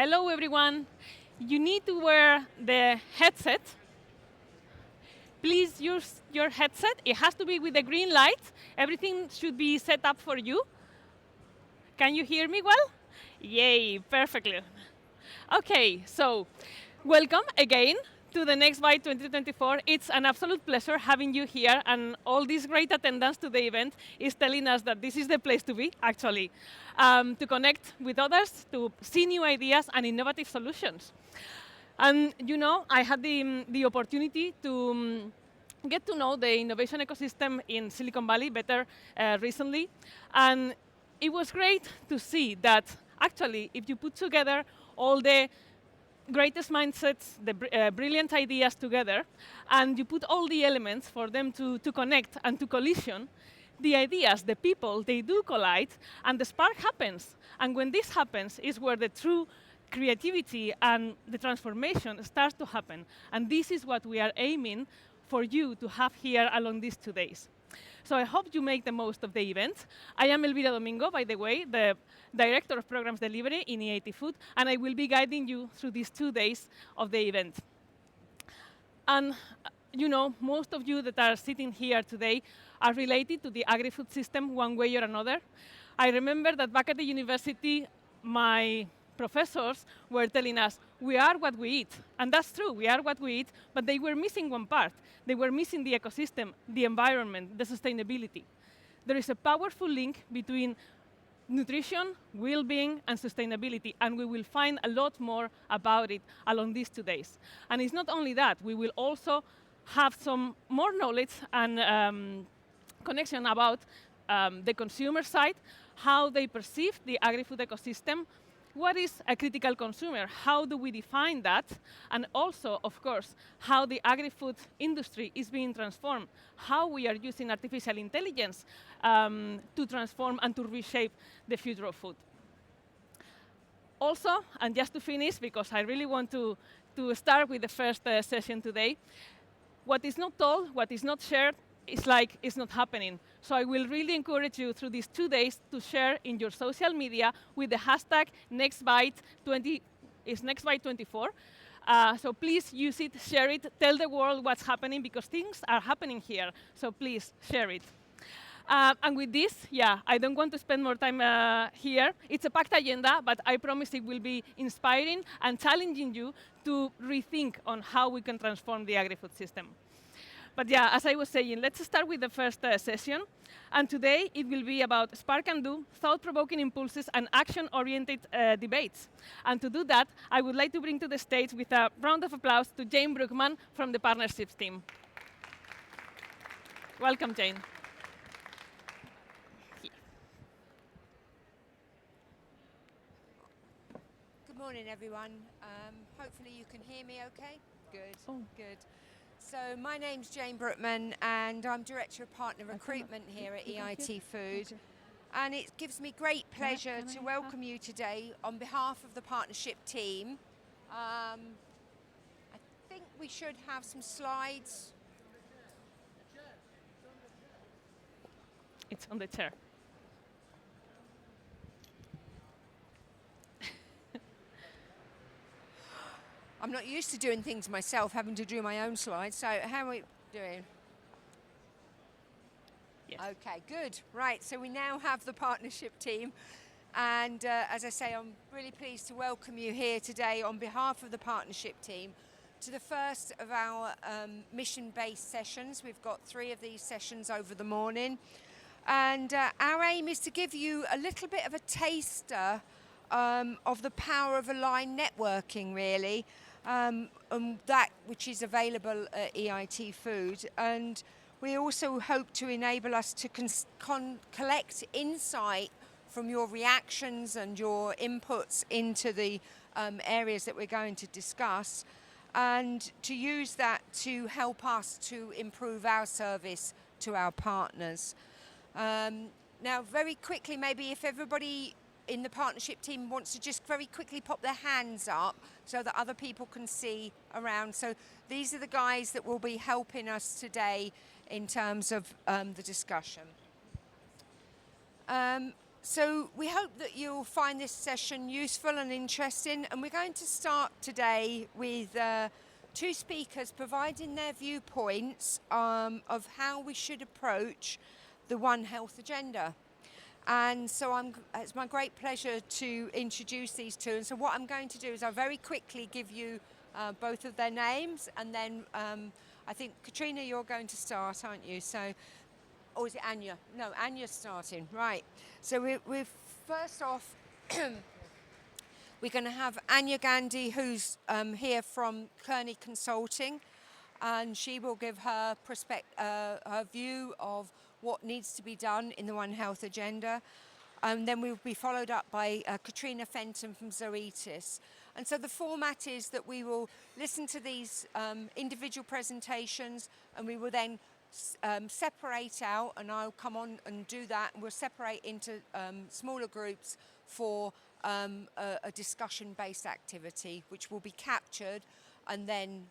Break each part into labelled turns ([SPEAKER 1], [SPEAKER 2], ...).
[SPEAKER 1] Hello, everyone. You need to wear the headset. Please use your headset. It has to be with the green light. Everything should be set up for you. Can you hear me well? Yay, perfectly. Okay, so welcome again to the Next Byte 2024. It's an absolute pleasure having you here, and all this great attendance to the event is telling us that this is the place to be, actually, to connect with others, to see new ideas and innovative solutions. And you know, I had the opportunity to get to know the innovation ecosystem in Silicon Valley better recently. And it was great to see that actually, if you put together all the greatest mindsets, the brilliant ideas together, and you put all the elements for them to connect and to collision, the ideas, the people, they do collide, and the spark happens. And when this happens is where the true creativity and the transformation starts to happen. And this is what we are aiming for you to have here along these 2 days. So I hope you make the most of the event. I am Elvira Domingo, by the way, the Director of Programs Delivery in EIT Food, and I will be guiding you through these 2 days of the event. And you know, most of you that are sitting here today are related to the agri-food system one way or another. I remember that back at the university, my professors were telling us, we are what we eat. And that's true, we are what we eat, but they were missing one part. They were missing the ecosystem, the environment, the sustainability. There is a powerful link between nutrition, well-being, and sustainability, and we will find a lot more about it along these 2 days. And it's not only that, we will also have some more knowledge and connection about the consumer side, how they perceive the agri-food ecosystem, what is a critical consumer, how do we define that, and also, of course, how the agri-food industry is being transformed, how we are using artificial intelligence to transform and to reshape the future of food. Also, and just to finish, because I really want to start with the first session today, what is not told, what is not shared, it's like it's not happening. So I will really encourage you through these 2 days to share in your social media with the hashtag NextByte20, is NextByte24. So please use it, share it, tell the world what's happening, because things are happening here. So please share it. And with this, yeah, I don't want to spend more time here. It's a packed agenda, but I promise it will be inspiring and challenging you to rethink on how we can transform the agri-food system. But yeah, as I was saying, let's start with the first session. And today, it will be about spark and do, thought-provoking impulses, and action-oriented debates. And to do that, I would like to bring to the stage with a round of applause to Jane Brookman from the partnerships team. Welcome, Jane.
[SPEAKER 2] Good morning, everyone. Hopefully you can hear me okay. Good, good. So my name's Jane Brookman, and I'm Director of Partner Recruitment here at EIT Food. And it gives me great pleasure to welcome you today on behalf of the partnership team. I think we should have some slides.
[SPEAKER 1] It's on the chair.
[SPEAKER 2] I'm not used to doing things myself, having to do my own slides. So how are we doing?
[SPEAKER 1] Yes.
[SPEAKER 2] Okay, good. Right, so we now have the partnership team. And as I say, I'm really pleased to welcome you here today on behalf of the partnership team to the first of our mission-based sessions. We've got 3 of these sessions over the morning. And our aim is to give you a little bit of a taster of the power of aligned networking, really, and that which is available at EIT Food. And we also hope to enable us to collect insight from your reactions and your inputs into the areas that we're going to discuss, and to use that to help us to improve our service to our partners. Now, very quickly, maybe if everybody in the partnership team wants to just very quickly pop their hands up so that other people can see around. So these are the guys that will be helping us today in terms of the discussion. So we hope that you'll find this session useful and interesting, and we're going to start today with two speakers providing their viewpoints of how we should approach the One Health agenda. And so it's my great pleasure to introduce these two. And so what I'm going to do is I'll very quickly give you both of their names, and then I think, Katrina, you're going to start, aren't you? So, or is it Anya? No, Anya's starting, right. So we're first off, we're going to have Anya Gandhi, who's here from Kearney Consulting, and she will give her her view of what needs to be done in the One Health agenda. And then we'll be followed up by Katrina Fenton from Zoetis. And so the format is that we will listen to these individual presentations, and we will then separate out, and I'll come on and do that, and we'll separate into smaller groups for a discussion-based activity, which will be captured and then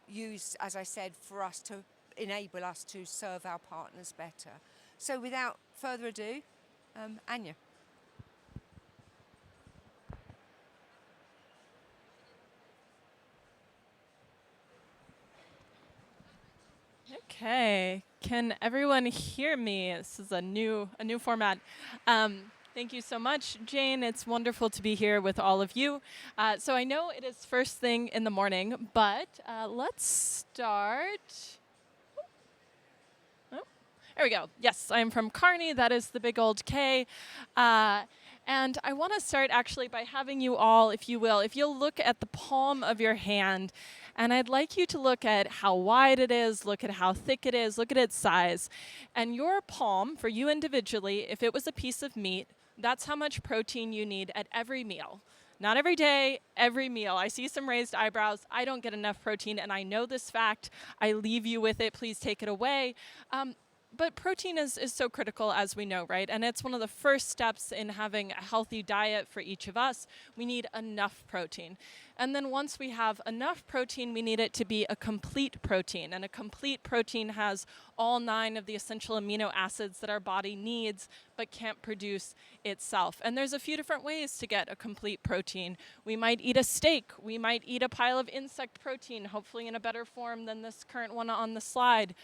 [SPEAKER 2] used, as I said, for us to enable us to serve our partners better. So without further ado, Anya.
[SPEAKER 3] Okay, can everyone hear me? This is a new format. Thank you so much, Jane. It's wonderful to be here with all of you. So I know it is first thing in the morning, but let's start. Oh, there we go. Yes, I'm from Kearney. That is the big old K. And I want to start actually by having you all, if you will, if you'll look at the palm of your hand, and I'd like you to look at how wide it is, look at how thick it is, look at its size. And your palm, for you individually, if it was a piece of meat, that's how much protein you need at every meal. Not every day, every meal. I see some raised eyebrows. I don't get enough protein, and I know this fact. I leave you with it. Please take it away. But protein is so critical, as we know, right? And it's one of the first steps in having a healthy diet for each of us. We need enough protein. And then once we have enough protein, we need it to be a complete protein. And a complete protein has all 9 of the essential amino acids that our body needs but can't produce itself. And there's a few different ways to get a complete protein. We might eat a steak. We might eat a pile of insect protein, hopefully in a better form than this current one on the slide.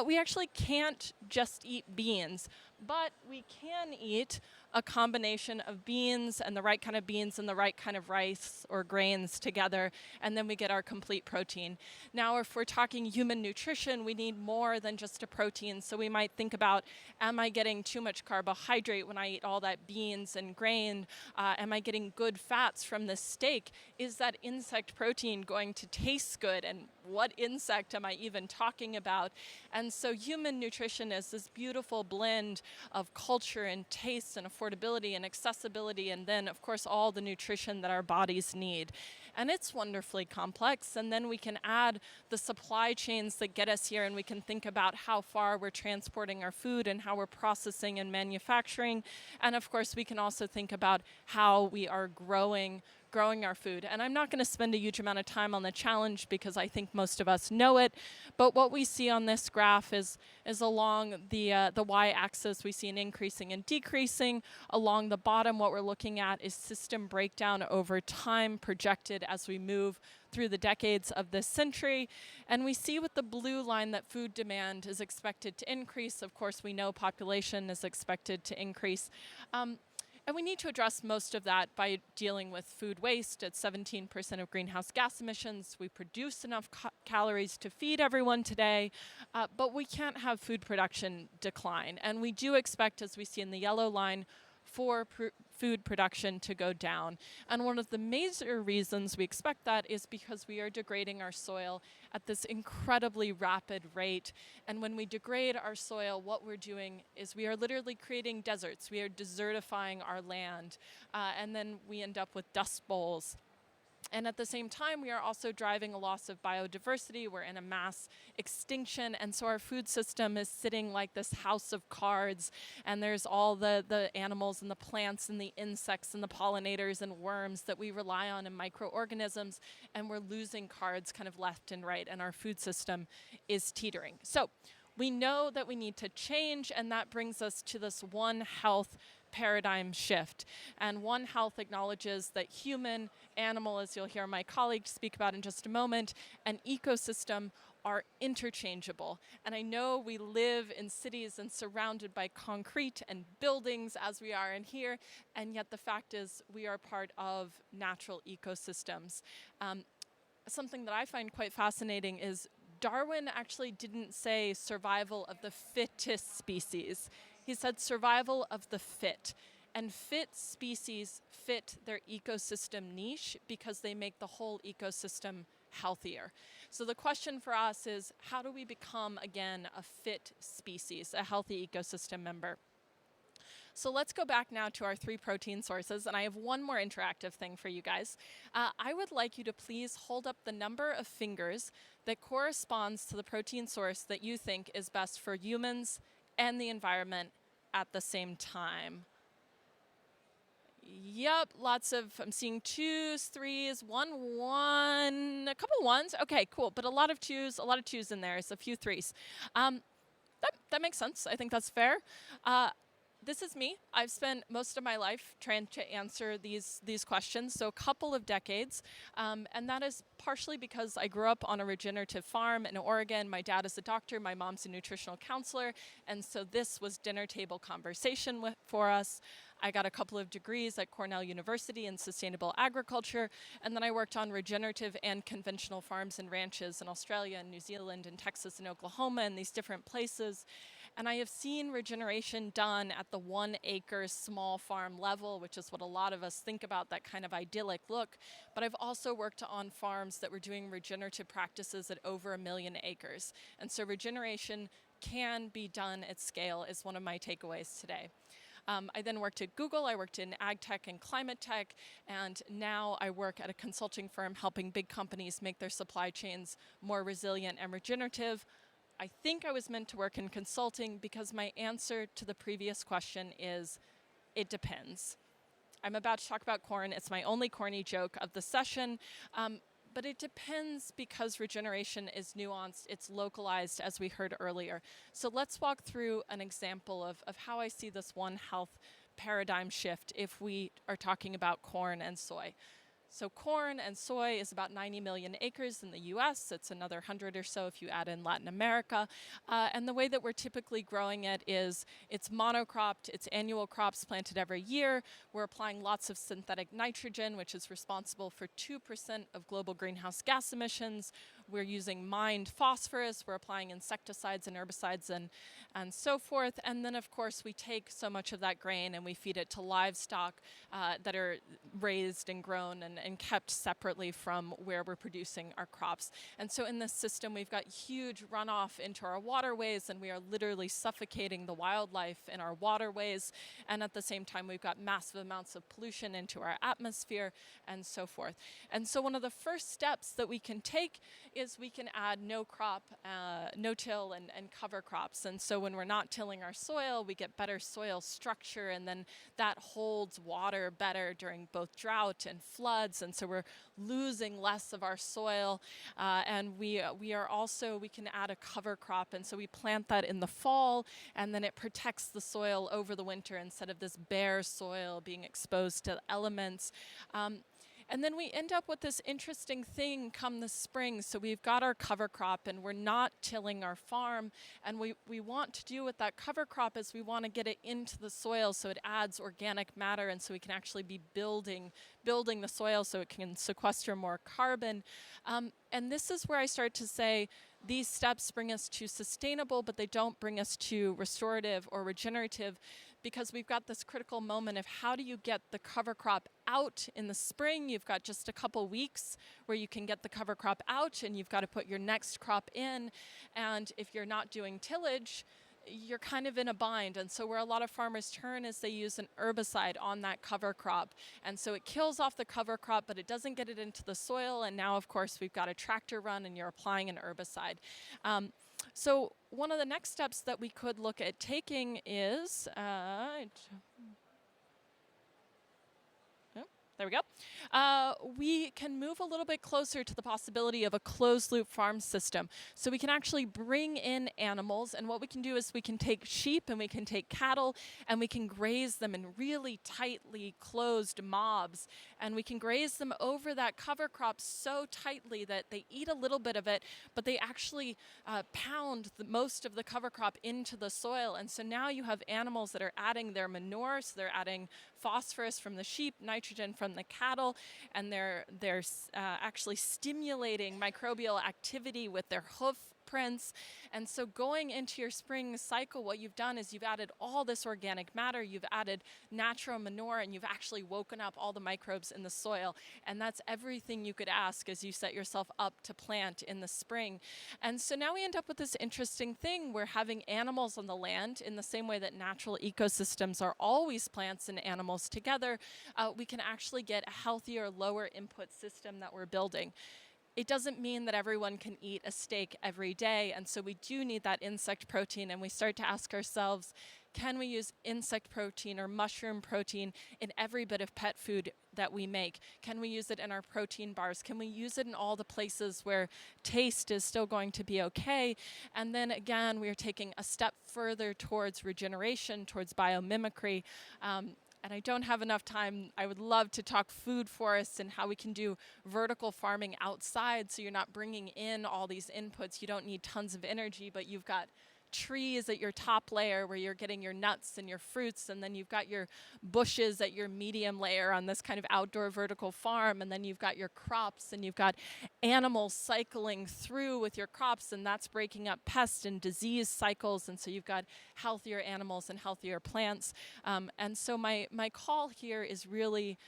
[SPEAKER 3] We actually can't just eat beans, but we can eat a combination of beans and the right kind of beans and the right kind of rice or grains together, and then we get our complete protein. Now, if we're talking human nutrition, we need more than just a protein. So we might think about, am I getting too much carbohydrate when I eat all that beans and grain? Am I getting good fats from this steak? Is that insect protein going to taste good? And what insect am I even talking about? And so human nutrition is this beautiful blend of culture and taste and affordability and accessibility, and then, of course, all the nutrition that our bodies need. And it's wonderfully complex. And then we can add the supply chains that get us here, and we can think about how far we're transporting our food and how we're processing and manufacturing. And of course, we can also think about how we are growing our food. And I'm not going to spend a huge amount of time on the challenge because I think most of us know it. But what we see on this graph is along the y-axis, we see an increasing and decreasing. Along the bottom, what we're looking at is system breakdown over time projected as we move through the decades of this century. And we see with the blue line that food demand is expected to increase. Of course, we know population is expected to increase. And we need to address most of that by dealing with food waste at 17% of greenhouse gas emissions. We produce enough calories to feed everyone today, but we can't have food production decline. And we do expect, as we see in the yellow line, for food production to go down. And one of the major reasons we expect that is because we are degrading our soil at this incredibly rapid rate. And when we degrade our soil, what we're doing is we are literally creating deserts. We are desertifying our land. And then we end up with dust bowls. And at the same time, we are also driving a loss of biodiversity. We're in a mass extinction. And so our food system is sitting like this house of cards. And there's all the animals and the plants and the insects and the pollinators and worms that we rely on and microorganisms. And we're losing cards kind of left and right. And our food system is teetering. So we know that we need to change. And that brings us to this One Health paradigm shift. And One Health acknowledges that human, animal, as you'll hear my colleague speak about in just a moment, and ecosystem are interchangeable. And I know we live in cities and surrounded by concrete and buildings as we are in here, and yet the fact is we are part of natural ecosystems. Something that I find quite fascinating is Darwin actually didn't say survival of the fittest species. He said survival of the fit. And fit species fit their ecosystem niche because they make the whole ecosystem healthier. So the question for us is, how do we become, again, a fit species, a healthy ecosystem member? So let's go back now to our 3 protein sources, and I have one more interactive thing for you guys. I would like you to please hold up the number of fingers that corresponds to the protein source that you think is best for humans and the environment at the same time. Yep, lots of, I'm seeing 2s, 3s, 1, a couple 1s. Okay, cool, but a lot of 2s in there. There's a few 3s. That makes sense. I think that's fair. This is me. I've spent most of my life trying to answer these questions, so a couple of decades, and that is partially because I grew up on a regenerative farm in Oregon. My dad is a doctor, my mom's a nutritional counselor, and so this was dinner table conversation for us. I got a couple of degrees at Cornell University in sustainable agriculture, and then I worked on regenerative and conventional farms and ranches in Australia and New Zealand and Texas and Oklahoma and these different places. And I have seen regeneration done at the 1 acre small farm level, which is what a lot of us think about, that kind of idyllic look. But I've also worked on farms that were doing regenerative practices at over 1 million acres. And so regeneration can be done at scale is one of my takeaways today. I then worked at Google, I worked in ag tech and climate tech, and now I work at a consulting firm helping big companies make their supply chains more resilient and regenerative. I think I was meant to work in consulting because my answer to the previous question is, it depends. I'm about to talk about corn. It's my only corny joke of the session. But it depends because regeneration is nuanced, it's localized, as we heard earlier. So let's walk through an example of how I see this One Health paradigm shift if we are talking about corn and soy. So corn and soy is about 90 million acres in the US. It's another 100 or so if you add in Latin America. And the way that we're typically growing it is it's monocropped, it's annual crops planted every year. We're applying lots of synthetic nitrogen, which is responsible for 2% of global greenhouse gas emissions. We're using mined phosphorus. We're applying insecticides and herbicides and so forth. And then, of course, we take so much of that grain and we feed it to livestock that are raised and grown and kept separately from where we're producing our crops. And so in this system, we've got huge runoff into our waterways, and we are literally suffocating the wildlife in our waterways. And at the same time, we've got massive amounts of pollution into our atmosphere and so forth. And so one of the first steps that we can take is we can add no-till and cover crops. And so when we're not tilling our soil, we get better soil structure, and then that holds water better during both drought and floods. And so we're losing less of our soil. And we can add a cover crop. And so we plant that in the fall, and then it protects the soil over the winter instead of this bare soil being exposed to elements. And then we end up with this interesting thing come the spring. So we've got our cover crop and we're not tilling our farm. And we want to do with that cover crop is we want to get it into the soil so it adds organic matter, and so we can actually be building the soil so it can sequester more carbon. And this is where I start to say these steps bring us to sustainable, but they don't bring us to restorative or regenerative, because we've got this critical moment of how do you get the cover crop out in the spring. You've got just a couple weeks where you can get the cover crop out, and you've got to put your next crop in. And if you're not doing tillage, you're kind of in a bind. And so where a lot of farmers turn is they use an herbicide on that cover crop. And so it kills off the cover crop, but it doesn't get it into the soil. And now, of course, we've got a tractor run and you're applying an herbicide. So one of the next steps that we could look at taking is, There we go. We can move a little bit closer to the possibility of a closed loop farm system. So we can actually bring in animals, and what we can do is we can take sheep and we can take cattle and we can graze them in really tightly closed mobs. And we can graze them over that cover crop so tightly that they eat a little bit of it, but they actually pound most of the cover crop into the soil. And so now you have animals that are adding their manure, so they're adding phosphorus from the sheep, nitrogen from the cattle, and they're actually stimulating microbial activity with their hoof prints. And so going into your spring cycle, what you've done is you've added all this organic matter, you've added natural manure, and you've actually woken up all the microbes in the soil. And that's everything you could ask as you set yourself up to plant in the spring. And so now we end up with this interesting thing. We're having animals on the land in the same way that natural ecosystems are always plants and animals together. We can actually get a healthier, lower input system that we're building. It doesn't mean that everyone can eat a steak every day, and so we do need that insect protein, and we start to ask ourselves, can we use insect protein or mushroom protein in every bit of pet food that we make? Can we use it in our protein bars? Can we use it in all the places where taste is still going to be okay? And then again, we are taking a step further towards regeneration, towards biomimicry. And I don't have enough time. I would love to talk food forests and how we can do vertical farming outside, so you're not bringing in all these inputs. You don't need tons of energy, but you've got trees at your top layer where you're getting your nuts and your fruits, and then you've got your bushes at your medium layer on this kind of outdoor vertical farm, and then you've got your crops, and you've got animals cycling through with your crops, and that's breaking up pest and disease cycles, and so you've got healthier animals and healthier plants. And so my call here is really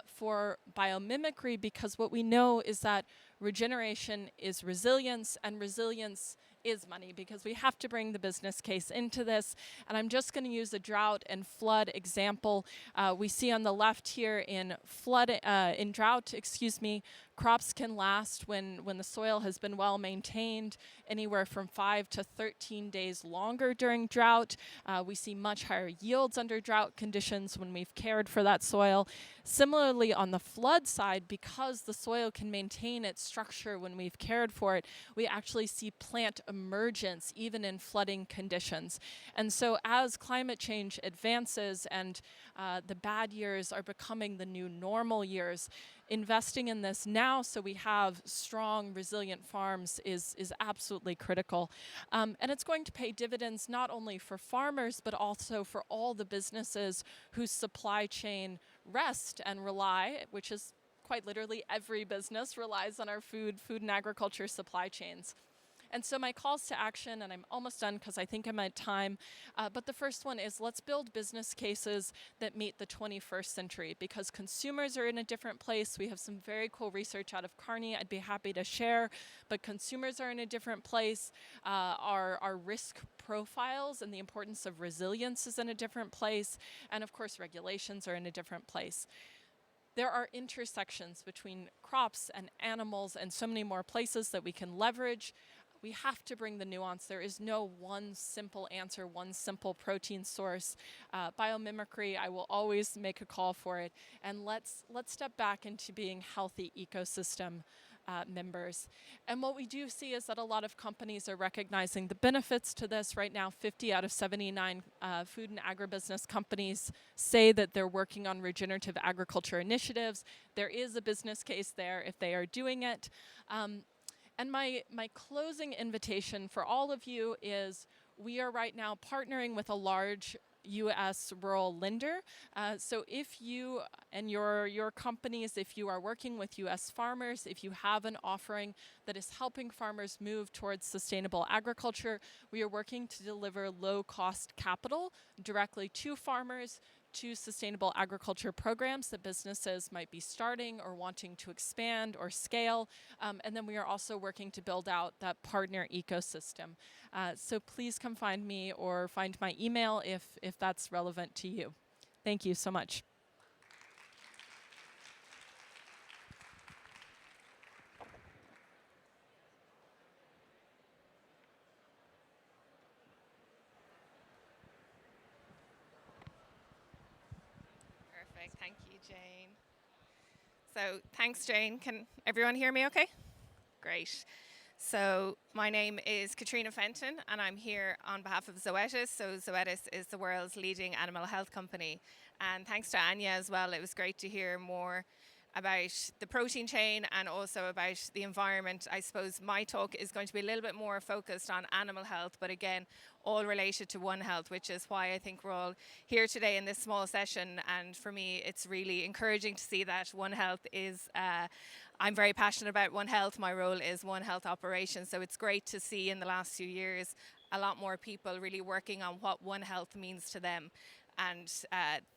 [SPEAKER 3] for biomimicry, because what we know is that regeneration is resilience, and resilience is money, because we have to bring the business case into this. And I'm just going to use a drought and flood example. We see on the left here in drought, crops can last when the soil has been well maintained anywhere from 5 to 13 days longer during drought. We see much higher yields under drought conditions when we've cared for that soil. Similarly, on the flood side, because the soil can maintain its structure when we've cared for it, we actually see plant emergence even in flooding conditions. And so as climate change advances and the bad years are becoming the new normal years, investing in this now so we have strong, resilient farms is absolutely critical. And it's going to pay dividends not only for farmers, but also for all the businesses whose supply chain rest and rely, which is quite literally every business relies on our food and agriculture supply chains. And so my calls to action, and I'm almost done because I think I'm at time, but the first one is, let's build business cases that meet the 21st century, because consumers are in a different place. We have some very cool research out of Kearney I'd be happy to share, but consumers are in a different place. Our risk profiles and the importance of resilience is in a different place, and of course regulations are in a different place. There are intersections between crops and animals and so many more places that we can leverage. We have to bring the nuance. There is no one simple answer, one simple protein source. Biomimicry, I will always make a call for it. And let's step back into being healthy ecosystem members. And what we do see is that a lot of companies are recognizing the benefits to this. Right now, 50 out of 79 food and agribusiness companies say that they're working on regenerative agriculture initiatives. There is a business case there if they are doing it. And my closing invitation for all of you is, we are right now partnering with a large U.S. rural lender. So if you and your companies, if you are working with U.S. farmers, if you have an offering that is helping farmers move towards sustainable agriculture, we are working to deliver low-cost capital directly to farmers, to sustainable agriculture programs that businesses might be starting or wanting to expand or scale. And then we are also working to build out that partner ecosystem. So please come find me or find my email if that's relevant to you. Thank you so much.
[SPEAKER 1] Perfect. Thank you, Jane.
[SPEAKER 4] So thanks, Jane. Can everyone hear me okay? Great. So my name is Katrina Fenton, and I'm here on behalf of Zoetis. So Zoetis is the world's leading animal health company. And thanks to Anya as well, it was great to hear more about the protein chain and also about the environment. I suppose my talk is going to be a little bit more focused on animal health, but again, all related to One Health, which is why I think we're all here today in this small session. And for me, it's really encouraging to see that One Health is, I'm very passionate about One Health. My role is One Health operations. So it's great to see in the last few years a lot more people really working on what One Health means to them and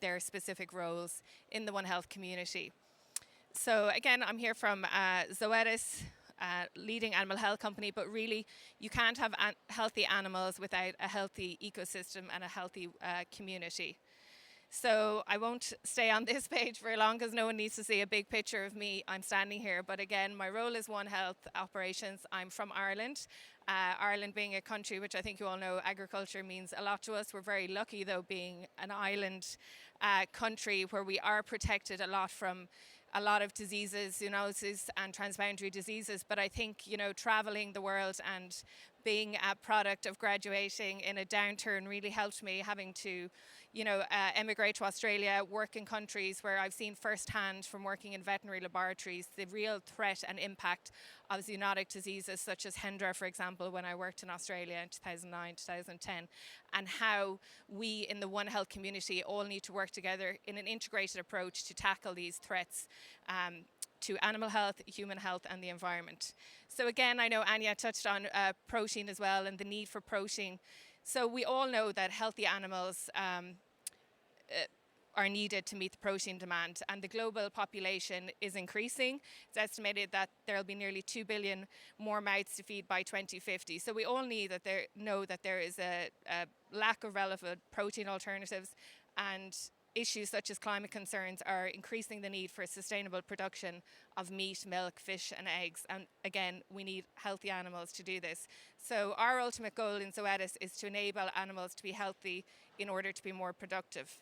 [SPEAKER 4] their specific roles in the One Health community. So again, I'm here from Zoetis, leading animal health company, but really you can't have healthy animals without a healthy ecosystem and a healthy community. So I won't stay on this page very long because no one needs to see a big picture of me. I'm standing here, but again, my role is One Health operations. I'm from Ireland. Ireland being a country which I think you all know, agriculture means a lot to us. We're very lucky though, being an island country where we are protected a lot from a lot of diseases, zoonoses and transboundary diseases. But I think, traveling the world and being a product of graduating in a downturn really helped me, having to, emigrate to Australia, work in countries where I've seen firsthand from working in veterinary laboratories the real threat and impact of zoonotic diseases such as Hendra, for example, when I worked in Australia in 2009, 2010, and how we in the One Health community all need to work together in an integrated approach to tackle these threats to animal health, human health, and the environment. So again, I know Anya touched on protein as well and the need for protein. So we all know that healthy animals are needed to meet the protein demand, and the global population is increasing. It's estimated that there will be nearly 2 billion more mouths to feed by 2050. So we all know that there is a lack of relevant protein alternatives, and issues such as climate concerns are increasing the need for sustainable production of meat, milk, fish and eggs. And again, we need healthy animals to do this. So our ultimate goal in Zoetis is to enable animals to be healthy in order to be more productive.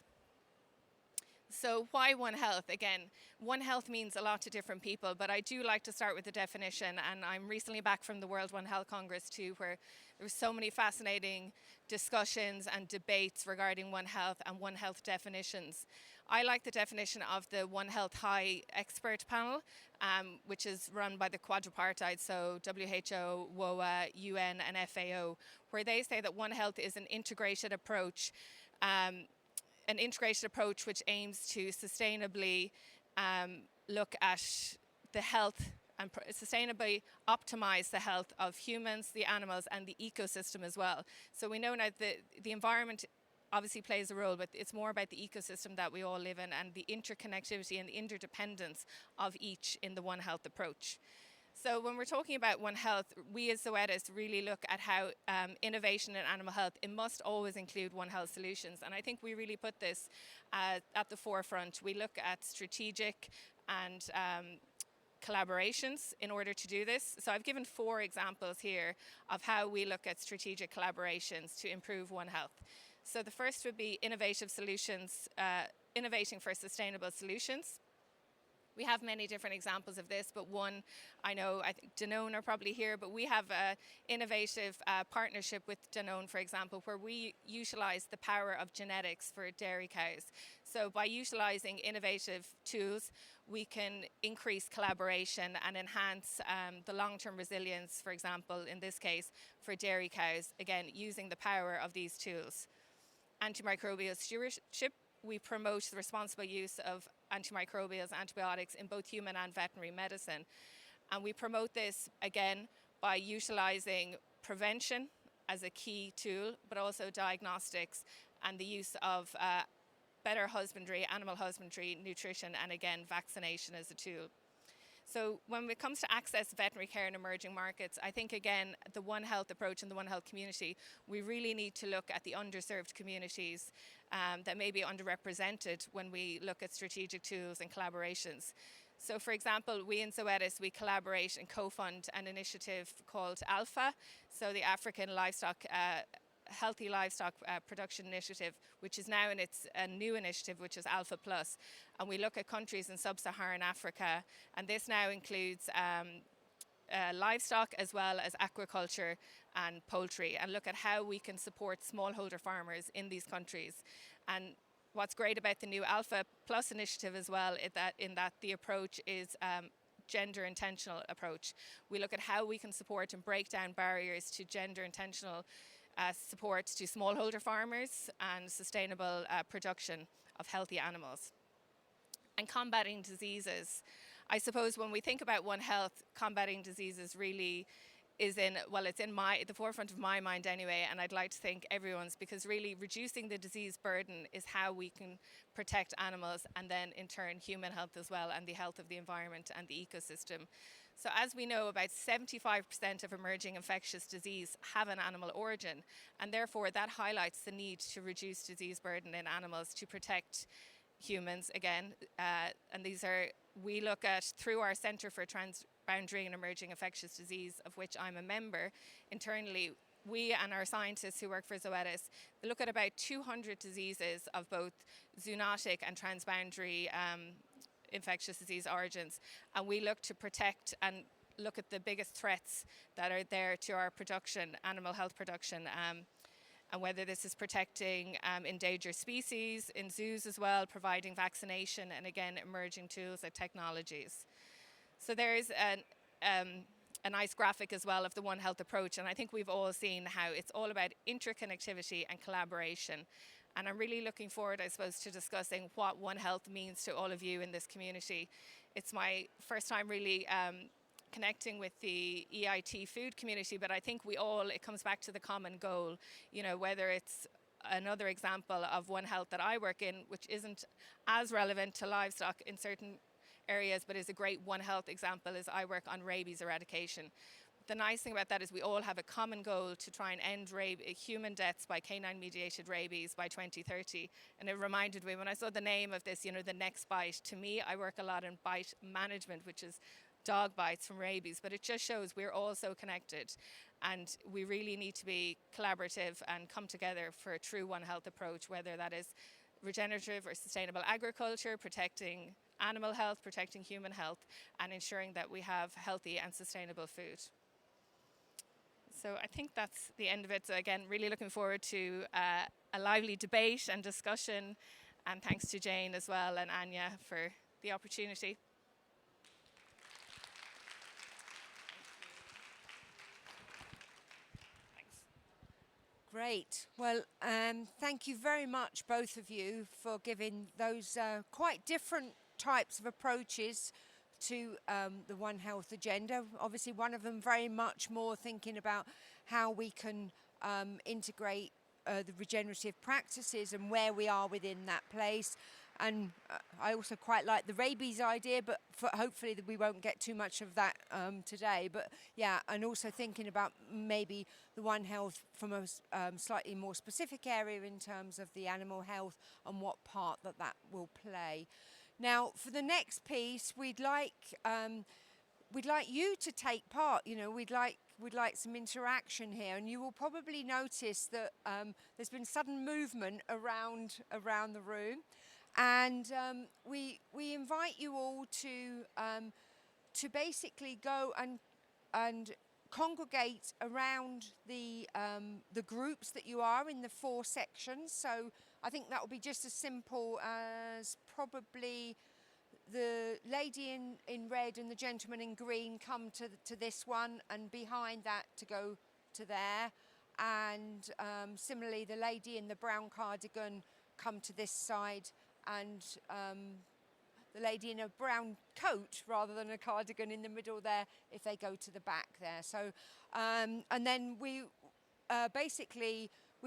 [SPEAKER 4] So why One Health? Again, One Health means a lot to different people, but I do like to start with the definition. And I'm recently back from the World One Health Congress too, where there were so many fascinating discussions and debates regarding One Health and One Health definitions. I like the definition of the One Health High Expert Panel, which is run by the quadripartite, so WHO, WOA, UN and FAO, where they say that One Health is an integrated approach which aims to sustainably look at the health and sustainably optimise the health of humans, the animals and the ecosystem as well. So we know now that the environment obviously plays a role, but it's more about the ecosystem that we all live in and the interconnectivity and the interdependence of each in the One Health approach. So when we're talking about One Health, we as Zoetis really look at how innovation in animal health, it must always include One Health solutions. And I think we really put this at the forefront. We look at strategic and collaborations in order to do this. So I've given 4 examples here of how we look at strategic collaborations to improve One Health. So the first would be innovative solutions, innovating for sustainable solutions. We have many different examples of this, but one, I think Danone are probably here, but we have an innovative partnership with Danone, for example, where we utilise the power of genetics for dairy cows. So by utilising innovative tools, we can increase collaboration and enhance the long-term resilience, for example, in this case, for dairy cows, again, using the power of these tools. Antimicrobial stewardship. We promote the responsible use of antimicrobials, antibiotics in both human and veterinary medicine. And we promote this, again, by utilising prevention as a key tool, but also diagnostics and the use of better husbandry, animal husbandry, nutrition, and again, vaccination as a tool. So when it comes to access to veterinary care in emerging markets, I think, again, the One Health approach and the One Health community, we really need to look at the underserved communities that may be underrepresented when we look at strategic tools and collaborations. So, for example, we in Zoetis, we collaborate and co-fund an initiative called ALPHA, so the African Livestock Healthy Livestock Production Initiative, which is now in its a new initiative, which is Alpha Plus. And we look at countries in sub-Saharan Africa, and this now includes livestock as well as aquaculture and poultry, and look at how we can support smallholder farmers in these countries. And what's great about the new Alpha Plus initiative as well is that the approach is gender intentional approach. We look at how we can support and break down barriers to gender intentional support to smallholder farmers and sustainable production of healthy animals. And combating diseases. I suppose when we think about One Health, combating diseases really is in the forefront of my mind anyway, and I'd like to think everyone's, because really reducing the disease burden is how we can protect animals and then in turn human health as well, and the health of the environment and the ecosystem. So as we know, about 75% of emerging infectious disease have an animal origin, and therefore that highlights the need to reduce disease burden in animals to protect humans again. And we look at, through our Centre for Transboundary and Emerging Infectious Disease, of which I'm a member, internally, we and our scientists who work for Zoetis look at about 200 diseases of both zoonotic and transboundary infectious disease origins. And we look to protect and look at the biggest threats that are there to our production, animal health production, and whether this is protecting endangered species in zoos as well, providing vaccination, and again, emerging tools and technologies. So there's a nice graphic as well of the One Health approach, and I think we've all seen how it's all about interconnectivity and collaboration. And I'm really looking forward, I suppose, to discussing what One Health means to all of you in this community. It's my first time really connecting with the EIT food community, but I think it comes back to the common goal, whether it's another example of One Health that I work in, which isn't as relevant to livestock in certain areas, but is a great One Health example, is I work on rabies eradication. The nice thing about that is we all have a common goal to try and end human deaths by canine-mediated rabies by 2030. And it reminded me, when I saw the name of this, the next bite, to me, I work a lot in bite management, which is dog bites from rabies, but it just shows we're all so connected, and we really need to be collaborative and come together for a true One Health approach, whether that is regenerative or sustainable agriculture, protecting animal health, protecting human health, and ensuring that we have healthy and sustainable food. So I think that's the end of it. So again, really looking forward to a lively debate and discussion, and thanks to Jane as well and Anya for the opportunity.
[SPEAKER 2] Great. Well, thank you very much, both of you, for giving those quite different types of approaches to the One Health agenda. Obviously, one of them very much more thinking about how we can integrate the regenerative practices and where we are within that place. And I also quite like the rabies idea, but hopefully that we won't get too much of that today. But yeah, and also thinking about maybe the One Health from a slightly more specific area in terms of the animal health and what part that will play. Now, for the next piece, we'd like you to take part. We'd like some interaction here, and you will probably notice that there's been sudden movement around the room. And we invite you all to basically go and congregate around the groups that you are in the 4 sections. So I think that will be just as simple as probably the lady in red and the gentleman in green come to this one, and behind that to go to there. And similarly, the lady in the brown cardigan come to this side, and the lady in a brown coat rather than a cardigan in the middle there, if they go to the back there. So, and then we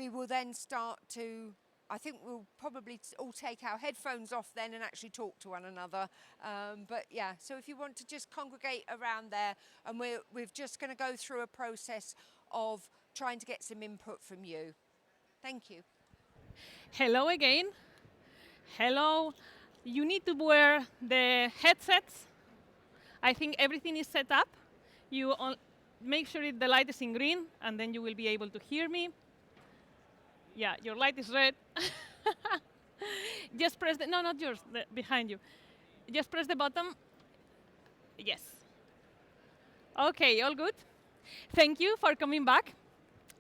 [SPEAKER 2] will then start to, I think we'll probably all take our headphones off then and actually talk to one another. But yeah, so if you want to just congregate around there, and we're just going to go through a process of trying to get some input from you. Thank you.
[SPEAKER 1] Hello again. Hello. You need to wear the headsets. I think everything is set up. You make sure the light is in green, and then you will be able to hear me. Yeah, your light is red. Just press the, no, not yours, behind you. Just press the button. Yes. Okay, all good. Thank you for coming back.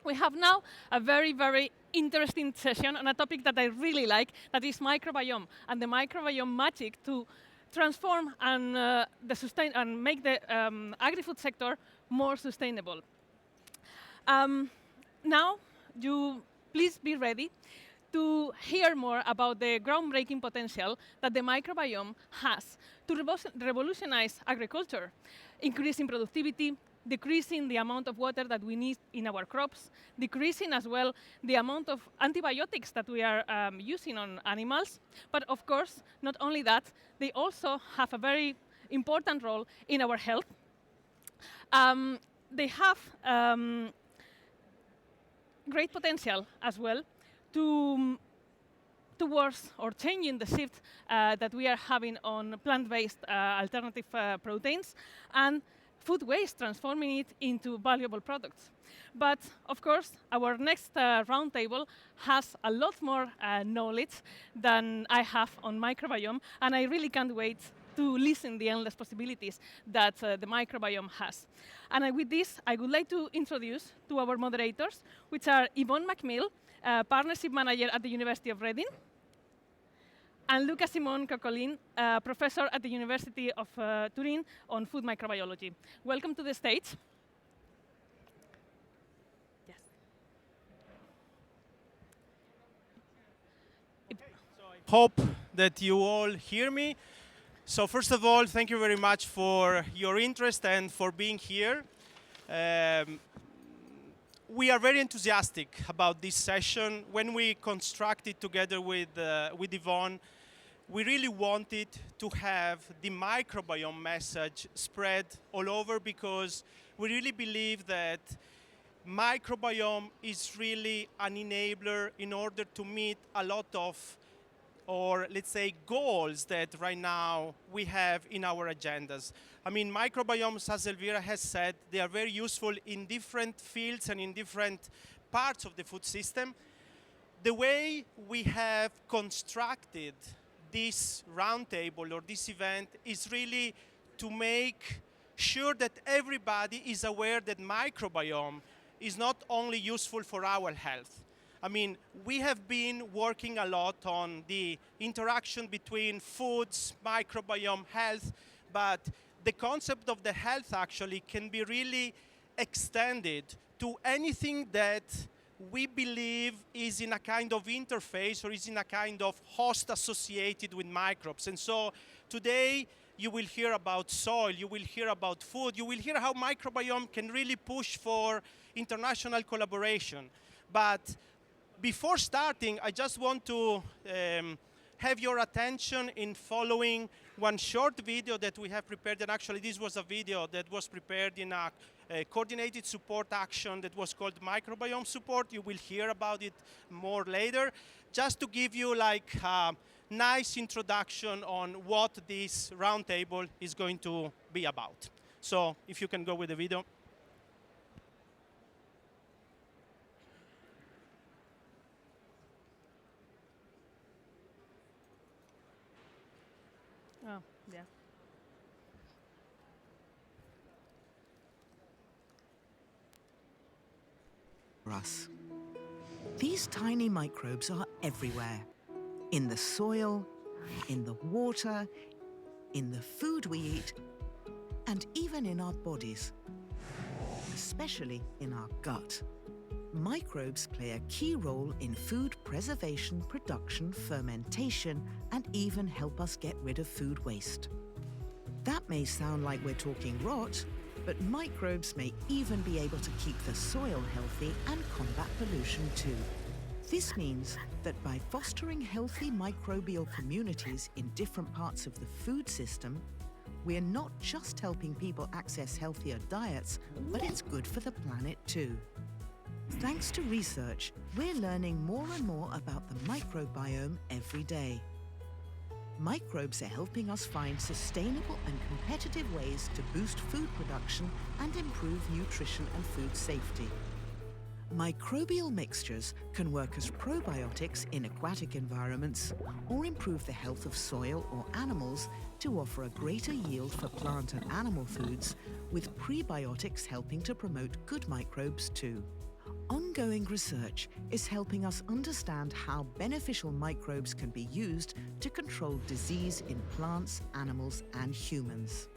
[SPEAKER 1] We have now a very, very interesting session on a topic that I really like, that is microbiome, and the microbiome magic to transform and, and make the agri-food sector more sustainable. Now, you please be ready to hear more about the groundbreaking potential that the microbiome has to revolutionize agriculture, increasing productivity, decreasing the amount of water that we need in our crops, decreasing as well the amount of antibiotics that we are using on animals. But of course, not only that, they also have a very important role in our health. They have great potential as well towards or changing the shift that we are having on plant-based alternative proteins and food waste, transforming it into valuable products. But of course, our next roundtable has a lot more knowledge than I have on microbiome, and I really can't wait to listen the endless possibilities that the microbiome has. And with this, I would like to introduce to our moderators, which are Yvonne McMill, Partnership Manager at the University of Reading, and Luca Simone Coccolin, Professor at the University of Turin on food microbiology. Welcome to the stage. Yes.
[SPEAKER 5] So I hope that you all hear me. So first of all, thank you very much for your interest and for being here. We are very enthusiastic about this session. When we constructed together with Yvonne, we really wanted to have the microbiome message spread all over, because we really believe that microbiome is really an enabler in order to meet a lot of, or let's say, goals that right now we have in our agendas. I mean, microbiomes, as Elvira has said, they are very useful in different fields and in different parts of the food system. The way we have constructed this roundtable or this event is really to make sure that everybody is aware that microbiome is not only useful for our health. I mean, we have been working a lot on the interaction between foods, microbiome, health, but the concept of the health actually can be really extended to anything that we believe is in a kind of interface or is in a kind of host associated with microbes. And so today you will hear about soil, you will hear about food, you will hear how microbiome can really push for international collaboration. But before starting, I just want to have your attention in following one short video that we have prepared. And actually, this was a video that was prepared in a coordinated support action that was called Microbiome Support. You will hear about it more later. Just to give you like a nice introduction on what this roundtable is going to be about. So if you can go with the video.
[SPEAKER 1] Oh, yeah.
[SPEAKER 6] Us. These tiny microbes are everywhere. In the soil, in the water, in the food we eat, and even in our bodies, especially in our gut. Microbes play a key role in food preservation, production, fermentation, and even help us get rid of food waste. That may sound like we're talking rot, but microbes may even be able to keep the soil healthy and combat pollution too. This means that by fostering healthy microbial communities in different parts of the food system, we're not just helping people access healthier diets, but it's good for the planet too. Thanks to research, we're learning more and more about the microbiome every day. Microbes are helping us find sustainable and competitive ways to boost food production and improve nutrition and food safety. Microbial mixtures can work as probiotics in aquatic environments or improve the health of soil or animals to offer a greater yield for plant and animal foods, with prebiotics helping to promote good microbes too. Ongoing research is helping us understand how beneficial microbes can be used to control disease in plants, animals, and humans.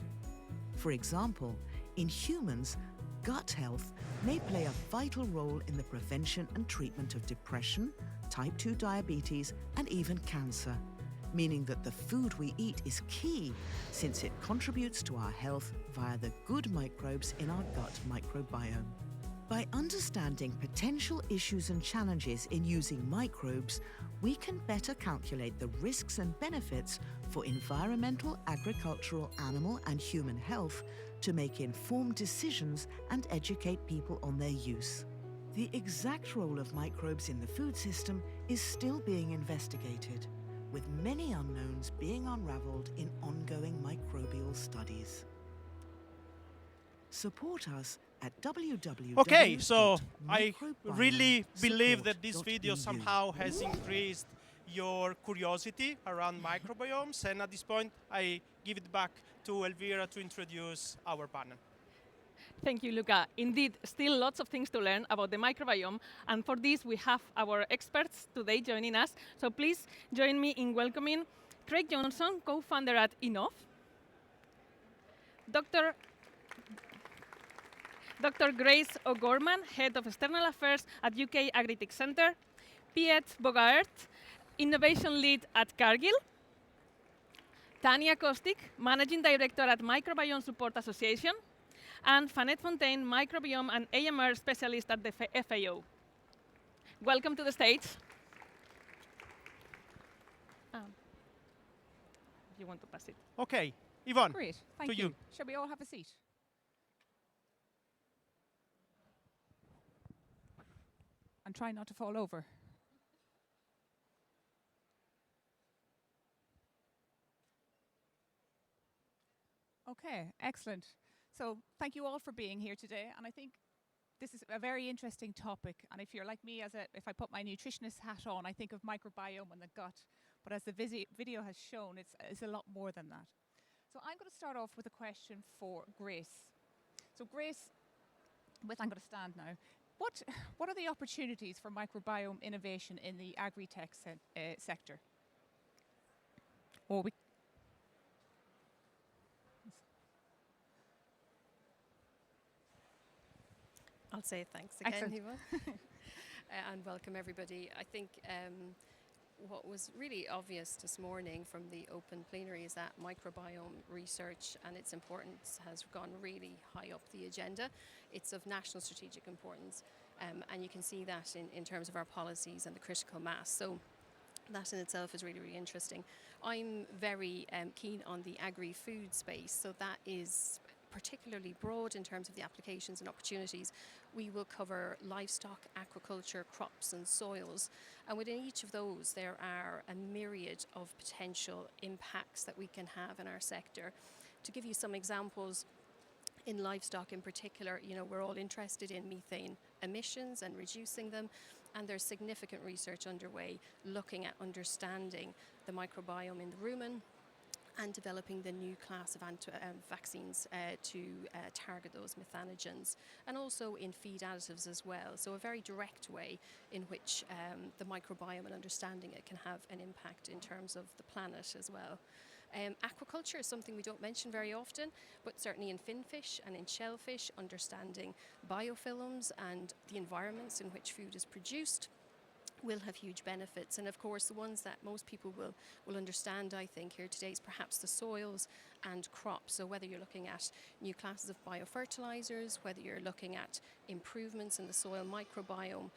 [SPEAKER 6] For example, in humans, gut health may play a vital role in the prevention and treatment of depression, type 2 diabetes, and even cancer, meaning that the food we eat is key since it contributes to our health via the good microbes in our gut microbiome. By understanding potential issues and challenges in using microbes, we can better calculate the risks and benefits for environmental, agricultural, animal, and human health to make informed decisions and educate people on their use. The exact role of microbes in the food system is still being investigated, with many unknowns being unraveled in ongoing microbial studies. Support us at www.microbiomes.eu.
[SPEAKER 5] Okay, so I really believe that this video somehow has increased your curiosity around microbiomes, and at this point I give it back to Elvira to introduce our panel.
[SPEAKER 1] Thank you, Luca. Indeed, still lots of things to learn about the microbiome, and for this we have our experts today joining us. So please join me in welcoming Craig Johnson, co-founder at Innov, Dr. Grace O'Gorman, Head of External Affairs at UK Agritech Centre, Piet Bogaert, Innovation Lead at Cargill, Tania Kostic, Managing Director at Microbiome Support Association, and Fanette Fontaine, Microbiome and AMR Specialist at the FAO. Welcome to the stage. If you want to pass it.
[SPEAKER 5] Okay, Yvonne,
[SPEAKER 7] Great, thank
[SPEAKER 5] to you.
[SPEAKER 7] Shall we all have a seat? And try not to fall over. Okay, excellent. So thank you all for being here today. And I think this is a very interesting topic. And if you're like me, if I put my nutritionist hat on, I think of microbiome and the gut. But as the video has shown, it's a lot more than that. So I'm going to start off with a question for Grace. So Grace, I'm going to stand now. What are the opportunities for microbiome innovation in the agri-tech sector? Or
[SPEAKER 4] I'll say thanks again,
[SPEAKER 7] Excellent.
[SPEAKER 4] Eva. And welcome everybody. I think what was really obvious this morning from the open plenary is that microbiome research and its importance has gone really high up the agenda. It's of national strategic importance, and you can see that in terms of our policies and the critical mass. So that in itself is really, really interesting. I'm very keen on the agri-food space, so that is particularly broad in terms of the applications and opportunities. We will cover livestock, aquaculture, crops and soils. And within each of those, there are a myriad of potential impacts that we can have in our sector. To give you some examples, in livestock in particular, we're all interested in methane emissions and reducing them. And there's significant research underway looking at understanding the microbiome in the rumen and developing the new class of vaccines to target those methanogens, and also in feed additives as well. So a very direct way in which the microbiome and understanding it can have an impact in terms of the planet as well. Aquaculture is something we don't mention very often, but certainly in finfish and in shellfish, understanding biofilms and the environments in which food is produced will have huge benefits. And of course, the ones that most people will understand, I think, here today is perhaps the soils and crops. So whether you're looking at new classes of biofertilizers, whether you're looking at improvements in the soil microbiome,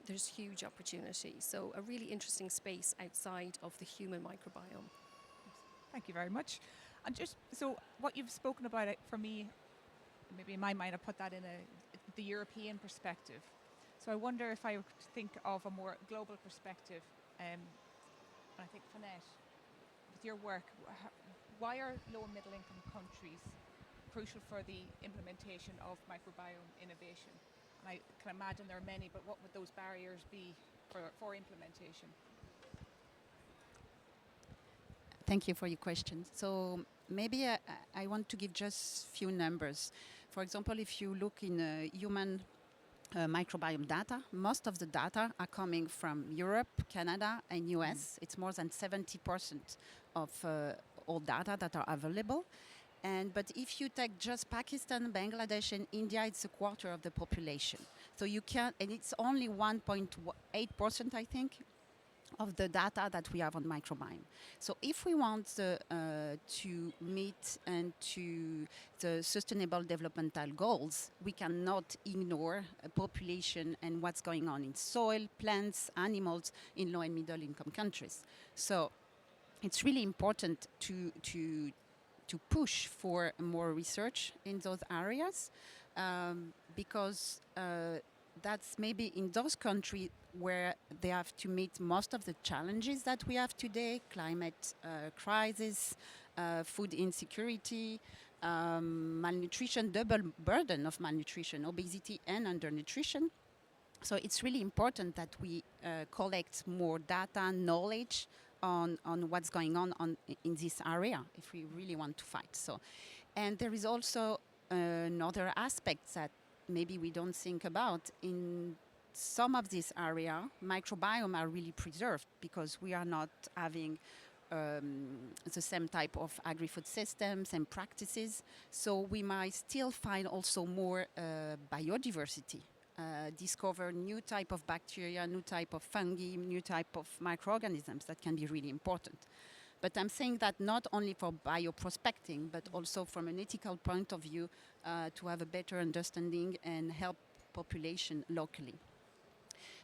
[SPEAKER 4] there's huge opportunity. So a really interesting space outside of the human microbiome.
[SPEAKER 7] Thank you very much. And just so what you've spoken about, for me, maybe in my mind, I put that in the European perspective. So I wonder if I think of a more global perspective, and I think Fanette, with your work, why are low and middle income countries crucial for the implementation of microbiome innovation? And I can imagine there are many, but what would those barriers be for implementation?
[SPEAKER 8] Thank you for your question. So maybe I want to give just few numbers. For example, if you look in human microbiome data, most of the data are coming from Europe, Canada, and US. It's more than 70% of all data that are available. But if you take just Pakistan, Bangladesh, and India, it's a quarter of the population. So you can, and it's only 1.8%, I think, of the data that we have on microbiome. So if we want to meet and to the sustainable developmental goals, we cannot ignore a population and what's going on in soil, plants, animals in low and middle income countries. So it's really important to push for more research in those areas because that's maybe in those countries where they have to meet most of the challenges that we have today, climate crisis, food insecurity, malnutrition, double burden of malnutrition, obesity and undernutrition. So it's really important that we collect more data, knowledge on what's going on in this area if we really want to fight. So, and there is also another aspect that maybe we don't think about. In some of this area, microbiome are really preserved because we are not having the same type of agri-food systems and practices. So we might still find also more biodiversity, discover new type of bacteria, new type of fungi, new type of microorganisms that can be really important. But I'm saying that not only for bioprospecting, but also from an ethical point of view, to have a better understanding and help population locally.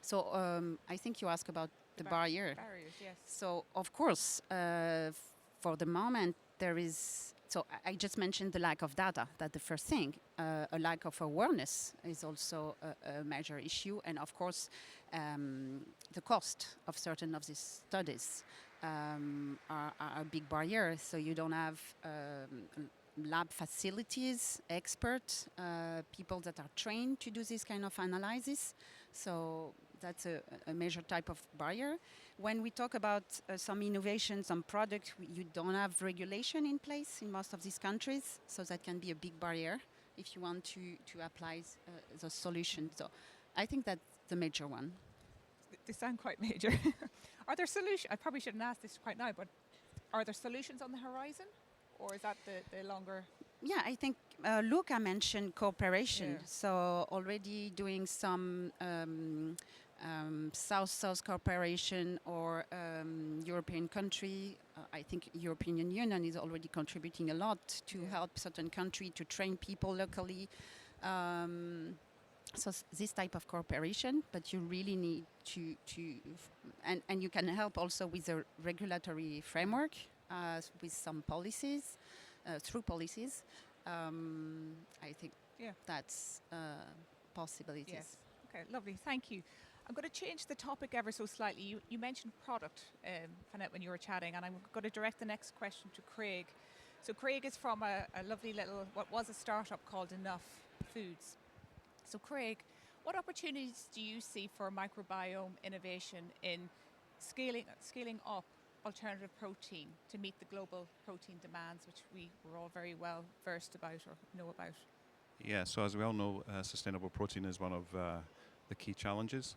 [SPEAKER 8] So I think you asked about the barrier.
[SPEAKER 7] Barriers, yes.
[SPEAKER 8] So of course, for the moment, there is. So I just mentioned the lack of data. That's the first thing. A lack of awareness is also a major issue, and of course, the cost of certain of these studies are a big barrier. So you don't have lab facilities, experts, people that are trained to do this kind of analysis. So that's a major type of barrier. When we talk about some innovations, some products, you don't have regulation in place in most of these countries. So that can be a big barrier if you want to apply the solution. So I think that's the major one.
[SPEAKER 7] They sound quite major. Are there solutions? I probably shouldn't ask this quite now, but are there solutions on the horizon? Or is that the longer?
[SPEAKER 8] Yeah, I think Luca mentioned cooperation.
[SPEAKER 7] Yeah.
[SPEAKER 8] So already doing some South-South cooperation or European country. I think European Union is already contributing a lot to help certain country to train people locally. So this type of cooperation, but you really need and you can help also with a regulatory framework, with some policies, through policies. I think that's possibilities.
[SPEAKER 7] Yes. Okay, lovely. Thank you. I'm going to change the topic ever so slightly. You mentioned product, Fanette, when you were chatting, and I'm going to direct the next question to Craig. So Craig is from a lovely little, what was a startup called Enough Foods. So Craig, what opportunities do you see for microbiome innovation in scaling up alternative protein to meet the global protein demands, which we're all very well versed about or know about?
[SPEAKER 9] Yeah, so as we all know, sustainable protein is one of the key challenges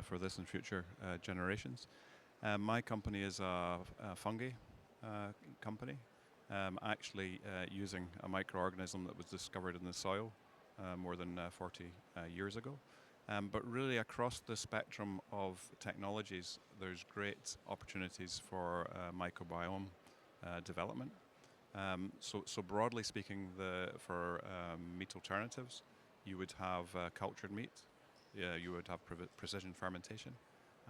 [SPEAKER 9] for this and future generations. My company is a fungi company, actually using a microorganism that was discovered in the soil more than 40 years ago. But really across the spectrum of technologies, there's great opportunities for microbiome development. So broadly speaking, for meat alternatives, you would have cultured meat, you would have precision fermentation,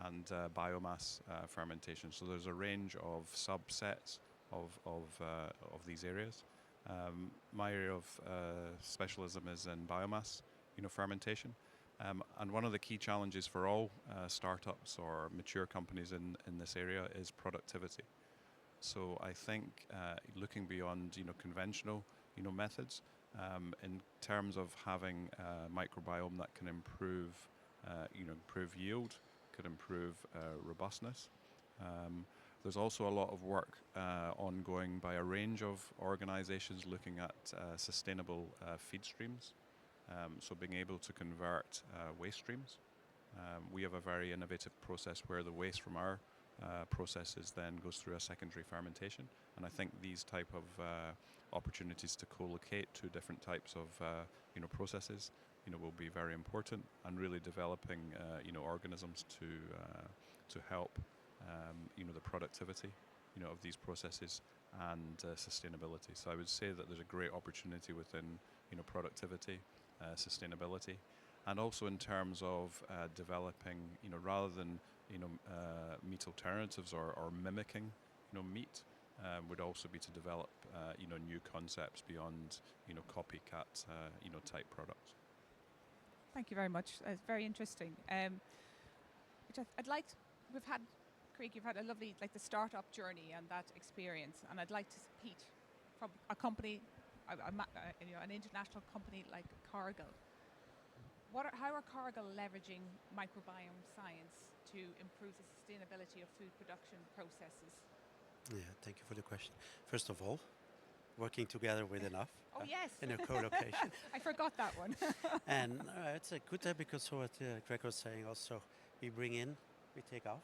[SPEAKER 9] and biomass fermentation. So there's a range of subsets of these areas. My area of specialism is in biomass, fermentation. And one of the key challenges for all startups or mature companies in this area is productivity. So I think looking beyond conventional methods, In terms of having a microbiome that can improve, improve yield, could improve robustness. There's also a lot of work ongoing by a range of organizations looking at sustainable feed streams. So being able to convert waste streams. We have a very innovative process where the waste from our processes then goes through a secondary fermentation. And I think these type of opportunities to co-locate two different types of processes will be very important, and really developing organisms to help the productivity of these processes and sustainability. So I would say that there's a great opportunity within productivity, sustainability, and also in terms of developing rather than meat alternatives or mimicking meat, would also be to develop new concepts beyond copycat type products.
[SPEAKER 7] Thank you very much. It's very interesting. I'd like we've had, Craig, you've had a lovely the startup journey and that experience, and I'd like to Pete, from a company, an international company like Cargill. How are Cargill leveraging microbiome science to improve the sustainability of food production processes?
[SPEAKER 10] Yeah, thank you for the question. First of all, working together with enough.
[SPEAKER 7] Oh, yes.
[SPEAKER 10] In a co-location.
[SPEAKER 7] I forgot that one.
[SPEAKER 10] And it's a good time because what Greg was saying also, we bring in, we take off.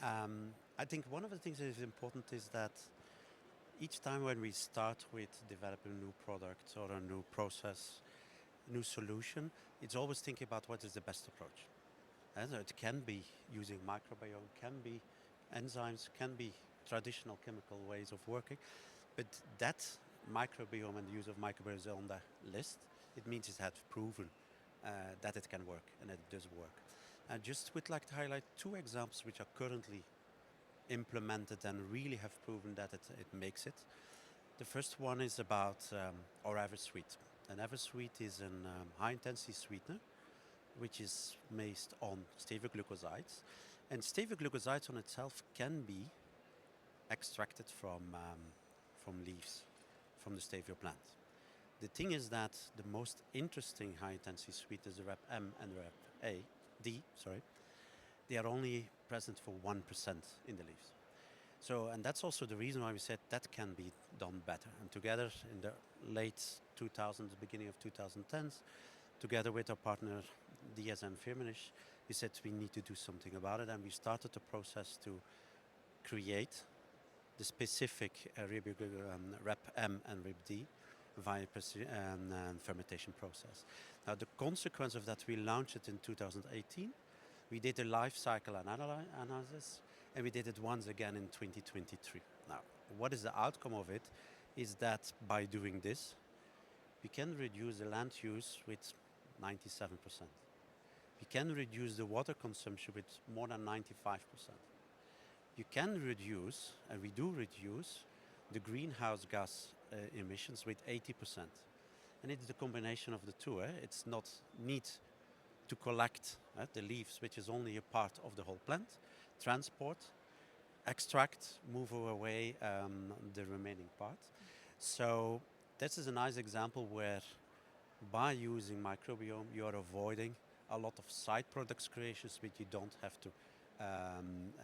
[SPEAKER 10] I think one of the things that is important is that each time when we start with developing a new product or a new process, new solution, it's always thinking about what is the best approach. And it can be using microbiome, can be enzymes, can be traditional chemical ways of working, but that microbiome and the use of microbiomes on the list, it means it has proven that it can work and it does work. I just would like to highlight two examples which are currently implemented and really have proven that it makes it. The first one is about our Eversweet. And Eversweet is a high-intensity sweetener which is based on stevia glucosides. And stevia glucosides on itself can be extracted from leaves, from the stevia plant. The thing is that the most interesting high-intensity sweeteners, the Rep M and the Rep D, they are only present for 1% in the leaves. So, and that's also the reason why we said that can be done better. And together in the late 2000s, beginning of 2010s, together with our partner DSM Firmenich, we said we need to do something about it, and we started the process to create the specific Rep M and Rep D via fermentation process. Now the consequence of that, we launched it in 2018. We did a life cycle analysis, and we did it once again in 2023. Now, what is the outcome of it? Is that by doing this, we can reduce the land use with 97%. We can reduce the water consumption with more than 95%. You can reduce, and we do reduce, the greenhouse gas emissions with 80%. And it's the combination of the two. It's not need to collect the leaves, which is only a part of the whole plant, transport, extract, move away the remaining part. So this is a nice example where by using microbiome, you are avoiding a lot of side products creations which you don't have to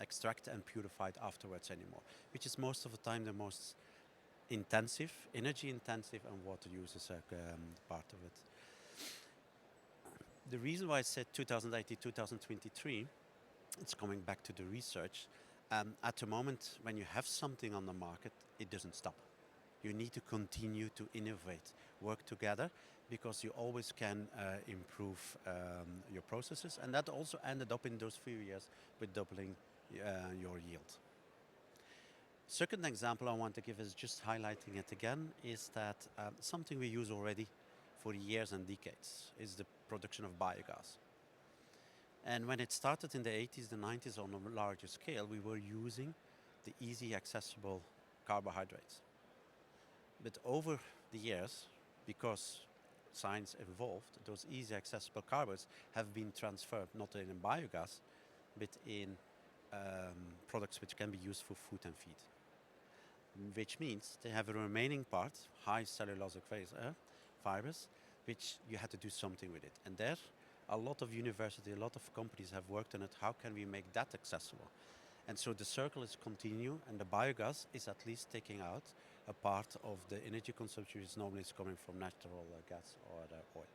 [SPEAKER 10] extract and purify it afterwards anymore, which is most of the time the most intensive, energy intensive, and water use is part of it. The reason why I said 2018, 2023, it's coming back to the research. At the moment, when you have something on the market, it doesn't stop. You need to continue to innovate, work together, because you always can improve your processes. And that also ended up in those few years with doubling your yield. Second example I want to give is just highlighting it again, is that something we use already for years and decades is the production of biogas. And when it started in the 80s, the 90s on a larger scale, we were using the easy accessible carbohydrates. But over the years, because science evolved, those easy accessible carbohydrates have been transferred not in biogas, but in products which can be used for food and feed. Which means they have a remaining part, high cellulosic virus, which you had to do something with it. And there, a lot of university, a lot of companies have worked on it. How can we make that accessible? And so the circle is continue, and the biogas is at least taking out a part of the energy consumption which normally is coming from natural gas or oil.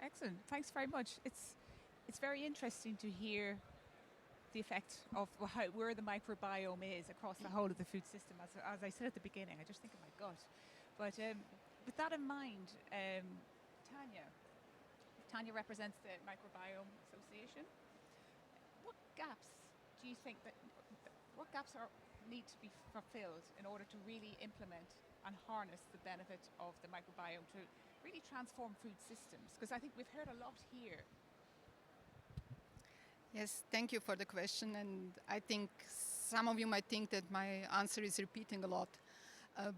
[SPEAKER 7] Excellent. Thanks very much. It's very interesting to hear the effect of where the microbiome is across the whole of the food system. As I said at the beginning, I just think of my gut. But with that in mind, Tanya represents the Microbiome Association. What gaps do you think what gaps need to be fulfilled in order to really implement and harness the benefit of the microbiome to really transform food systems? Because I think we've heard a lot here.
[SPEAKER 11] Yes, thank you for the question. And I think some of you might think that my answer is repeating a lot.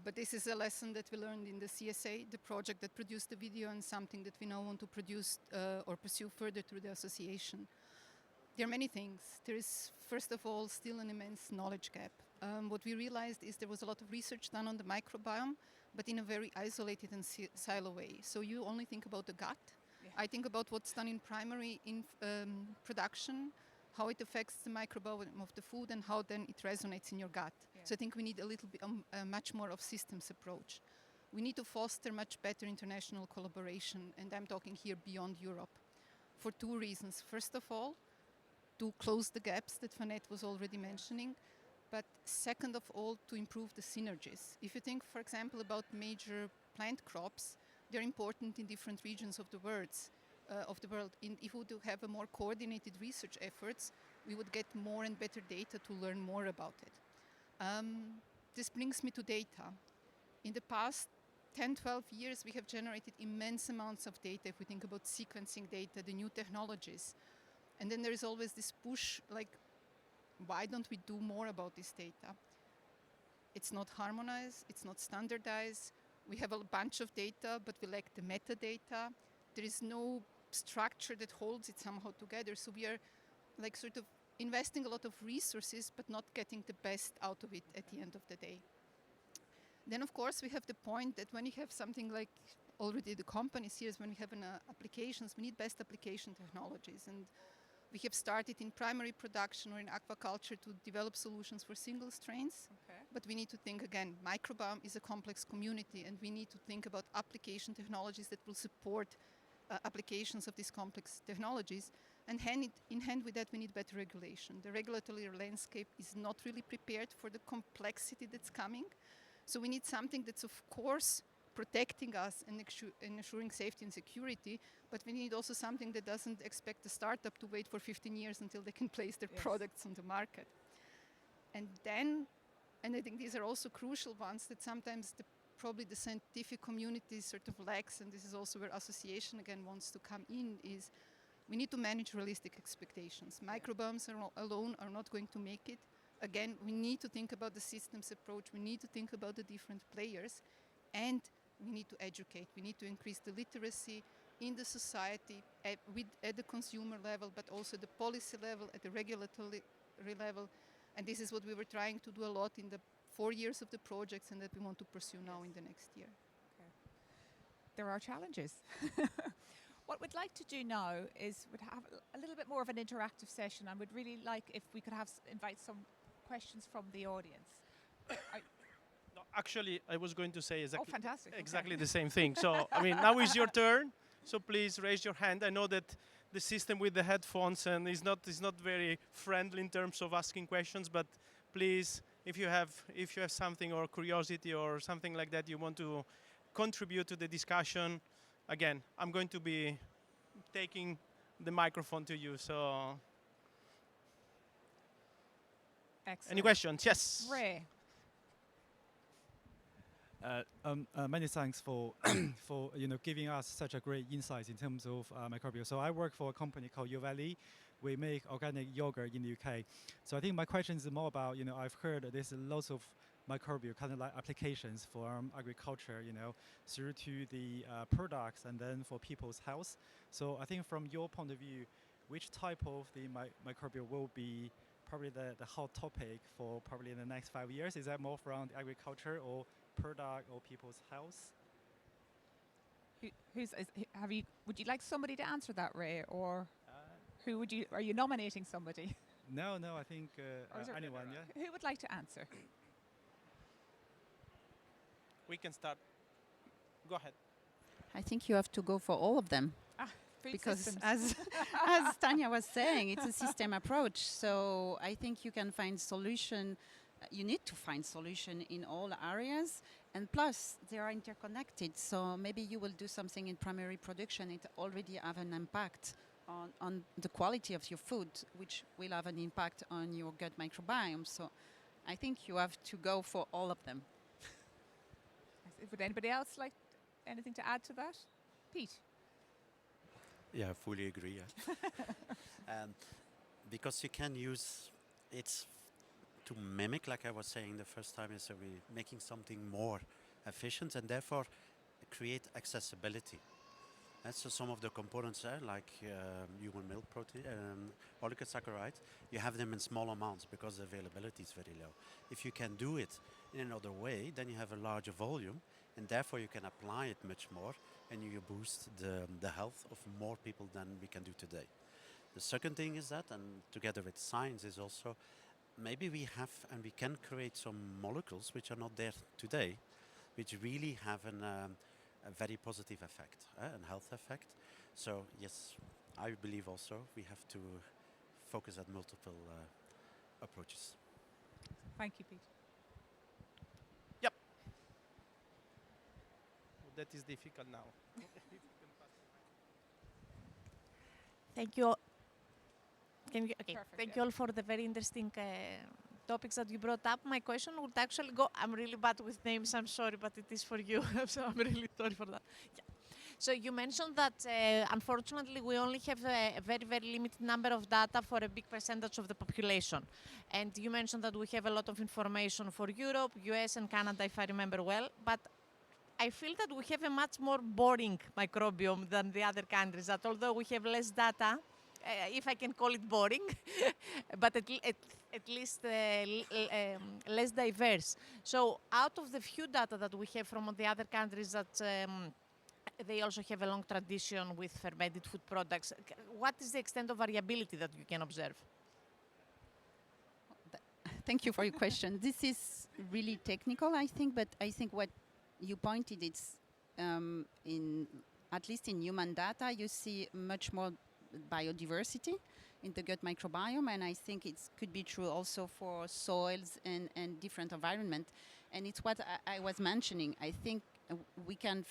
[SPEAKER 11] But this is a lesson that we learned in the CSA, the project that produced the video, and something that we now want to produce or pursue further through the association. There are many things. There is, first of all, still an immense knowledge gap. What we realized is there was a lot of research done on the microbiome, but in a very isolated and silo way. So you only think about the gut. Yeah. I think about what's done in primary production, how it affects the microbiome of the food, and how then it resonates in your gut. Yeah. So I think we need a little bit, much more of systems approach. We need to foster much better international collaboration, and I'm talking here beyond Europe, for two reasons. First of all, to close the gaps that Vanette was already mentioning, but second of all, to improve the synergies. If you think, for example, about major plant crops, they're important in different regions of the world. And if we would have a more coordinated research efforts, we would get more and better data to learn more about it. This brings me to data. In the past 10, 12 years, we have generated immense amounts of data. If we think about sequencing data, the new technologies. And then there is always this push, like, why don't we do more about this data? It's not harmonized, it's not standardized. We have a bunch of data, but we lack the metadata. There is no structure that holds it somehow together. So we are like sort of investing a lot of resources, but not getting the best out of it at the end of the day. Then, of course, we have the point that when you have something like already the companies here, when we have applications, we need best application technologies. And we have started in primary production or in aquaculture to develop solutions for single strains. Okay. But we need to think again, microbiome is a complex community, and we need to think about application technologies that will support applications of these complex technologies. And in hand with that, we need better regulation. The regulatory landscape is not really prepared for the complexity that's coming. So we need something that's, of course, protecting us and ensuring safety and security, but we need also something that doesn't expect the startup to wait for 15 years until they can place their products on the market. And I think these are also crucial ones that sometimes probably the scientific community sort of lacks, and this is also where association again wants to come in, is we need to manage realistic expectations. Microbiomes alone are not going to make it. Again, we need to think about the systems approach, we need to think about the different players, and we need to educate. We need to increase the literacy in the society at the consumer level, but also the policy level, at the regulatory level. And this is what we were trying to do a lot in the 4 years of the projects, and that we want to pursue now in the next year.
[SPEAKER 7] Okay. There are challenges. What we'd like to do now is we'd have a little bit more of an interactive session, and we'd really like if we could invite some questions from the audience.
[SPEAKER 5] No, actually, I was going to say exactly
[SPEAKER 7] Okay.
[SPEAKER 5] the same thing. So, I mean, now is your turn. So please raise your hand. I know that the system with the headphones and is not very friendly in terms of asking questions, but please, if you have something or curiosity or something like that you want to contribute to the discussion, again, I'm going to be taking the microphone to you. So,
[SPEAKER 7] Excellent.
[SPEAKER 5] Any questions? Yes.
[SPEAKER 7] Ray.
[SPEAKER 12] Many thanks for for giving us such a great insight in terms of microbiome. So I work for a company called Valley. We make organic yogurt in the UK. So I think my question is more about I've heard that there's lots of microbial kind of like applications for agriculture, through to the products and then for people's health. So I think from your point of view, which type of the microbial will be probably the hot topic for probably in the next 5 years? Is that more from the agriculture or product or people's health?
[SPEAKER 7] Would you like somebody to answer that, Ray, or are you nominating somebody?
[SPEAKER 12] No, I think
[SPEAKER 7] Or is there-
[SPEAKER 12] anyone, yeah.
[SPEAKER 7] Who would like to answer?
[SPEAKER 5] We can start. Go ahead.
[SPEAKER 8] I think you have to go for all of them.
[SPEAKER 7] Food
[SPEAKER 8] Because
[SPEAKER 7] systems.
[SPEAKER 8] as Tanya was saying, it's a system approach. So I think you can find solution. You need to find solution in all areas, and plus they are interconnected. So maybe you will do something in primary production. It already have an impact on the quality of your food, which will have an impact on your gut microbiome. So I think you have to go for all of them.
[SPEAKER 7] Would anybody else like anything to add to that? Pete?
[SPEAKER 10] Yeah, I fully agree. Yeah. Because you can use it to mimic, like I was saying the first time, is we making something more efficient and therefore create accessibility. And so some of the components there, like human milk protein, oligosaccharides, you have them in small amounts because the availability is very low. If you can do it in another way, then you have a larger volume, and therefore you can apply it much more, and you boost the health of more people than we can do today. The second thing is that, and together with science, is also maybe we have and we can create some molecules which are not there today, which really have a very positive effect, and health effect. So yes, I believe also we have to focus on multiple approaches.
[SPEAKER 7] Thank you, Pete.
[SPEAKER 5] Yep. That is difficult now.
[SPEAKER 1] Thank you. Can you, okay.
[SPEAKER 7] Perfect,
[SPEAKER 1] Thank
[SPEAKER 7] yeah.
[SPEAKER 1] you all for the very interesting topics that you brought up. My question would actually go. I'm really bad with names. I'm sorry, but it is for you. So I'm really sorry for that. Yeah. So you mentioned that unfortunately we only have a very, very limited number of data for a big percentage of the population. And you mentioned that we have a lot of information for Europe, US, and Canada, if I remember well. But I feel that we have a much more boring microbiome than the other countries, that although we have less data, if I can call it boring, but at least less diverse. So out of the few data that we have from the other countries that they also have a long tradition with fermented food products, what is the extent of variability that you can observe?
[SPEAKER 8] Thank you for your question. This is really technical, I think, but I think what you pointed, it's at least in human data, you see much more biodiversity in the gut microbiome, and I think it could be true also for soils and different environment. And it's what I was mentioning. I think we can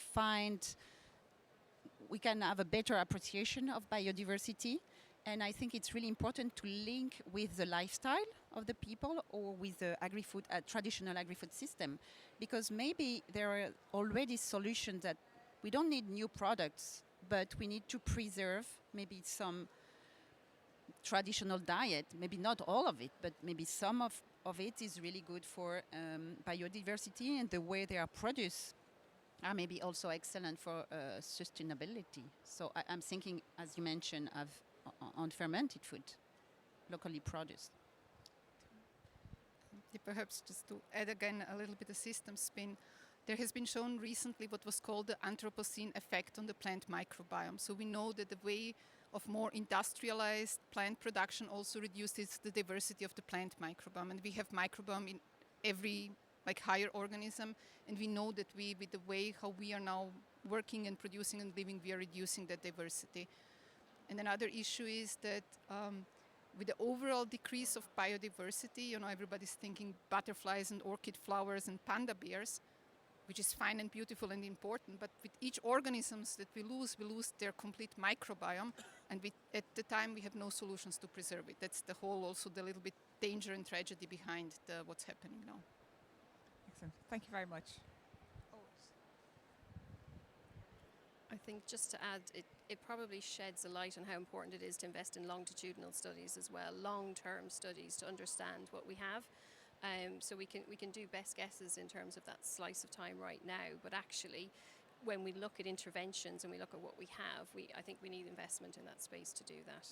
[SPEAKER 8] have a better appreciation of biodiversity, and I think it's really important to link with the lifestyle of the people or with the agri-food, traditional agri-food system, because maybe there are already solutions that we don't need new products, but we need to preserve maybe some traditional diet, maybe not all of it, but maybe some of it is really good for biodiversity, and the way they are produced are maybe also excellent for sustainability. So I'm thinking, as you mentioned, on fermented food, locally produced.
[SPEAKER 11] Perhaps just to add again a little bit of system spin, there has been shown recently what was called the Anthropocene effect on the plant microbiome. So we know that the way of more industrialized plant production also reduces the diversity of the plant microbiome. And we have microbiome in every higher organism, and we know that with the way how we are now working and producing and living, we are reducing that diversity. And another issue is that with the overall decrease of biodiversity, everybody's thinking butterflies and orchid flowers and panda bears, which is fine and beautiful and important, but with each organisms that we lose their complete microbiome, and at the time we have no solutions to preserve it. That's the whole, also the little bit danger and tragedy behind what's happening now.
[SPEAKER 7] Excellent. Thank you very much.
[SPEAKER 13] I think just to add, it probably sheds a light on how important it is to invest in longitudinal studies as well, long-term studies to understand what we have. So we can do best guesses in terms of that slice of time right now, but actually when we look at interventions and we look at what we have, I think we need investment in that space to do that.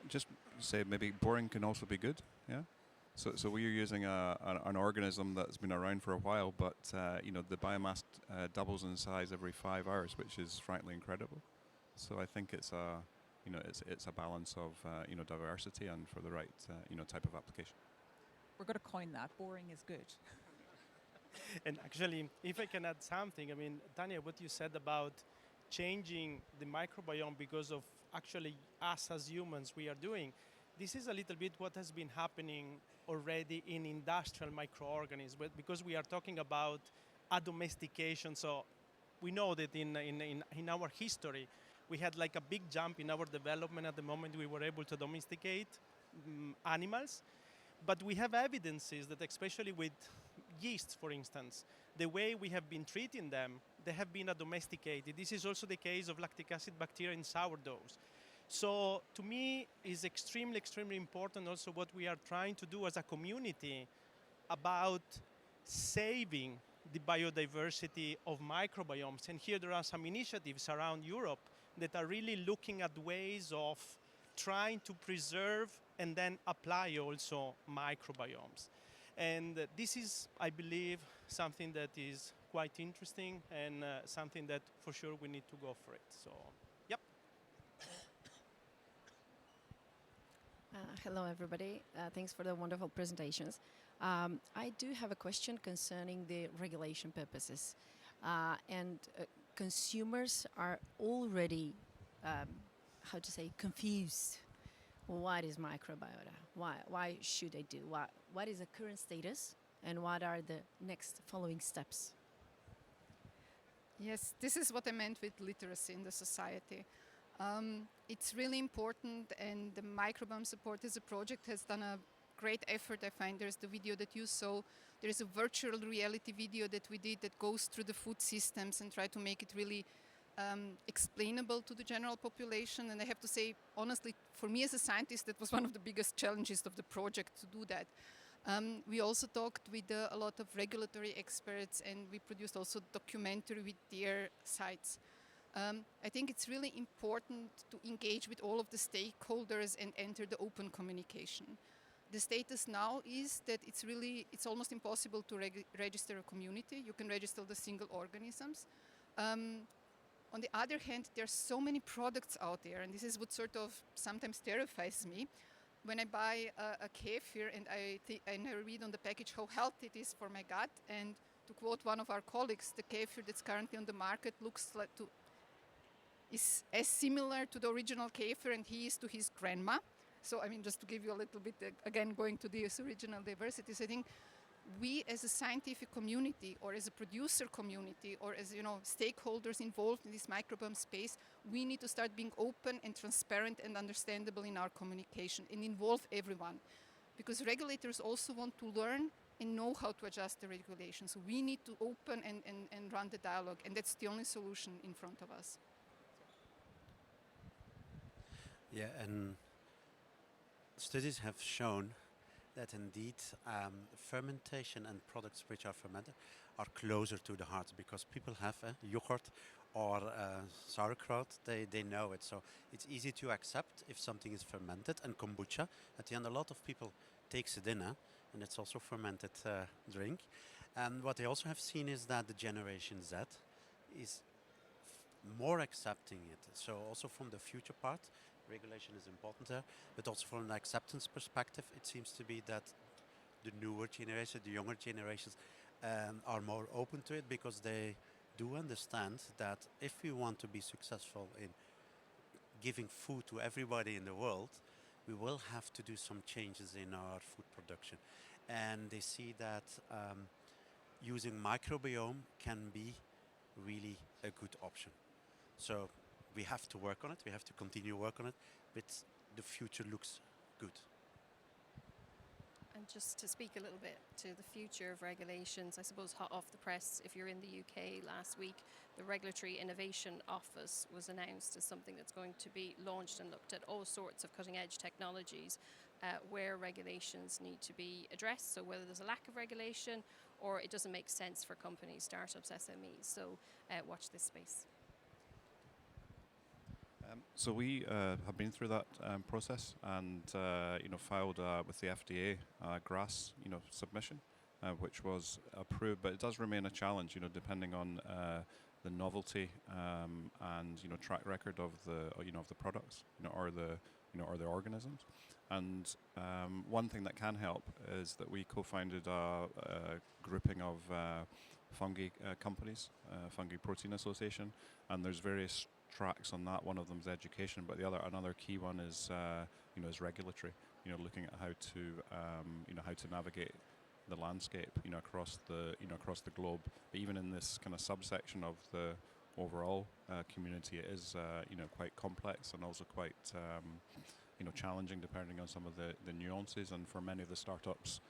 [SPEAKER 9] Just say maybe boring can also be good, yeah? So we are using an organism that's been around for a while, but the biomass doubles in size every 5 hours, which is frankly incredible. So I think it's a balance of diversity and for the right type of application.
[SPEAKER 7] We're going to coin that. Boring is good.
[SPEAKER 5] And actually, if I can add something, I mean, Tanya, what you said about changing the microbiome because of actually us as humans we are doing, this is a little bit what has been happening already in industrial microorganisms, because we are talking about a domestication. So we know that in our history, we had like a big jump in our development at the moment we were able to domesticate animals. But we have evidences that, especially with yeasts, for instance, the way we have been treating them, they have been domesticated. This is also the case of lactic acid bacteria in sourdoughs. So to me, is extremely, extremely important also what we are trying to do as a community about saving the biodiversity of microbiomes. And here there are some initiatives around Europe that are really looking at ways of trying to preserve and then apply also microbiomes. And this is, I believe, something that is quite interesting and something that for sure we need to go for it. So, yep.
[SPEAKER 14] Hello, everybody. Thanks for the wonderful presentations. I do have a question concerning the regulation purposes. Consumers are already, confused. What is microbiota? Why should I do? What is the current status? And what are the next following steps?
[SPEAKER 11] Yes, this is what I meant with literacy in the society. It's really important, and the Microbiome Support as a project has done a great effort. I find there's the video that you saw. There is a virtual reality video that we did that goes through the food systems and try to make it really explainable to the general population. And I have to say, honestly, for me as a scientist, that was one of the biggest challenges of the project to do that. We also talked with a lot of regulatory experts, and we produced also documentary with their sites. I think it's really important to engage with all of the stakeholders and enter the open communication. The status now is that it's almost impossible to register a community. You can register the single organisms. On the other hand, there's so many products out there, and this is what sort of sometimes terrifies me. When I buy a kefir and I read on the package how healthy it is for my gut, and to quote one of our colleagues, the kefir that's currently on the market is as similar to the original kefir and he is to his grandma. So, I mean, just to give you a little bit, again, going to these original diversities, I think we as a scientific community or as a producer community or as, stakeholders involved in this microbiome space, we need to start being open and transparent and understandable in our communication and involve everyone. Because regulators also want to learn and know how to adjust the regulations. So we need to open and run the dialogue, and that's the only solution in front of us.
[SPEAKER 10] Yeah, and studies have shown that indeed fermentation and products which are fermented are closer to the heart, because people have yogurt or sauerkraut, they know it. So it's easy to accept if something is fermented, and kombucha, at the end a lot of people takes it in, and it's also fermented drink. And what they also have seen is that the Generation Z is more accepting it. So also from the future part, regulation is important there, but also from an acceptance perspective, it seems to be that the newer generation, the younger generations, are more open to it, because they do understand that if we want to be successful in giving food to everybody in the world, we will have to do some changes in our food production. And they see that using microbiome can be really a good option. So we have to work on it, we have to continue work on it, but the future looks good.
[SPEAKER 13] And just to speak a little bit to the future of regulations, I suppose hot off the press, if you're in the UK last week, the Regulatory Innovation Office was announced as something that's going to be launched and looked at all sorts of cutting edge technologies where regulations need to be addressed. So whether there's a lack of regulation or it doesn't make sense for companies, startups, SMEs. So watch this space.
[SPEAKER 9] So we have been through that process and filed with the FDA GRAS submission, which was approved, but it does remain a challenge, depending on the novelty and track record of the products, or the organisms. And one thing that can help is that we co-founded a grouping of fungi companies, Fungi Protein Association, and there's various tracks on that. One of them is education, but another key one is is regulatory. Looking at how to navigate the landscape, across the globe. But even in this kind of subsection of the overall community, it is quite complex and also quite challenging depending on some of the nuances. And for many of the startups,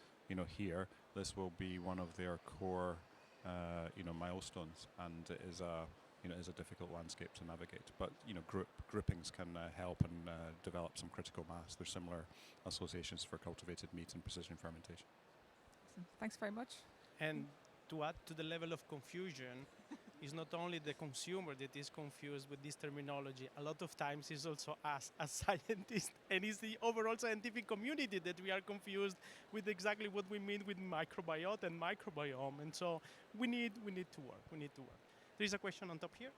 [SPEAKER 9] here, this will be one of their core milestones, and it is a difficult landscape to navigate. But groupings can help and develop some critical mass. There's similar associations for cultivated meat and precision fermentation.
[SPEAKER 7] Thanks very much.
[SPEAKER 5] And to add to the level of confusion, it's not only the consumer that is confused with this terminology. A lot of times it's also us as scientists, and it's the overall scientific community that we are confused with exactly what we mean with microbiota and microbiome. And so we need to work. There is a question on top here.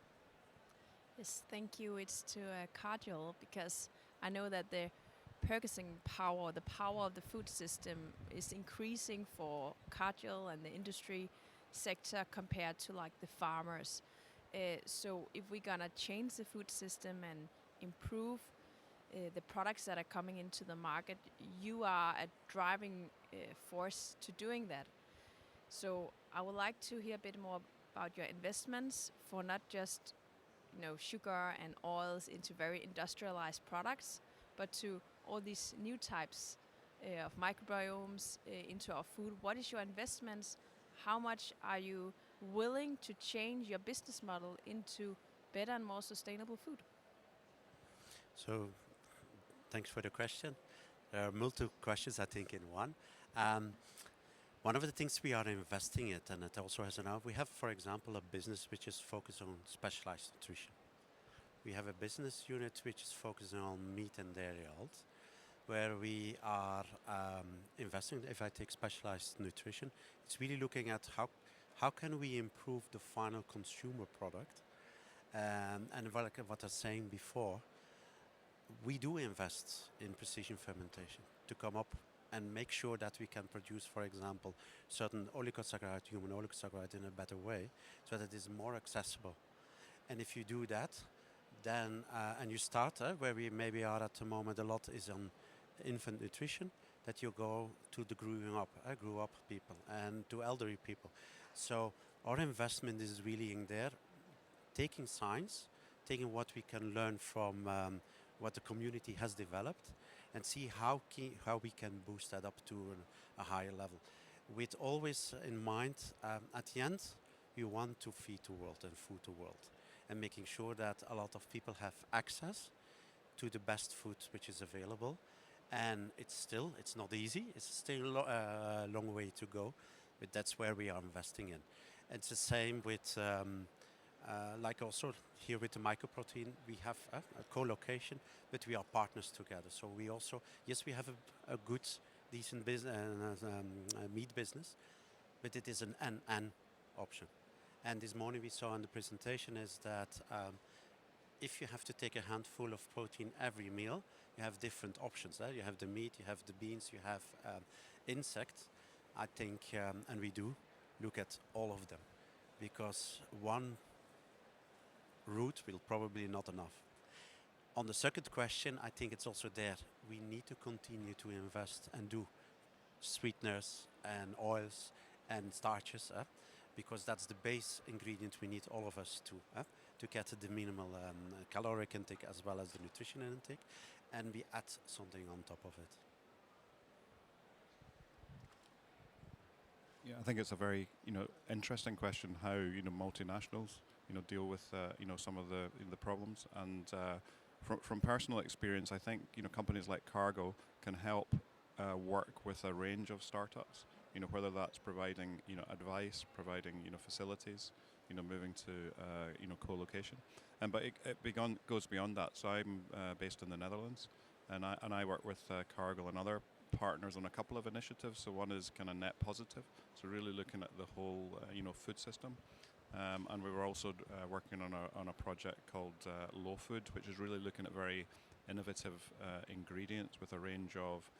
[SPEAKER 15] Yes, thank you. It's to Cargill, because I know that the purchasing power, the power of the food system is increasing for Cargill and the industry sector compared to like the farmers. So if we're gonna change the food system and improve the products that are coming into the market, you are a driving force to doing that. So I would like to hear a bit more about your investments for not just sugar and oils into very industrialized products, but to all these new types of microbiomes into our food. What is your investments? How much are you willing to change your business model into better and more sustainable food?
[SPEAKER 10] So, thanks for the question. There are multiple questions, I think, in one. One of the things we are investing in, and it also has we have, for example, a business which is focused on specialized nutrition. We have a business unit which is focusing on meat and dairy health, where we are investing. If I take specialized nutrition, it's really looking at how can we improve the final consumer product. And what I was saying before, we do invest in precision fermentation to come up and make sure that we can produce, for example, certain oligosaccharide, human oligosaccharide in a better way, so that it is more accessible. And if you do that, then and you start where we maybe are at the moment, a lot is on infant nutrition, that you go to the grew up people and to elderly people. So our investment is really in there, taking science, taking what we can learn from what the community has developed, and see how we can boost that up to a higher level. With always in mind, at the end, we want to feed the world and food the world, and making sure that a lot of people have access to the best food which is available. And it's not easy. It's still a long way to go, but that's where we are investing in. It's the same with, like also here with the mycoprotein, we have a co-location, but we are partners together. So we also, yes, we have a good, decent meat business, but it is an and option. And this morning we saw in the presentation is that if you have to take a handful of protein every meal, you have different options. You have the meat, you have the beans, you have insects. I think, and we do look at all of them, because one route will probably not enough. On the second question, I think it's also there. We need to continue to invest and do sweeteners and oils and starches, because that's the base ingredient we need, all of us, to get the minimal caloric intake as well as the nutrition intake, and we add something on top of it.
[SPEAKER 9] Yeah, I think it's a very interesting question how multinationals deal with some of the problems, and from personal experience, I think companies like Cargo can help work with a range of startups. Whether that's providing advice, providing facilities, moving to co-location. But it goes beyond that. So I'm based in the Netherlands, and I work with Cargill and other partners on a couple of initiatives. So one is kind of net positive, so really looking at the whole food system. And we were also working on a project called Low Food, which is really looking at very innovative ingredients with a range of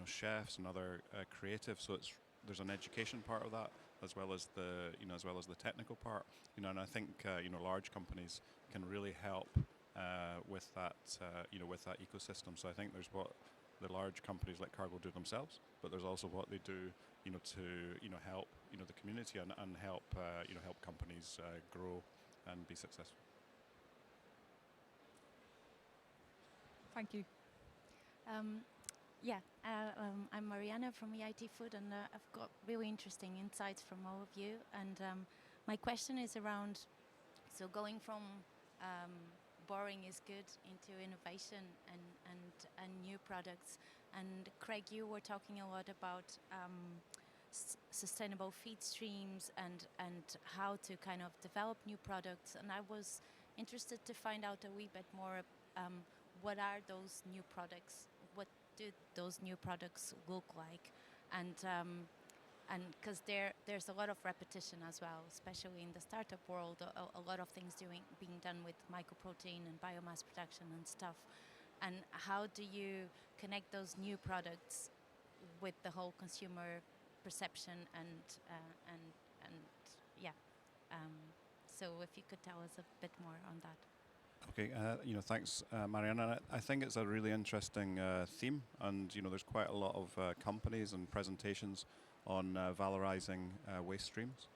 [SPEAKER 9] chefs and other creatives. So there's an education part of that, as well as the technical part. And I think large companies can really help with that with that ecosystem. So I think there's what the large companies like Cargill do themselves, but there's also what they do to help the community and help help companies grow and be successful.
[SPEAKER 7] Thank you.
[SPEAKER 16] I'm Mariana from EIT Food, and I've got really interesting insights from all of you. And my question is around, so going from boring is good into innovation and new products. And Craig, you were talking a lot about sustainable feed streams and how to kind of develop new products. And I was interested to find out a wee bit more what are those new products? What do those new products look like? And because there's a lot of repetition as well, especially in the startup world, a lot of things being done with mycoprotein and biomass production and stuff. And how do you connect those new products with the whole consumer perception so if you could tell us a bit more on that.
[SPEAKER 9] Okay, thanks, Mariana. I think it's a really interesting theme, and there's quite a lot of companies and presentations on valorizing waste streams.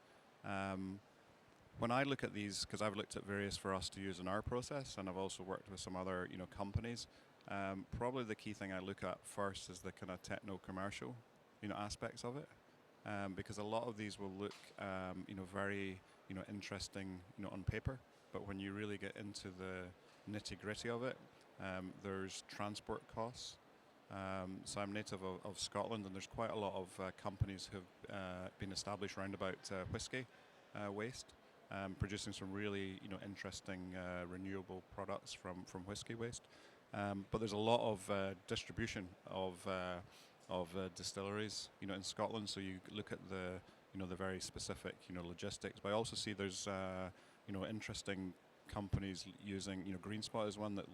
[SPEAKER 9] When I look at these, because I've looked at various for us to use in our process, and I've also worked with some other companies, probably the key thing I look at first is the kind of techno-commercial aspects of it, because a lot of these will look very interesting on paper, but when you really get into the nitty-gritty of it, there's transport costs. So I'm native of Scotland, and there's quite a lot of companies who've been established around about whiskey waste, producing some really interesting renewable products from whiskey waste. But there's a lot of distribution of distilleries in Scotland. So you look at the the very specific logistics. But I also see there's interesting companies using GreenSpot is one that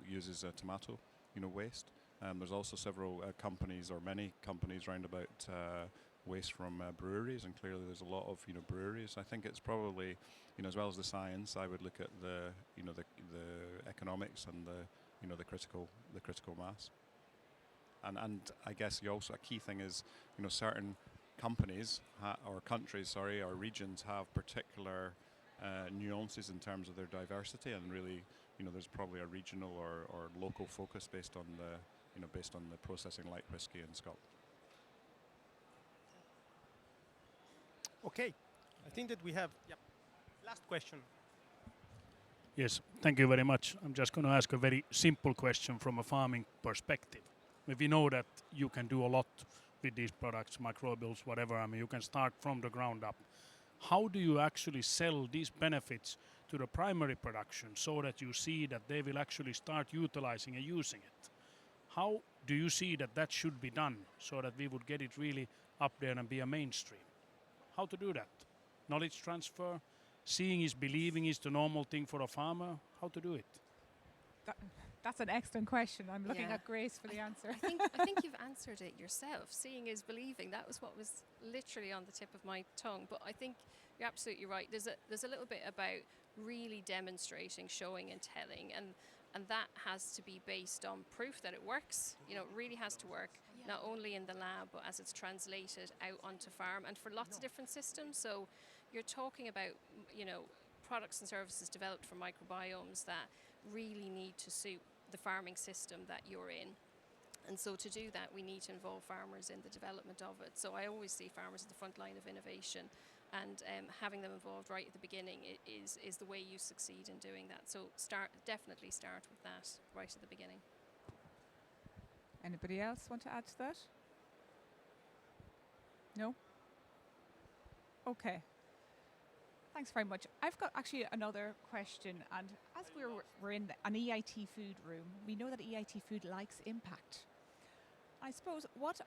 [SPEAKER 9] uses tomato waste. There's also several companies, or many companies, round about waste from breweries, and clearly there's a lot of breweries. I think it's probably as well as the science, I would look at the the economics and the critical mass. And I guess also a key thing is certain companies or countries, or regions have particular nuances in terms of their diversity, and really there's probably a regional or local focus based on the processing like whiskey in Scotland.
[SPEAKER 5] Okay, I think that we have last question.
[SPEAKER 17] Yes, thank you very much. I'm just going to ask a very simple question from a farming perspective. We know that you can do a lot with these products, microbials, whatever. I mean, you can start from the ground up. How do you actually sell these benefits to the primary production so that you see that they will actually start utilizing and using it? How do you see that should be done so that we would get it really up there and be a mainstream? How to do that? Knowledge transfer, seeing is believing is the normal thing for a farmer. How to do it?
[SPEAKER 7] That's an excellent question. I'm looking at Grace for the answer.
[SPEAKER 13] I think you've answered it yourself. Seeing is believing. That was what was literally on the tip of my tongue. But I think you're absolutely right. There's a little bit about really demonstrating, showing and telling, and that has to be based on proof that it works. It really has to work, not only in the lab, but as it's translated out onto farm, and for lots of different systems. So you're talking about, products and services developed for microbiomes that really need to suit the farming system that you're in. And so to do that, we need to involve farmers in the development of it. So I always see farmers at the front line of innovation, and having them involved right at the beginning is the way you succeed in doing that. So definitely start with that right at the beginning.
[SPEAKER 7] Anybody else want to add to that? No? Okay. Thanks very much. I've got actually another question, and as we're in an EIT food room, we know that EIT food likes impact. I suppose what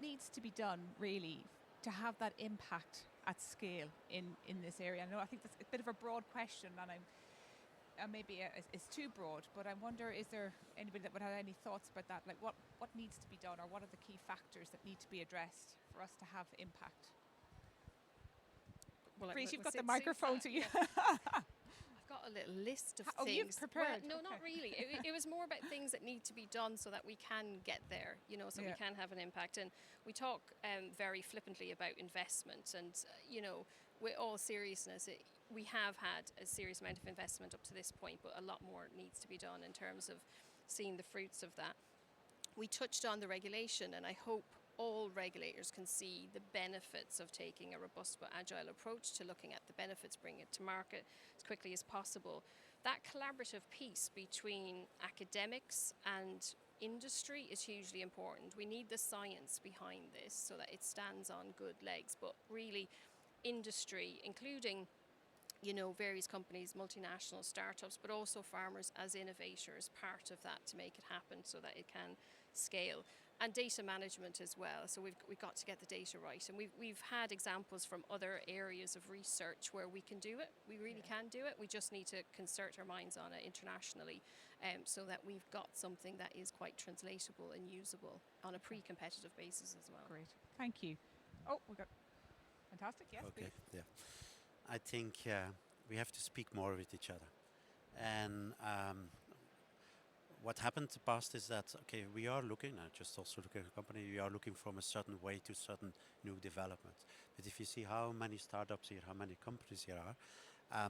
[SPEAKER 7] needs to be done really to have that impact at scale in this area? I think that's a bit of a broad question, and maybe it's too broad, but I wonder, is there anybody that would have any thoughts about that? Like what needs to be done, or what are the key factors that need to be addressed for us to have impact?
[SPEAKER 13] Well,
[SPEAKER 7] Grace, you've got the
[SPEAKER 13] sit
[SPEAKER 7] microphone
[SPEAKER 13] that,
[SPEAKER 7] to you.
[SPEAKER 13] I've got a little list of things.
[SPEAKER 7] Oh, you've prepared.
[SPEAKER 13] Well, no, not really. It was more about things that need to be done so that we can get there, so we can have an impact. And we talk very flippantly about investment. And, with all seriousness, we have had a serious amount of investment up to this point, but a lot more needs to be done in terms of seeing the fruits of that. We touched on the regulation, and I hope all regulators can see the benefits of taking a robust but agile approach to looking at the benefits, bringing it to market as quickly as possible. That collaborative piece between academics and industry is hugely important. We need the science behind this so that it stands on good legs, but really industry, including various companies, multinational startups, but also farmers as innovators, part of that to make it happen so that it can scale. And data management as well. So we've got to get the data right. And we've had examples from other areas of research where we can do it. We really can do it. We just need to concert our minds on it internationally, so that we've got something that is quite translatable and usable on a pre-competitive basis as well.
[SPEAKER 7] Great. Thank you. Oh, we got fantastic. Yes,
[SPEAKER 10] Okay,
[SPEAKER 7] please.
[SPEAKER 10] yeah. I think we have to speak more with each other. And what happened in the past is that, okay, we are looking, just also looking at the company, we are looking from a certain way to certain new developments. But if you see how many startups here, how many companies here are,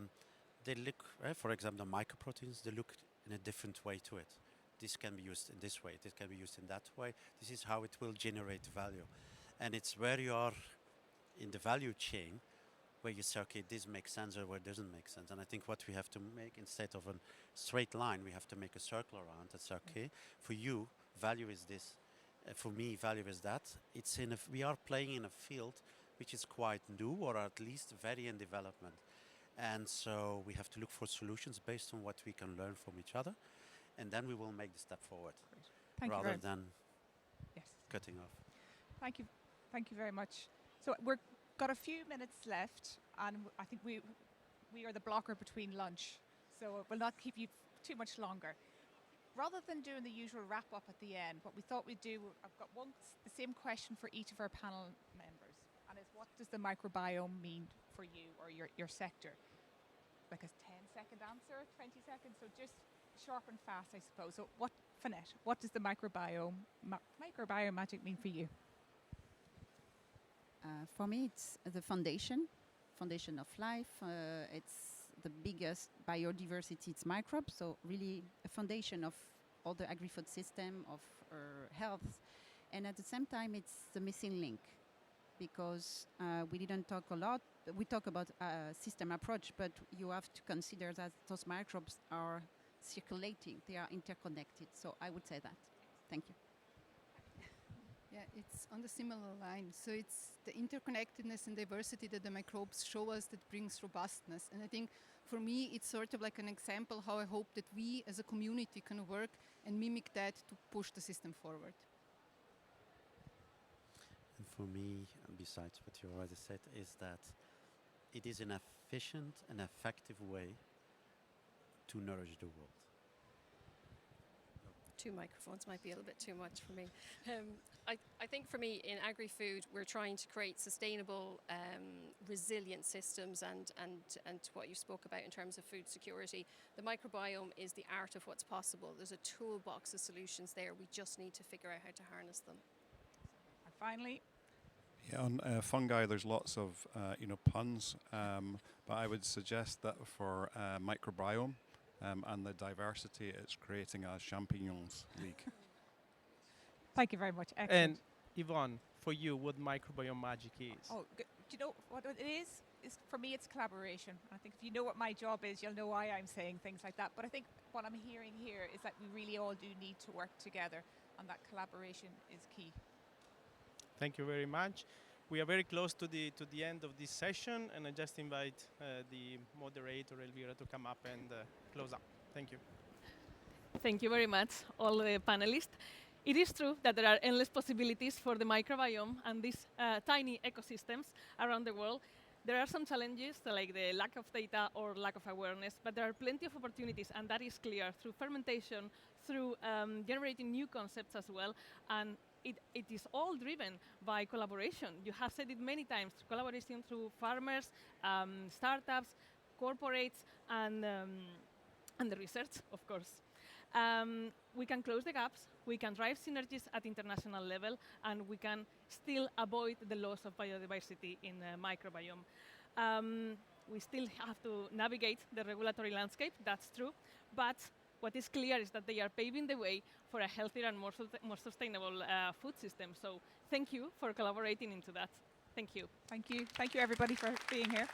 [SPEAKER 10] they look, for example, the microproteins, they look in a different way to it. This can be used in this way, this can be used in that way. This is how it will generate value. And it's where you are in the value chain where you say, okay, this makes sense or where it doesn't make sense. And I think what we have to make, instead of a straight line, we have to make a circle around and say, okay, for you, value is this. For me, value is that. It's we are playing in a field which is quite new, or at least very in development. And so we have to look for solutions based on what we can learn from each other. And then we will make the step forward, rather than cutting off.
[SPEAKER 7] Thank you. Thank you very much. So we've got a few minutes left, and I think we are the blocker between lunch, so we'll not keep you too much longer. Rather than doing the usual wrap-up at the end, what we thought we'd do, I've got the same question for each of our panel members, and it's, what does the microbiome mean for you or your sector? Like a 10-second answer, 20 seconds, so just sharp and fast, I suppose. So Finette, what does the microbiome magic mean for you?
[SPEAKER 8] For me, it's the foundation of life. It's the biggest biodiversity, it's microbes, so really a foundation of all the agri-food system, of health. And at the same time, it's the missing link, because we didn't talk a lot. We talk about system approach, but you have to consider that those microbes are circulating, they are interconnected. So I would say that. Thank you.
[SPEAKER 11] Yeah, it's on the similar line. So it's the interconnectedness and diversity that the microbes show us that brings robustness. And I think for me, it's sort of like an example how I hope that we as a community can work and mimic that to push the system forward.
[SPEAKER 10] And for me, besides what you already said, is that it is an efficient and effective way to nourish the world.
[SPEAKER 13] 2 microphones might be a little bit too much for me. I think for me in agri-food, we're trying to create sustainable, resilient systems, and what you spoke about in terms of food security. The microbiome is the art of what's possible. There's a toolbox of solutions there. We just need to figure out how to harness them.
[SPEAKER 7] And finally,
[SPEAKER 9] yeah, on fungi, there's lots of puns, but I would suggest that for microbiome and the diversity it's creating a champignons league.
[SPEAKER 7] Thank you very much. Excellent.
[SPEAKER 18] And Yvonne, for you, what microbiome magic is?
[SPEAKER 7] Oh, do you know what it is? For me, it's collaboration. I think if you know what my job is, you'll know why I'm saying things like that. But I think what I'm hearing here is that we really all do need to work together, and that collaboration is key.
[SPEAKER 18] Thank you very much.
[SPEAKER 5] we are very close to the end of this session, and I just invite the moderator Elvira to come up and close up. Thank you.
[SPEAKER 1] Thank you very much, all the panelists. It is true that there are endless possibilities for the microbiome and these tiny ecosystems around the world. There are some challenges, like the lack of data or lack of awareness, but there are plenty of opportunities, and that is clear through fermentation, through generating new concepts as well, and it is all driven by collaboration. You have said it many times, collaboration through farmers, startups, corporates, and the research, of course. We can close the gaps, we can drive synergies at international level, and we can still avoid the loss of biodiversity in the microbiome. We still have to navigate the regulatory landscape, that's true, but what is clear is that they are paving the way for a healthier and more sustainable food system. So thank you for collaborating into that. Thank you.
[SPEAKER 7] Thank you. Thank you, everybody, for being here.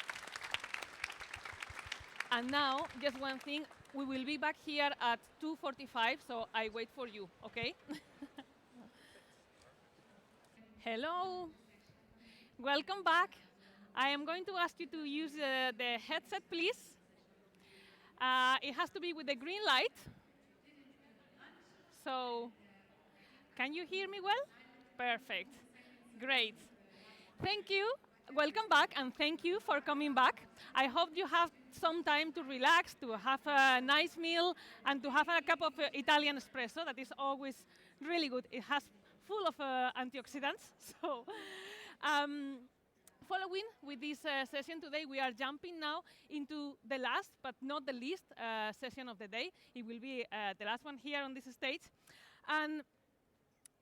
[SPEAKER 1] And now, just one thing, we will be back here at 2:45, so I wait for you, okay? Hello. Welcome back. I am going to ask you to use the headset, please. It has to be with the green light. So, can you hear me well? Perfect. Great. Thank you. Welcome back, and thank you for coming back. I hope you have some time to relax, to have a nice meal, and to have a cup of Italian espresso. That is always really good. It has full of antioxidants. So, following with this session today, we are jumping now into the last, but not the least, session of the day. It will be the last one here on this stage. And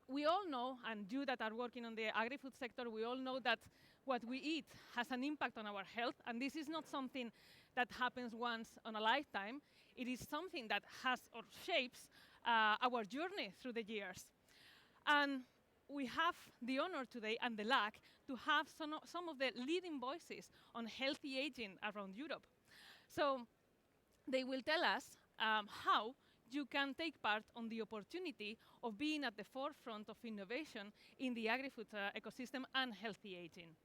[SPEAKER 1] we all know, and you that are working on the agri-food sector, we all know that what we eat has an impact on our health, and this is not something that happens once in a lifetime. It is something that has or shapes our journey through the years. And we have the honor today and the luck to have some of the leading voices on healthy aging around Europe. So they will tell us how you can take part on the opportunity of being at the forefront of innovation in the agri-food ecosystem and healthy aging.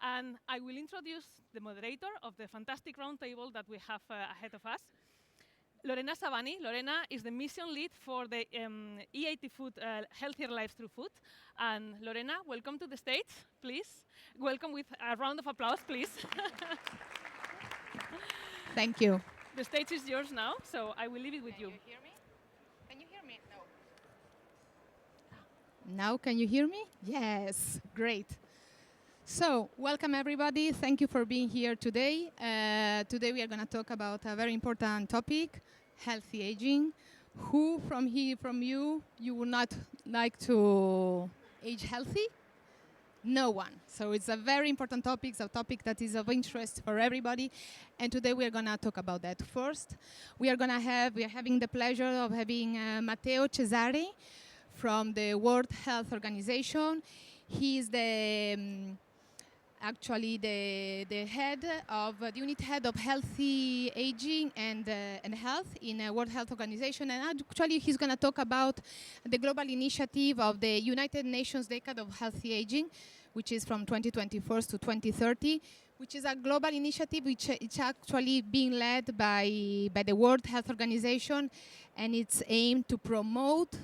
[SPEAKER 1] And I will introduce the moderator of the fantastic roundtable that we have ahead of us, Lorena Savani. Lorena is the mission lead for the EAT Food, Healthier Lives Through Food. And Lorena, welcome to the stage, please. Welcome with a round of applause, please.
[SPEAKER 7] Thank you.
[SPEAKER 1] The stage is yours now, so I will leave it with you.
[SPEAKER 11] Can you hear me? Can you hear me? No. Now can you hear me? Yes, great. So, welcome everybody. Thank you for being here today. Today we are going to talk about a very important topic, healthy aging. Who from you would not like to age healthy? No one. So it's a very important topic. It's a topic that is of interest for everybody. And today we are going to talk about that. First, we are having the pleasure of having Matteo Cesari from the World Health Organization. He is actually the head of the unit head of healthy aging and health in a World Health Organization, and actually he's going to talk about the global initiative of the United Nations Decade of Healthy Aging, which is from 2021 to 2030, which is a global initiative which is actually being led by the World Health Organization, and it's aimed to promote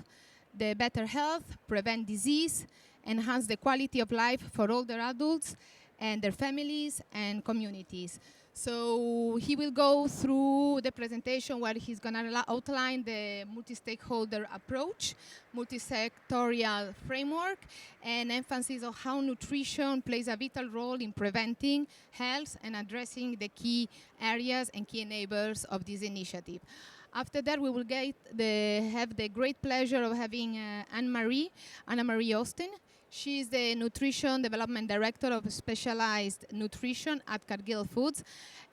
[SPEAKER 11] the better health, prevent disease, enhance the quality of life for older adults and their families and communities. So he will go through the presentation where he's going to outline the multi-stakeholder approach, multi-sectorial framework, and emphasis on how nutrition plays a vital role in preventing health and addressing the key areas and key enablers of this initiative. After that, we will have the great pleasure of having Anne-Marie Austin. She is the Nutrition Development Director of Specialized Nutrition at Cargill Foods.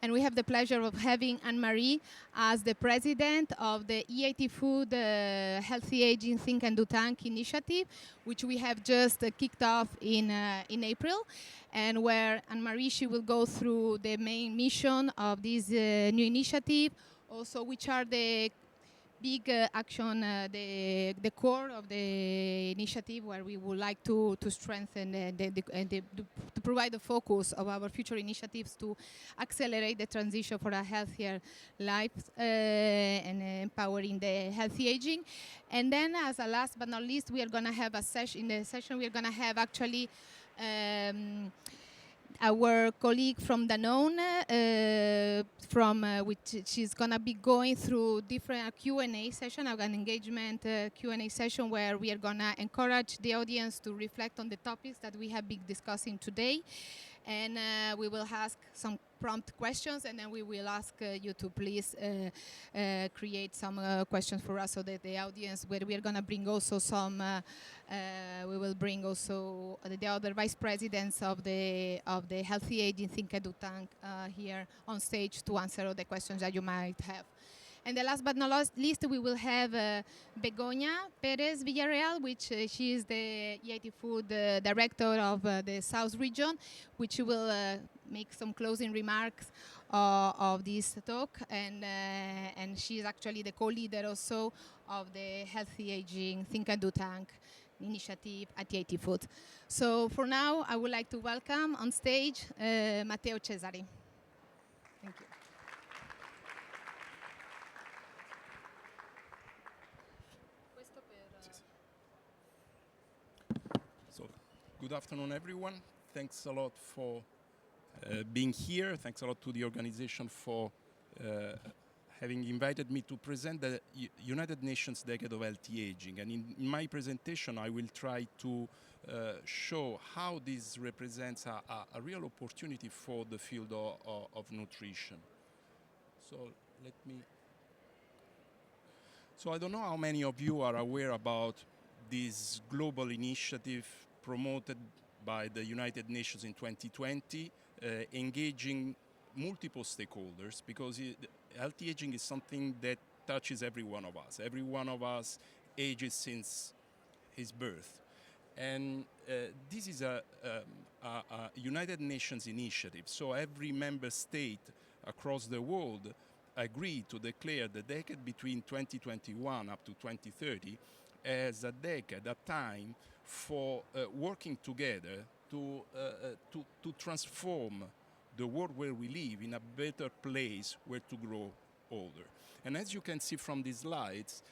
[SPEAKER 11] And we have the pleasure of having Anne-Marie as the president of the EAT Food Healthy Aging Think and Do Tank initiative, which we have just kicked off in April, and where Anne-Marie, she will go through the main mission of this new initiative, also which are the
[SPEAKER 19] big action, the core of the initiative, where we would like to strengthen to provide the focus of our future initiatives to accelerate the transition for a healthier life and empowering the healthy aging. And then, as a last but not least, we are going to have a session. In the session, we are going to have actually our colleague from Danone, which she's gonna be going through different Q&A session, an engagement Q&A session, where we are gonna encourage the audience to reflect on the topics that we have been discussing today. And we will ask some prompt questions, and then we will ask you to please create some questions for us, so that the audience, where we are going to bring also some, we will bring also the other vice presidents of the Healthy Aging Think and Do Tank here on stage to answer all the questions that you might have. And the last but not least, we will have Begoña Perez Villarreal, which she is the EIT Food Director of the South Region, which will make some closing remarks of this talk. And she is actually the co-leader also of the Healthy Aging Think and Do Tank initiative at EIT Food. So for now, I would like to welcome on stage Matteo Cesari. Thank you.
[SPEAKER 20] So, good afternoon, everyone. Thanks a lot for being here. Thanks a lot to the organization for having invited me to present the United Nations Decade of Healthy Aging. And in my presentation, I will try to show how this represents a real opportunity for the field of nutrition. So let me... So I don't know how many of you are aware about this global initiative promoted by the United Nations in 2020, engaging multiple stakeholders, because healthy aging is something that touches every one of us. Every one of us ages since his birth. And this is a United Nations initiative, so every member state across the world agreed to declare the decade between 2021 up to 2030 as a decade, a time for working together to transform the world where we live in a better place where to grow older. And as you can see from these slides,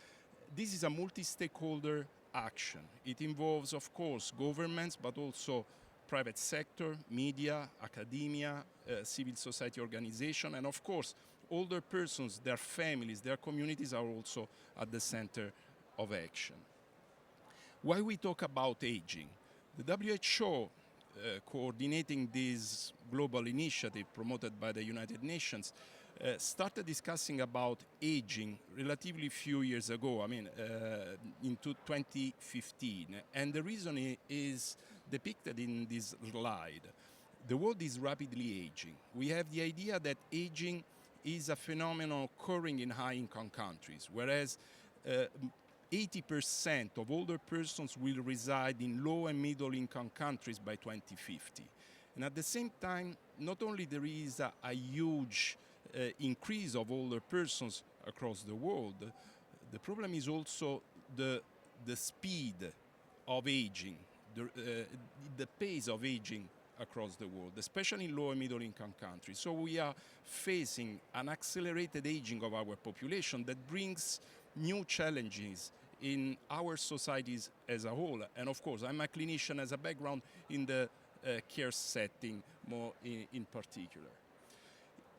[SPEAKER 20] this is a multi-stakeholder action. It involves, of course, governments, but also private sector, media, academia, civil society organization, and of course, older persons, their families, their communities are also at the center of action. Why we talk about aging? The WHO, coordinating this global initiative promoted by the United Nations, started discussing about aging relatively few years ago, into 2015. And the reason is depicted in this slide. The world is rapidly aging. We have the idea that aging is a phenomenon occurring in high-income countries, whereas 80% of older persons will reside in low and middle-income countries by 2050. And at the same time, not only there is a huge increase of older persons across the world, the problem is also the speed of aging, the pace of aging across the world, especially in low and middle income countries. So we are facing an accelerated aging of our population that brings new challenges in our societies as a whole. And of course, I'm a clinician as a background in the care setting more in particular.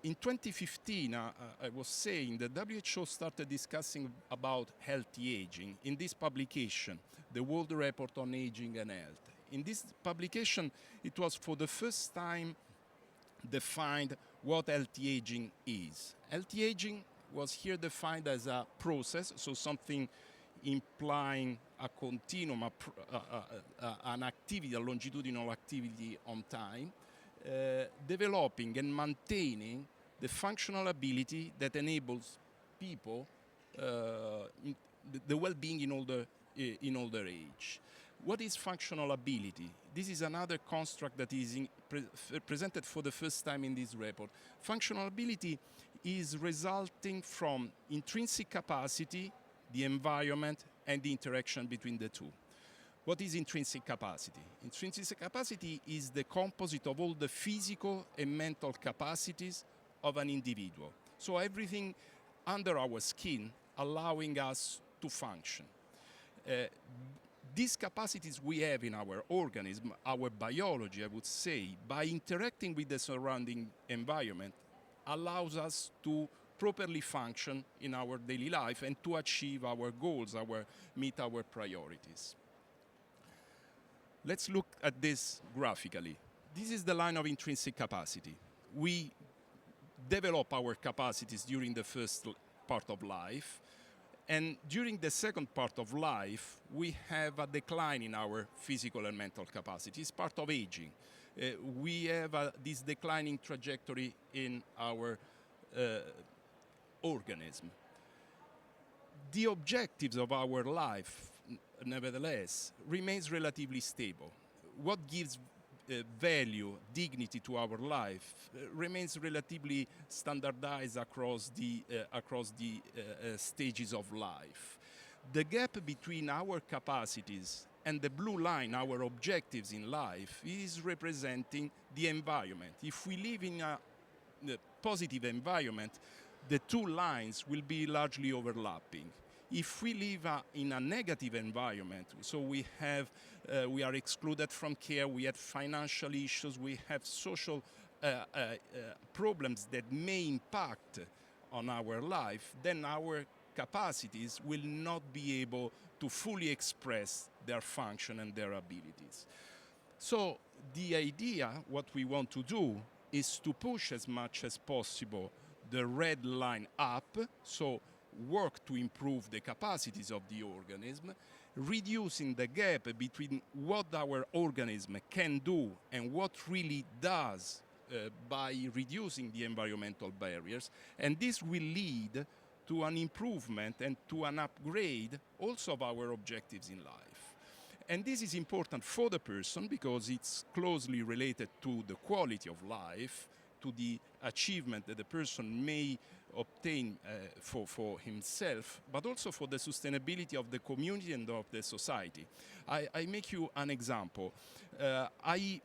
[SPEAKER 20] In 2015, I was saying the WHO started discussing about healthy aging in this publication, the World Report on Aging and Health. In this publication, it was for the first time defined what healthy aging is. Healthy aging was here defined as a process, so something implying a continuum, an activity, a longitudinal activity on time, developing and maintaining the functional ability that enables people the well-being in older age. What is functional ability? This is another construct that is presented for the first time in this report. Functional ability is resulting from intrinsic capacity the environment, and the interaction between the two. What is intrinsic capacity? Intrinsic capacity is the composite of all the physical and mental capacities of an individual. So everything under our skin allowing us to function. These capacities we have in our organism, our biology, I would say, by interacting with the surrounding environment, allows us to properly function in our daily life and to achieve our goals, meet our priorities. Let's look at this graphically. This is the line of intrinsic capacity. We develop our capacities during the first part of life, and during the second part of life, we have a decline in our physical and mental capacity. It's part of aging. We have this declining trajectory in our organism. The objectives of our life, nevertheless, remains relatively stable. What gives value, dignity to our life remains relatively standardized across the stages of life. The gap between our capacities and the blue line, our objectives in life, is representing the environment. If we live in a positive environment, the two lines will be largely overlapping. If we live in a negative environment, so we are excluded from care, we have financial issues, we have social problems that may impact on our life, then our capacities will not be able to fully express their function and their abilities. So the idea, what we want to do, is to push as much as possible the red line up, so work to improve the capacities of the organism, reducing the gap between what our organism can do and what really does by reducing the environmental barriers. And this will lead to an improvement and to an upgrade also of our objectives in life. And this is important for the person because it's closely related to the quality of life, to the achievement that the person may obtain for himself, but also for the sustainability of the community and of the society. I make you an example. I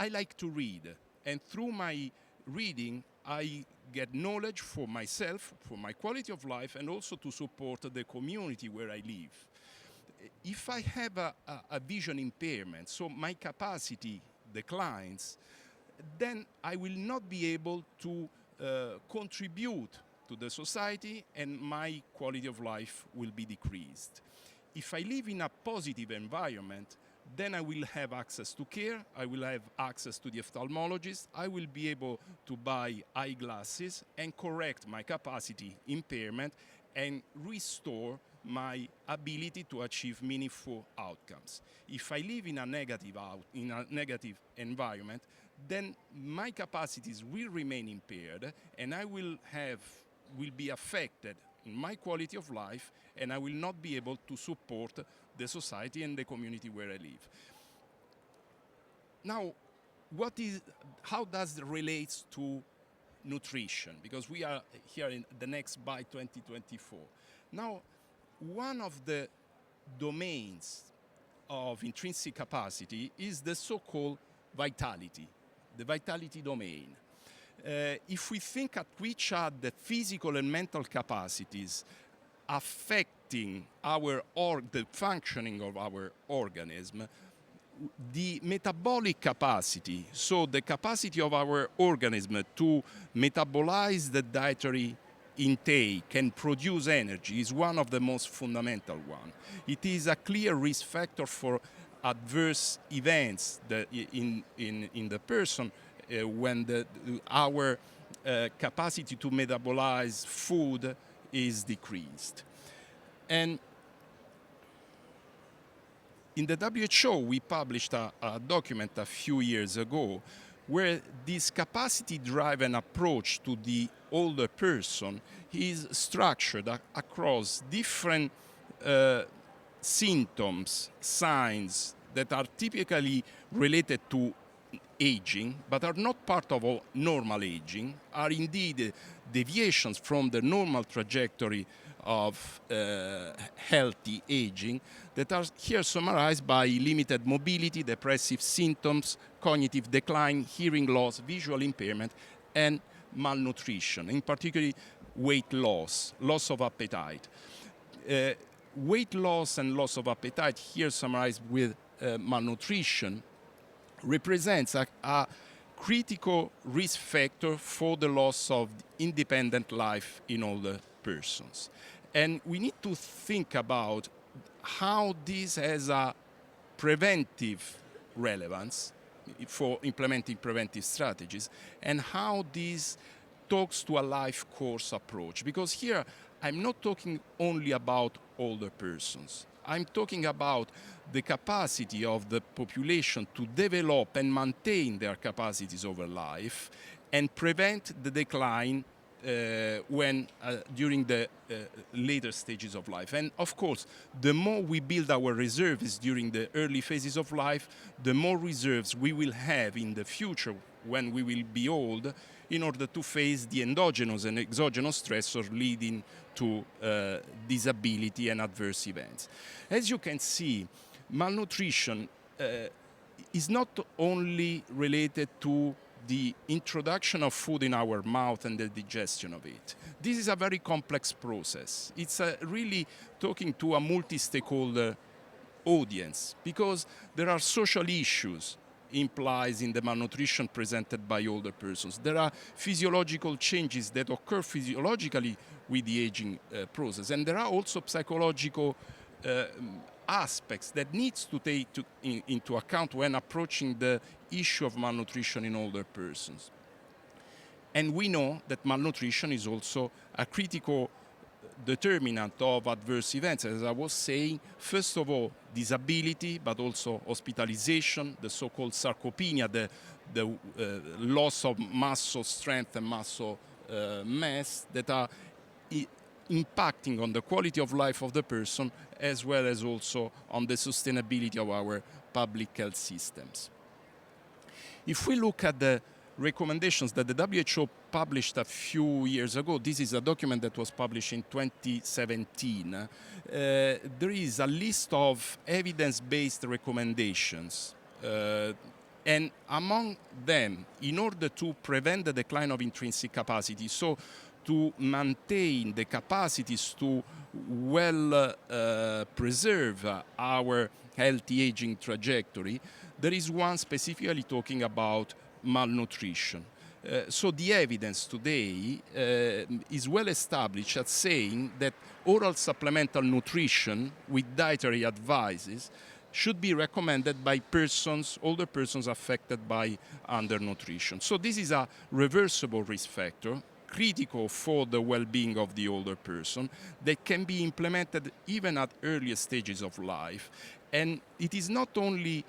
[SPEAKER 20] like to read, and through my reading, I get knowledge for myself, for my quality of life, and also to support the community where I live. If I have a vision impairment, so my capacity declines, then I will not be able to contribute to the society and my quality of life will be decreased. If I live in a positive environment, then I will have access to care, I will have access to the ophthalmologist, I will be able to buy eyeglasses and correct my capacity impairment and restore my ability to achieve meaningful outcomes. If I live in a negative environment, then my capacities will remain impaired and I will be affected in my quality of life and I will not be able to support the society and the community where I live. Now, how does it relate to nutrition? Because we are here in the next Bite 2024. Now, one of the domains of intrinsic capacity is the so-called vitality, the vitality domain. If we think at which are the physical and mental capacities affecting the functioning of our organism, the metabolic capacity, so the capacity of our organism to metabolize the dietary intake and produce energy is one of the most fundamental ones. It is a clear risk factor for adverse events in the person when our capacity to metabolize food is decreased. And in the WHO, we published a document a few years ago where this capacity-driven approach to the older person is structured across different symptoms, signs that are typically related to aging, but are not part of normal aging, are indeed deviations from the normal trajectory of healthy aging that are here summarized by limited mobility, depressive symptoms, cognitive decline, hearing loss, visual impairment, and malnutrition, in particular weight loss, loss of appetite. Weight loss and loss of appetite, here summarized with malnutrition, represents a critical risk factor for the loss of independent life in older persons. And we need to think about how this has a preventive relevance for implementing preventive strategies and how this talks to a life course approach. Because here I'm not talking only about older persons. I'm talking about the capacity of the population to develop and maintain their capacities over life and prevent the decline during the later stages of life. And of course, the more we build our reserves during the early phases of life, the more reserves we will have in the future when we will be old in order to face the endogenous and exogenous stressors leading to disability and adverse events. As you can see, malnutrition is not only related to the introduction of food in our mouth and the digestion of it. This is a very complex process. It's really talking to a multi-stakeholder audience because there are social issues implies in the malnutrition presented by older persons. There are physiological changes that occur physiologically with the aging process, and there are also psychological aspects that needs to take into account when approaching the issue of malnutrition in older persons. And we know that malnutrition is also a critical determinant of adverse events. As I was saying, first of all, disability, but also hospitalization, the so-called sarcopenia, the loss of muscle strength and muscle mass that are impacting on the quality of life of the person as well as also on the sustainability of our public health systems. If we look at the recommendations that the WHO published a few years ago, this is a document that was published in 2017, there is a list of evidence-based recommendations. And among them, in order to prevent the decline of intrinsic capacity, so to maintain the capacities to preserve our healthy aging trajectory, there is one specifically talking about malnutrition. So the evidence today is well established at saying that oral supplemental nutrition with dietary advices should be recommended by older persons affected by undernutrition. So this is a reversible risk factor, critical for the well-being of the older person, that can be implemented even at earlier stages of life. And it is not only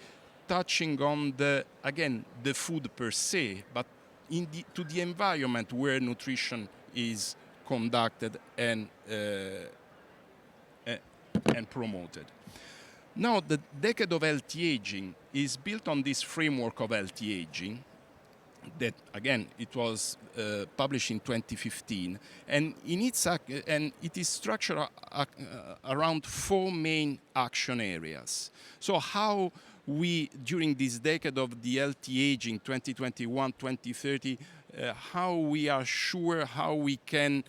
[SPEAKER 20] touching on the food per se, but to the environment where nutrition is conducted and promoted. Now, the decade of healthy aging is built on this framework of healthy aging that, again, it was published in 2015, and it is structured around four main action areas. So how we, during this decade of the healthy aging, 2021-2030, how we are sure how we can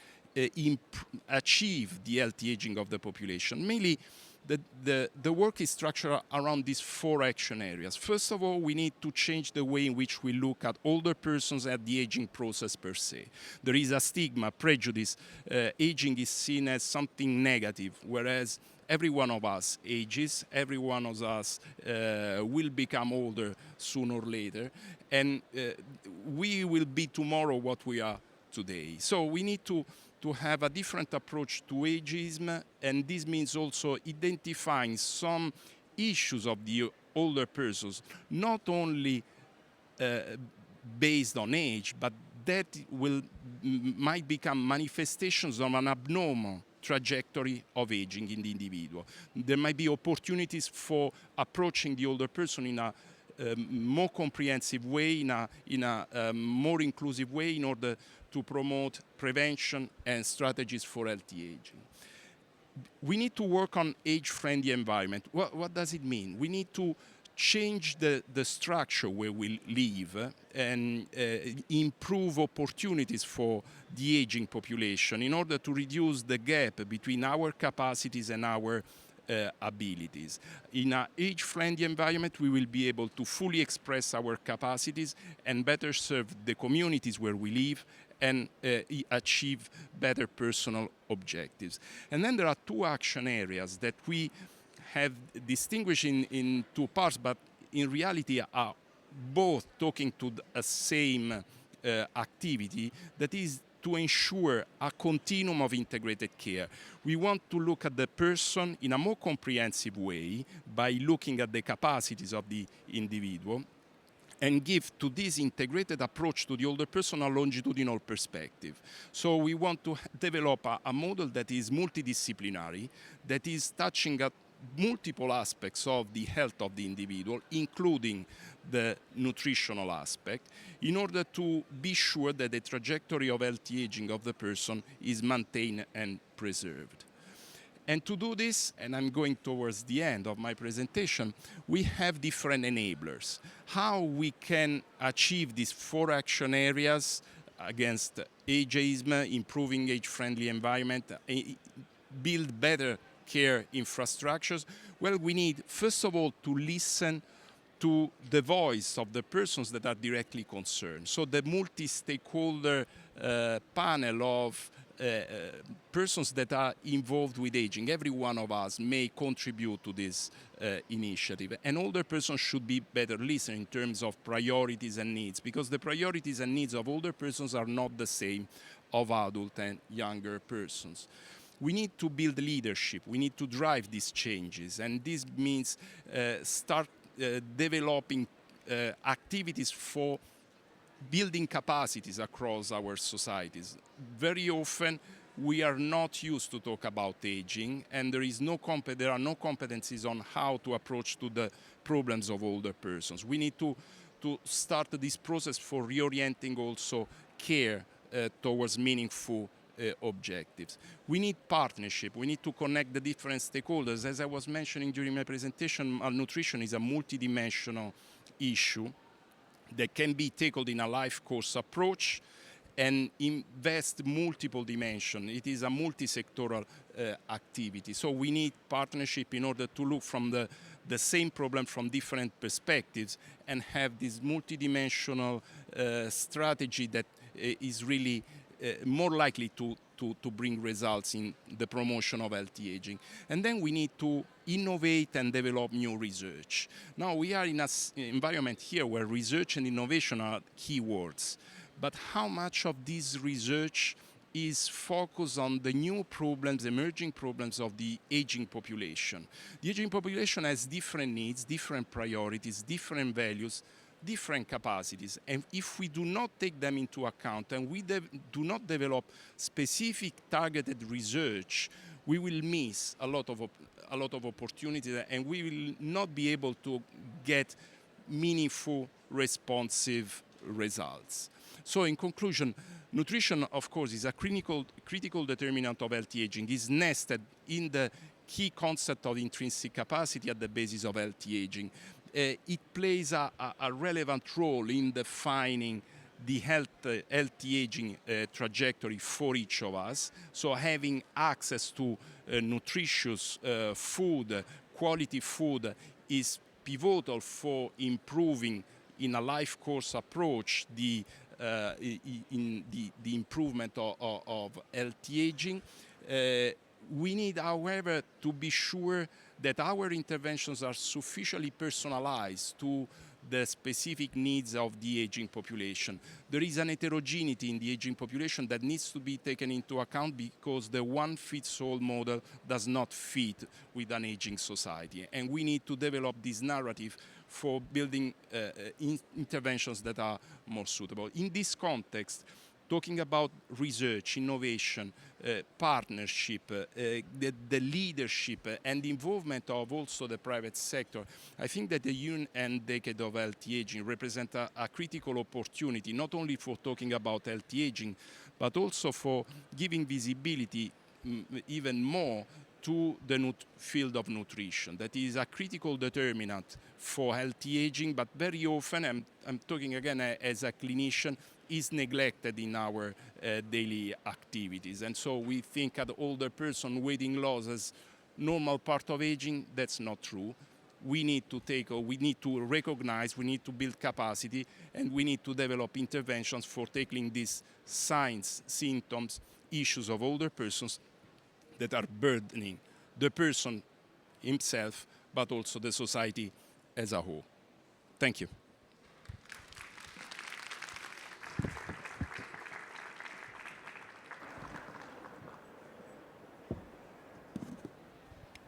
[SPEAKER 20] achieve the healthy aging of the population. Mainly, the work is structured around these four action areas. First of all, we need to change the way in which we look at older persons at the aging process per se. There is a stigma, prejudice. Aging is seen as something negative, whereas every one of us ages, every one of us will become older sooner or later, and we will be tomorrow what we are today. So we need to have a different approach to ageism, and this means also identifying some issues of the older persons, not only based on age, but that might become manifestations of an abnormal trajectory of aging in the individual. There might be opportunities for approaching the older person in a more comprehensive way, in a more inclusive way, in order to promote prevention and strategies for healthy aging. We need to work on age-friendly environment. What does it mean? We need to change the structure where we live and improve opportunities for the aging population in order to reduce the gap between our capacities and our abilities. In an age-friendly environment, we will be able to fully express our capacities and better serve the communities where we live and achieve better personal objectives. And then there are two action areas that we have distinguished in two parts, but in reality are both talking to the same activity, that is to ensure a continuum of integrated care. We want to look at the person in a more comprehensive way by looking at the capacities of the individual and give to this integrated approach to the older person a longitudinal perspective. So we want to develop a model that is multidisciplinary, that is touching at multiple aspects of the health of the individual, including the nutritional aspect, in order to be sure that the trajectory of healthy aging of the person is maintained and preserved. And to do this, and I'm going towards the end of my presentation, we have different enablers. How we can achieve these 4 action areas against ageism, improving age-friendly environment, build better care infrastructures? Well, we need, first of all, to listen to the voice of the persons that are directly concerned. So the multi-stakeholder panel of persons that are involved with aging. Every one of us may contribute to this initiative. And older persons should be better listened in terms of priorities and needs, because the priorities and needs of older persons are not the same of adult and younger persons. We need to build leadership. We need to drive these changes. And this means start developing activities for building capacities across our societies. Very often we are not used to talk about aging, and there are no competencies on how to approach to the problems of older persons. We need to start this process for reorienting also care towards meaningful objectives. We need partnership. We need to connect the different stakeholders. As I was mentioning during my presentation, malnutrition is a multidimensional issue that can be tackled in a life course approach and invest multiple dimensions. It is a multi-sectoral activity. So we need partnership in order to look from the same problem from different perspectives and have this multidimensional strategy that is really more likely to bring results in the promotion of healthy aging. And then we need to innovate and develop new research. Now we are in an environment here where research and innovation are keywords. But how much of this research is focused on the new problems, emerging problems of the aging population? The aging population has different needs, different priorities, different values, different capacities, and if we do not take them into account and we do not develop specific targeted research, we will miss a lot of opportunities, and we will not be able to get meaningful, responsive results. So in conclusion, nutrition, of course, is a critical determinant of healthy aging. It's nested in the key concept of intrinsic capacity at the basis of healthy aging. It plays a relevant role in defining the healthy aging trajectory for each of us. So having access to nutritious food, quality food, is pivotal for improving in a life course approach the improvement of healthy aging. We need, however, to be sure that our interventions are sufficiently personalized to the specific needs of the aging population. There is an heterogeneity in the aging population that needs to be taken into account, because the one-fits-all model does not fit with an aging society. And we need to develop this narrative for building interventions that are more suitable. In this context, talking about research, innovation, partnership, the leadership and the involvement of also the private sector. I think that the year and decade of healthy aging represent a critical opportunity, not only for talking about healthy aging, but also for giving visibility even more to the field of nutrition. That is a critical determinant for healthy aging, but very often, I'm talking again as a clinician, is neglected in our daily activities. And so we think at older person weighting loss as normal part of aging. That's not true. We need to recognize, we need to build capacity, and we need to develop interventions for tackling these signs, symptoms, issues of older persons that are burdening the person himself, but also the society as a whole. Thank you.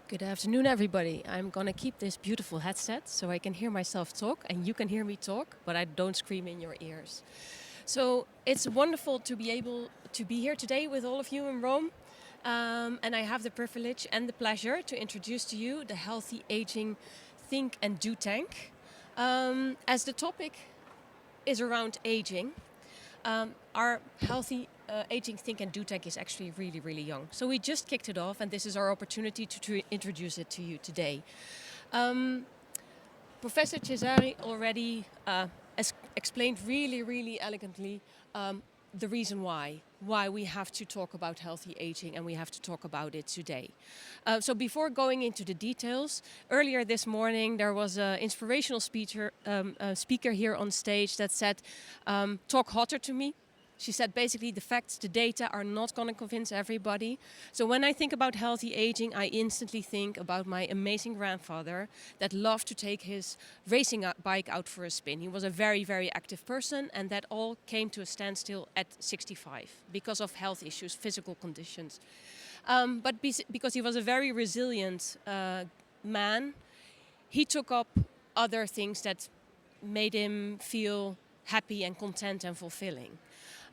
[SPEAKER 21] Good afternoon, everybody. I'm going to keep this beautiful headset so I can hear myself talk and you can hear me talk, but I don't scream in your ears. So it's wonderful to be able to be here today with all of you in Rome. And I have the privilege and the pleasure to introduce to you the Healthy Aging Think and Do Tank. As the topic is around aging, our Healthy Aging Think and Do Tank is actually really, really young. So we just kicked it off, and this is our opportunity to introduce it to you today. Professor Cesari already explained really, really elegantly the reason why we have to talk about healthy aging, and we have to talk about it today. So before going into the details, earlier this morning there was an inspirational speaker here on stage that said, talk hotter to me. She said basically the facts, the data are not going to convince everybody. So when I think about healthy aging, I instantly think about my amazing grandfather that loved to take his racing bike out for a spin. He was a very, very active person, and that all came to a standstill at 65 because of health issues, physical conditions. But because he was a very resilient man, he took up other things that made him feel happy and content and fulfilling.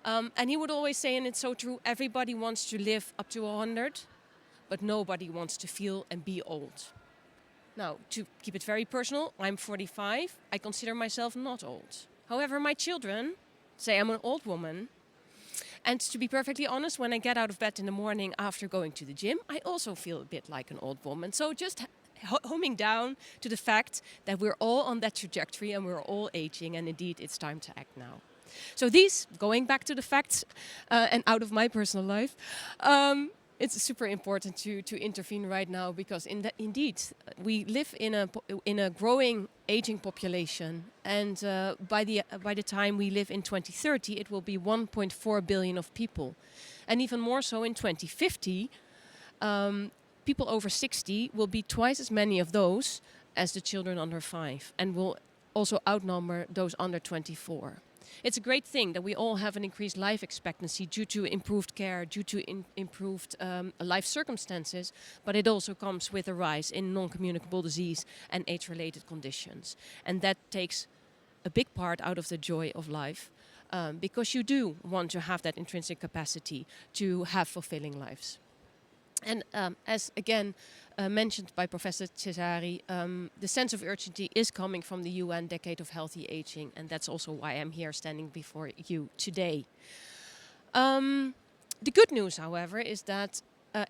[SPEAKER 21] And he would always say, and it's so true, everybody wants to live up to 100, but nobody wants to feel and be old. Now, to keep it very personal, I'm 45. I consider myself not old. However, my children say I'm an old woman. And to be perfectly honest, when I get out of bed in the morning after going to the gym, I also feel a bit like an old woman. So just homing down to the fact that we're all on that trajectory and we're all aging, and indeed it's time to act now. So these, going back to the facts and out of my personal life, it's super important to intervene right now, because indeed we live in a growing aging population, and by the time we live in 2030, it will be 1.4 billion of people, and even more so in 2050. People over 60 will be twice as many of those as the children under 5, and will also outnumber those under 24. It's a great thing that we all have an increased life expectancy due to improved care, due to improved life circumstances, but it also comes with a rise in non-communicable disease and age-related conditions. And that takes a big part out of the joy of life, because you do want to have that intrinsic capacity to have fulfilling lives. And as again mentioned by Professor Cesari, the sense of urgency is coming from the UN Decade of Healthy Aging, and that's also why I'm here standing before you today. The good news, however, is that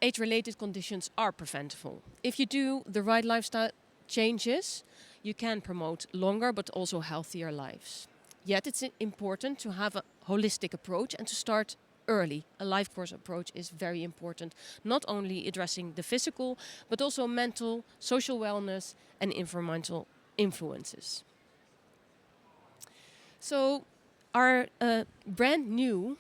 [SPEAKER 21] age-related conditions are preventable. If you do the right lifestyle changes, you can promote longer but also healthier lives. Yet it's important to have a holistic approach and to start early. A life course approach is very important, not only addressing the physical, but also mental, social wellness and environmental influences. So our brand new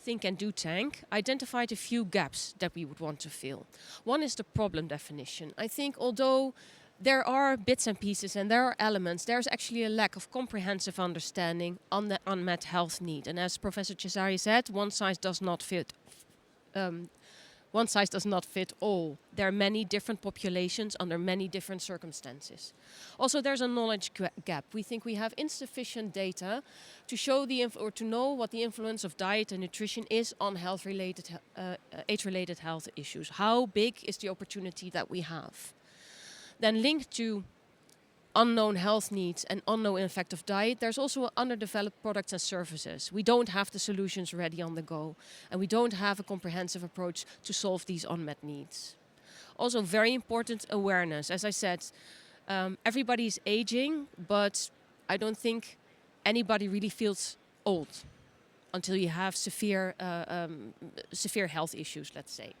[SPEAKER 21] Think and Do tank identified a few gaps that we would want to fill. One is the problem definition. I think although there are bits and pieces and there are elements, there's actually a lack of comprehensive understanding on the unmet health need. And as Professor Cesari said, one size does not fit one size does not fit all. There are many different populations under many different circumstances. Also, there's a knowledge gap. We think we have insufficient data to show or to know what the influence of diet and nutrition is on health-related, age-related health issues. How big is the opportunity that we have? Then linked to unknown health needs and unknown effect of diet, there's also underdeveloped products and services. We don't have the solutions ready on the go, and we don't have a comprehensive approach to solve these unmet needs. Also, very important awareness. As I said, everybody's aging, but I don't think anybody really feels old until you have severe health issues, let's say.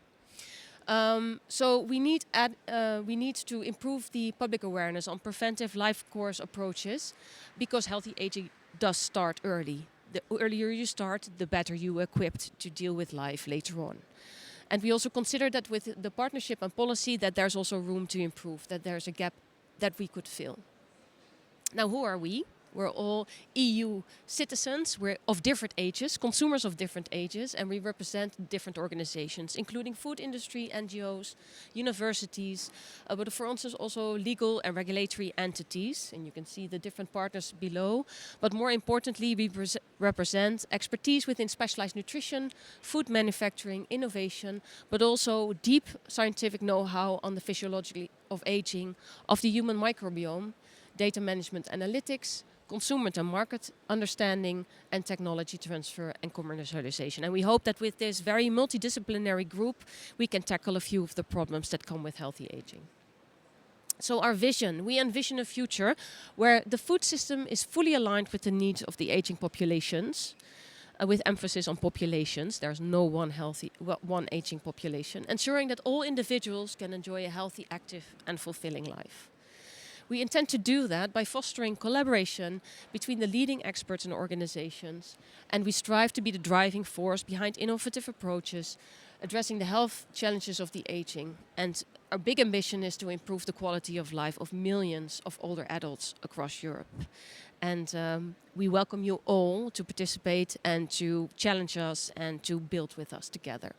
[SPEAKER 21] So we need to improve the public awareness on preventive life course approaches, because healthy aging does start early. The earlier you start, the better you are equipped to deal with life later on. And we also consider that with the partnership and policy that there's also room to improve, that there's a gap that we could fill. Now, who are we? We're all EU citizens. We're of different ages, consumers of different ages, and we represent different organizations, including food industry, NGOs, universities, but for instance also legal and regulatory entities. And you can see the different partners below. But more importantly, we represent expertise within specialized nutrition, food manufacturing, innovation, but also deep scientific know-how on the physiology of aging, of the human microbiome, data management analytics, consumer and market understanding, and technology transfer and commercialization. And we hope that with this very multidisciplinary group, we can tackle a few of the problems that come with healthy aging. So our vision, we envision a future where the food system is fully aligned with the needs of the aging populations, with emphasis on populations. There's no one aging population, ensuring that all individuals can enjoy a healthy, active, and fulfilling life. We intend to do that by fostering collaboration between the leading experts and organizations, and we strive to be the driving force behind innovative approaches addressing the health challenges of the aging. And our big ambition is to improve the quality of life of millions of older adults across Europe. And we welcome you all to participate and to challenge us and to build with us together.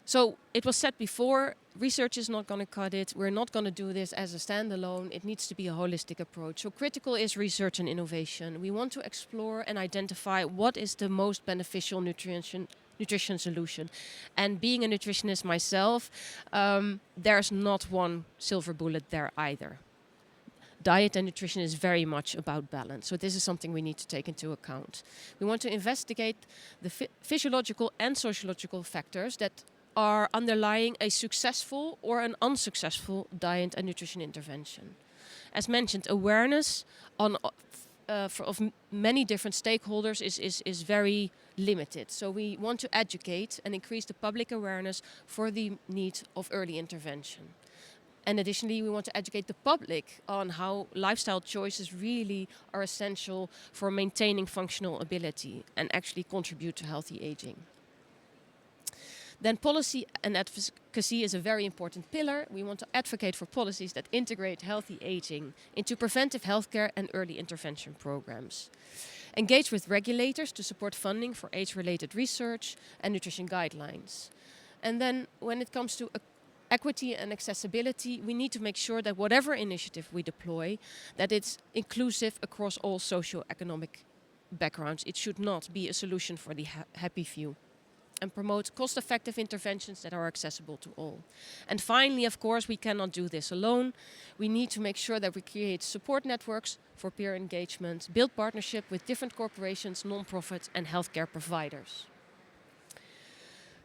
[SPEAKER 21] So it was said before, research is not going to cut it. We're not going to do this as a standalone. It needs to be a holistic approach. So critical is research and innovation. We want to explore and identify what is the most beneficial nutrition solution. And being a nutritionist myself, there's not one silver bullet there either. Diet and nutrition is very much about balance. So this is something we need to take into account. We want to investigate the physiological and sociological factors that are underlying a successful or an unsuccessful diet and nutrition intervention. As mentioned, awareness of many different stakeholders is very limited. So we want to educate and increase the public awareness for the need of early intervention. And additionally, we want to educate the public on how lifestyle choices really are essential for maintaining functional ability and actually contribute to healthy aging. Then policy and advocacy is a very important pillar. We want to advocate for policies that integrate healthy aging into preventive healthcare and early intervention programs. Engage with regulators to support funding for age-related research and nutrition guidelines. And then when it comes to equity and accessibility, we need to make sure that whatever initiative we deploy, that it's inclusive across all socio-economic backgrounds. It should not be a solution for the happy few. And promote cost-effective interventions that are accessible to all. And finally, of course, we cannot do this alone. We need to make sure that we create support networks for peer engagement, build partnership with different corporations, non-profits, and healthcare providers.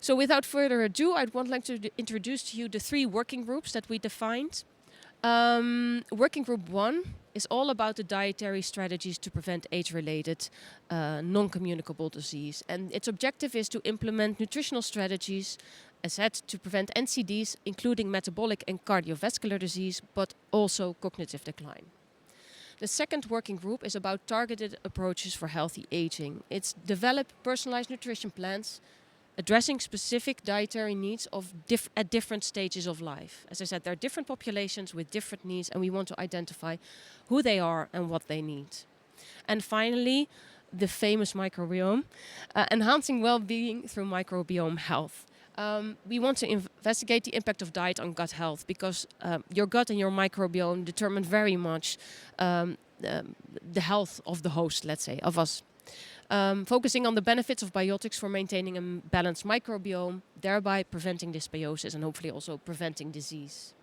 [SPEAKER 21] So without further ado, I'd like to introduce to you the 3 working groups that we defined. Working Group 1 is all about the dietary strategies to prevent age-related non-communicable disease. And its objective is to implement nutritional strategies, as said, to prevent NCDs, including metabolic and cardiovascular disease, but also cognitive decline. The second working group is about targeted approaches for healthy aging. It's develop personalized nutrition plans addressing specific dietary needs at different stages of life. As I said, there are different populations with different needs, and we want to identify who they are and what they need. And finally, the famous microbiome, enhancing well-being through microbiome health. We want to investigate the impact of diet on gut health because your gut and your microbiome determine very much the health of the host, let's say, of us. Focusing on the benefits of biotics for maintaining a balanced microbiome, thereby preventing dysbiosis and hopefully also preventing disease.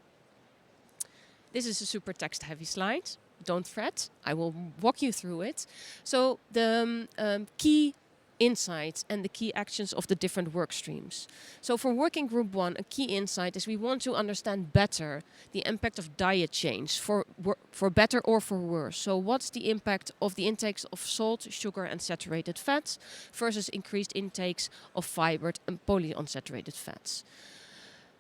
[SPEAKER 21] This is a super text-heavy slide. Don't fret, I will walk you through it. So the key insights and the key actions of the different work streams. So for working group 1, a key insight is we want to understand better the impact of diet change for better or for worse. So what's the impact of the intakes of salt, sugar and saturated fats versus increased intakes of fiber and polyunsaturated fats.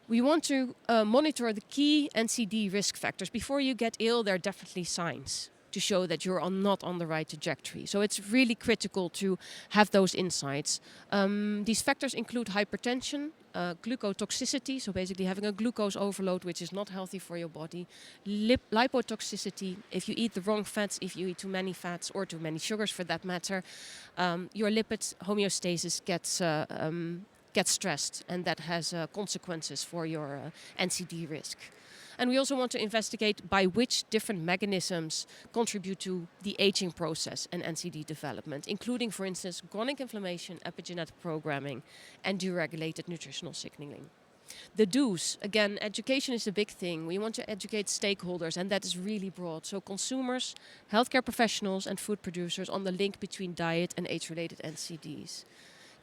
[SPEAKER 21] We want to monitor the key NCD risk factors. Before you get ill, there are definitely signs to show that you're not on the right trajectory. So it's really critical to have those insights. These factors include hypertension, glucotoxicity, so basically having a glucose overload which is not healthy for your body, lipotoxicity, if you eat the wrong fats, if you eat too many fats or too many sugars for that matter, your lipid homeostasis gets stressed, and that has consequences for your NCD risk. And we also want to investigate by which different mechanisms contribute to the aging process and NCD development, including, for instance, chronic inflammation, epigenetic programming, and deregulated nutritional signaling. The do's, again, education is a big thing. We want to educate stakeholders, and that is really broad. So consumers, healthcare professionals, and food producers on the link between diet and age-related NCDs.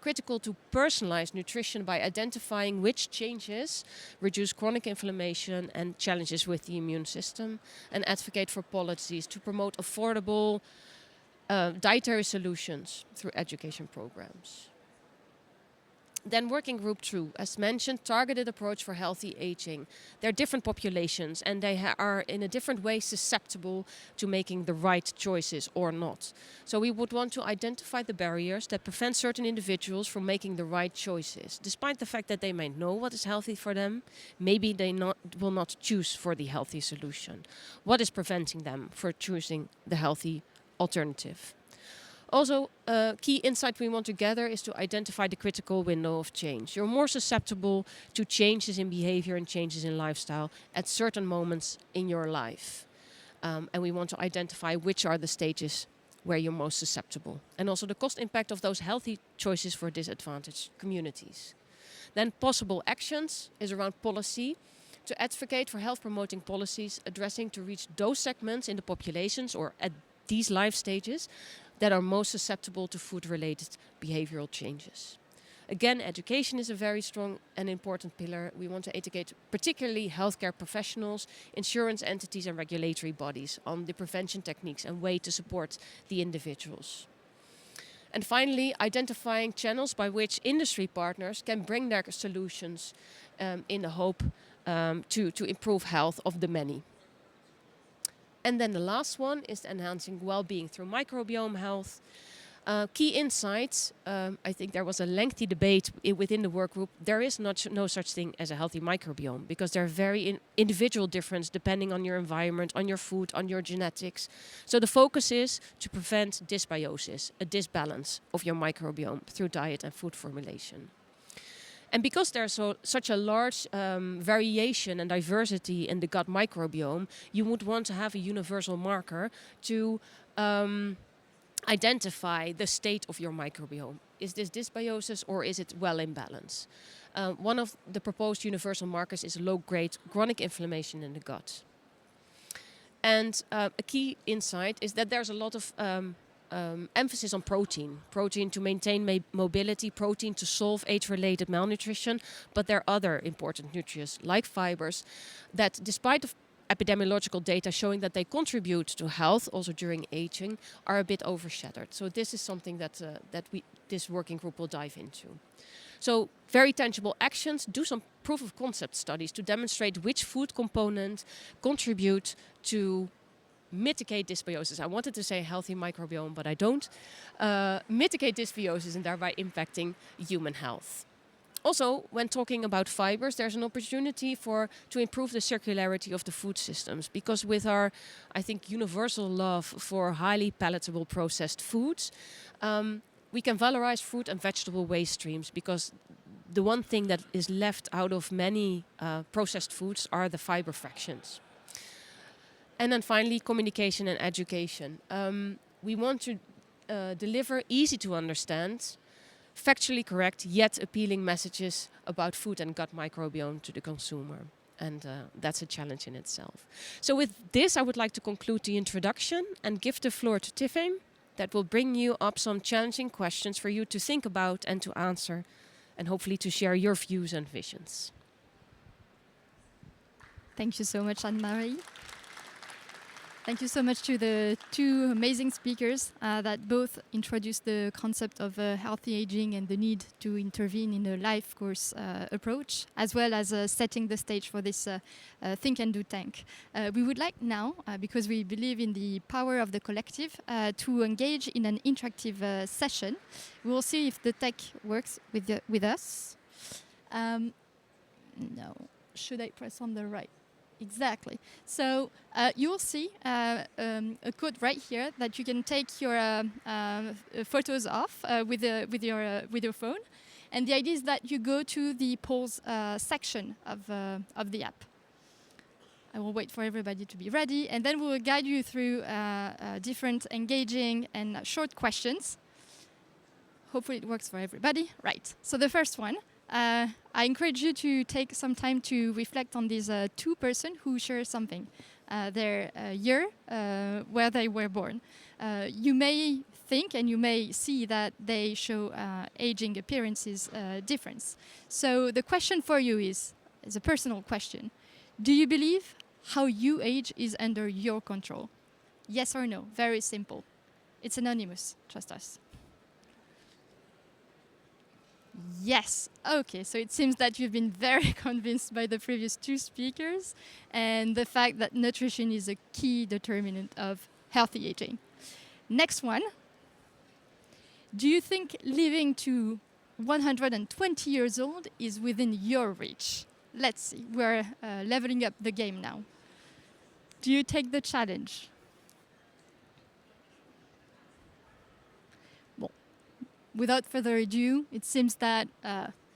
[SPEAKER 21] Critical to personalize nutrition by identifying which changes reduce chronic inflammation and challenges with the immune system, and advocate for policies to promote affordable dietary solutions through education programs. Then working group 2, as mentioned, targeted approach for healthy aging. There are different populations and they are in a different way susceptible to making the right choices or not. So we would want to identify the barriers that prevent certain individuals from making the right choices. Despite the fact that they might know what is healthy for them, maybe they will not choose for the healthy solution. What is preventing them from choosing the healthy alternative? Also, a key insight we want to gather is to identify the critical window of change. You're more susceptible to changes in behavior and changes in lifestyle at certain moments in your life. And we want to identify which are the stages where you're most susceptible. And also the cost impact of those healthy choices for disadvantaged communities. Then possible actions is around policy. To advocate for health promoting policies addressing to reach those segments in the populations or at these life stages that are most susceptible to food-related behavioral changes. Again, education is a very strong and important pillar. We want to educate particularly healthcare professionals, insurance entities and regulatory bodies on the prevention techniques and way to support the individuals. And finally, identifying channels by which industry partners can bring their solutions in the hope to improve health of the many. And then the last one is enhancing well-being through microbiome health. Key insights, I think there was a lengthy debate within the work group. There is no such thing as a healthy microbiome because they're very individual difference depending on your environment, on your food, on your genetics. So the focus is to prevent dysbiosis, a disbalance of your microbiome through diet and food formulation. And because there's such a large variation and diversity in the gut microbiome, you would want to have a universal marker to identify the state of your microbiome. Is this dysbiosis or is it well in balance? One of the proposed universal markers is low-grade chronic inflammation in the gut. And a key insight is that there's a lot of emphasis on protein to maintain mobility, protein to solve age-related malnutrition, but there are other important nutrients like fibers that, despite the epidemiological data showing that they contribute to health also during aging, are a bit overshadowed. So this is something that this working group will dive into. So very tangible actions, do some proof of concept studies to demonstrate which food component contribute to mitigate dysbiosis. I wanted to say healthy microbiome, but I don't. Mitigate dysbiosis and thereby impacting human health. Also, when talking about fibers, there's an opportunity to improve the circularity of the food systems, because with our, I think, universal love for highly palatable processed foods, we can valorize fruit and vegetable waste streams because the one thing that is left out of many processed foods are the fiber fractions. And then finally, communication and education. We want to deliver easy to understand, factually correct, yet appealing messages about food and gut microbiome to the consumer. And that's a challenge in itself. So with this, I would like to conclude the introduction and give the floor to Tiffaim, that will bring you up some challenging questions for you to think about and to answer, and hopefully to share your views and visions.
[SPEAKER 3] Thank you so much, Anne-Marie. Thank you so much to the two amazing speakers that both introduced the concept of healthy aging and the need to intervene in a life course approach, as well as setting the stage for this Think and Do tank. We would like now, because we believe in the power of the collective, to engage in an interactive session. We will see if the tech works with us. No, should I press on the right? Exactly. So you will see a code right here that you can take your photos off with your phone, and the idea is that you go to the polls section of the app. I will wait for everybody to be ready, and then we will guide you through different engaging and short questions. Hopefully it works for everybody. Right. So the first one. I encourage you to take some time to reflect on these two persons who share something, their year, where they were born. You may think and you may see that they show aging appearances difference. So the question for you is a personal question. Do you believe how you age is under your control? Yes or no? Very simple. It's anonymous. Trust us. Yes. Okay, so it seems that you've been very convinced by the previous two speakers and the fact that nutrition is a key determinant of healthy aging. Next one. Do you think living to 120 years old is within your reach? Let's see. We're leveling up the game now. Do you take the challenge? Without further ado, it seems that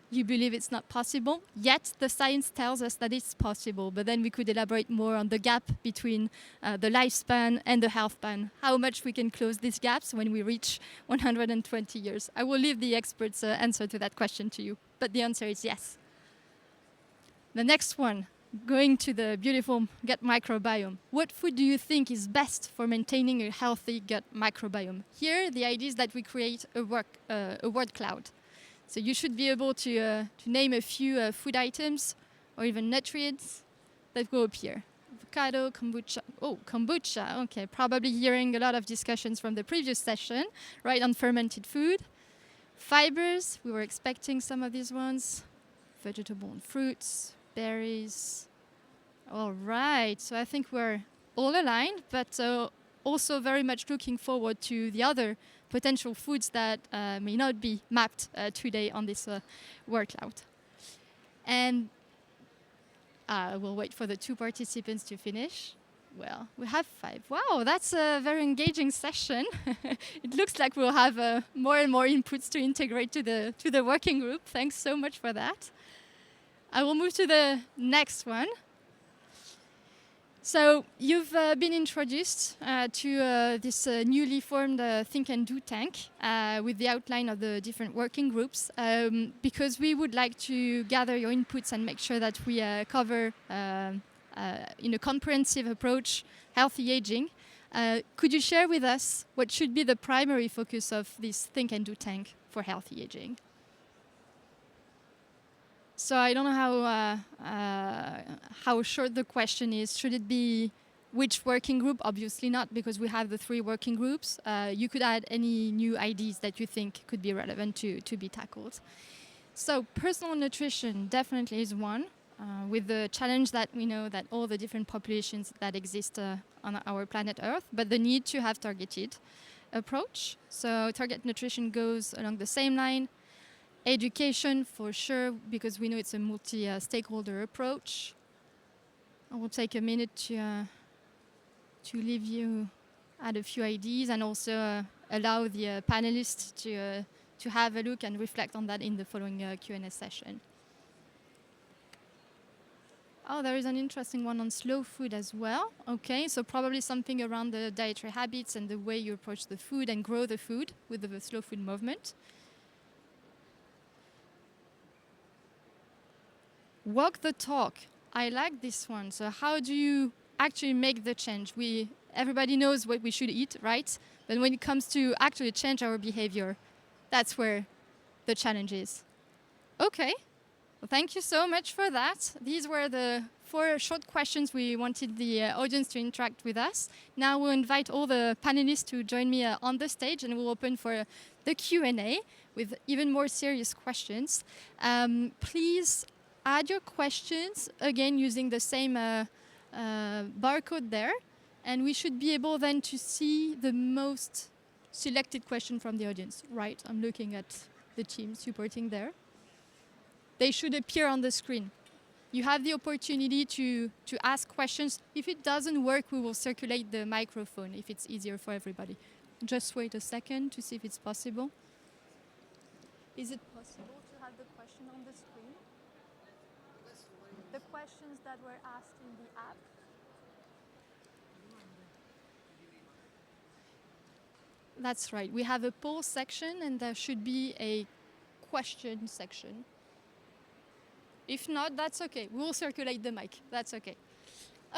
[SPEAKER 3] you believe it's not possible. Yet the science tells us that it's possible. But then we could elaborate more on the gap between the lifespan and the health span. How much we can close these gaps when we reach 120 years. I will leave the experts' answer to that question to you. But the answer is yes. The next one. Going to the beautiful gut microbiome. What food do you think is best for maintaining a healthy gut microbiome? Here, the idea is that we create a word cloud. So you should be able to name a few food items or even nutrients that go up here. Avocado, kombucha. Oh, kombucha. Okay, probably hearing a lot of discussions from the previous session, right, on fermented food. Fibers, we were expecting some of these ones. Vegetable and fruits. Berries. All right, so I think we're all aligned, but also very much looking forward to the other potential foods that may not be mapped today on this word cloud. And we'll wait for the two participants to finish. Well, we have 5. Wow, that's a very engaging session. It looks like we'll have more and more inputs to integrate to the working group. Thanks so much for that. I will move to the next one. So you've been introduced to this newly formed Think and Do tank with the outline of the different working groups because we would like to gather your inputs and make sure that we cover in a comprehensive approach healthy aging. Could you share with us what should be the primary focus of this Think and Do tank for healthy aging? So I don't know how short the question is. Should it be which working group? Obviously not, because we have the 3 working groups. You could add any new ideas that you think could be relevant to be tackled. So personal nutrition definitely is one, with the challenge that we know that all the different populations that exist on our planet Earth, but the need to have targeted approach. So target nutrition goes along the same line. Education, for sure, because we know it's a multi-stakeholder approach. I will take a minute to leave you add a few ideas and also allow the panelists to to have a look and reflect on that in the following Q&A session. Oh, there is an interesting one on slow food as well. Okay, so probably something around the dietary habits and the way you approach the food and grow the food with the slow food movement. Walk the talk. I like this one. So how do you actually make the change? Everybody knows what we should eat, right? But when it comes to actually change our behavior, that's where the challenge is. Okay. Well, thank you so much for that. These were the 4 short questions we wanted the audience to interact with us. Now we'll invite all the panelists to join me on the stage, and we'll open for the Q&A with even more serious questions. Please add your questions, again, using the same barcode there. And we should be able then to see the most selected question from the audience. Right, I'm looking at the team supporting there. They should appear on the screen. You have the opportunity to ask questions. If it doesn't work, we will circulate the microphone if it's easier for everybody. Just wait a second to see if it's possible. Is it possible to have the question on the screen? The questions that were asked in the app? That's right. We have a poll section and there should be a question section. If not, that's okay. We will circulate the mic. That's okay.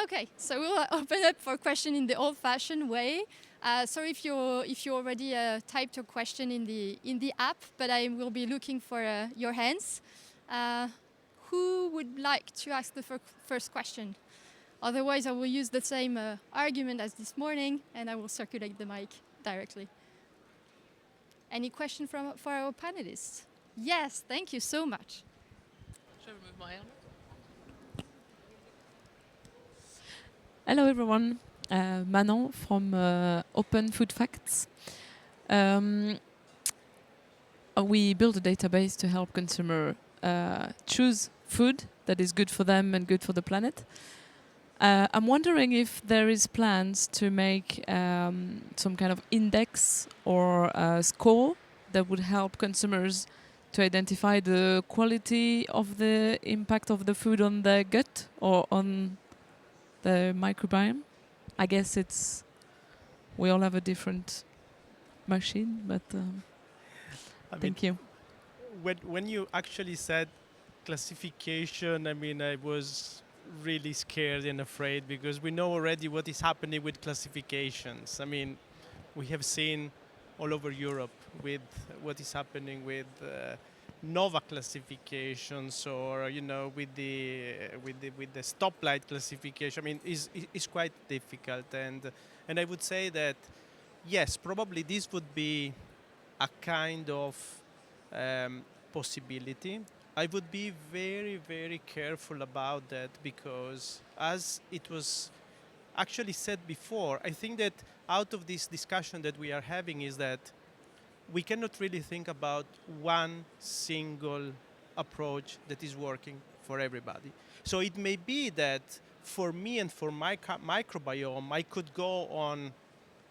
[SPEAKER 3] Okay, so we'll open up for question in the old-fashioned way. Sorry if you already typed your question in the app, but I will be looking for your hands. Who would like to ask the first question? Otherwise, I will use the same argument as this morning, and I will circulate the mic directly. Any question for our panelists? Yes, thank you so much.
[SPEAKER 2] Shall we move my helmet? Hello everyone, Manon from Open Food Facts. We build a database to help consumers choose food that is good for them and good for the planet. I'm wondering if there is plans to make some kind of index or score that would help consumers to identify the quality of the impact of the food on their gut or on the microbiome. I guess we all have a different machine, but thank you.
[SPEAKER 5] When you actually said classification, I mean, I was really scared and afraid because we know already what is happening with classifications. I mean, we have seen all over Europe with what is happening with NOVA classifications, or with the stoplight classification. I mean, is quite difficult, and I would say that yes, probably this would be a kind of possibility. I would be very, very careful about that because, as it was actually said before, I think that out of this discussion that we are having is that we cannot really think about one single approach that is working for everybody. So it may be that for me and for my microbiome, I could go on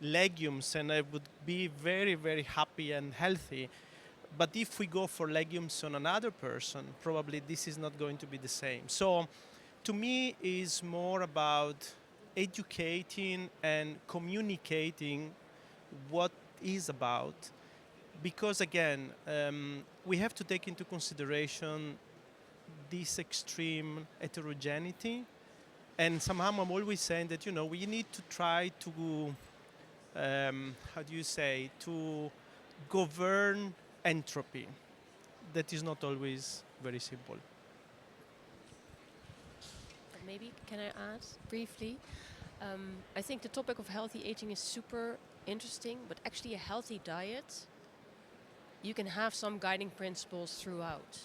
[SPEAKER 5] legumes and I would be very, very happy and healthy. But if we go for legumes on another person, probably this is not going to be the same. So to me, it's more about educating and communicating what is about. Because again, we have to take into consideration this extreme heterogeneity. And somehow I'm always saying that, we need to try to, to govern entropy. That is not always very simple.
[SPEAKER 21] Maybe can I add briefly? I think the topic of healthy aging is super interesting, but actually a healthy diet, you can have some guiding principles throughout.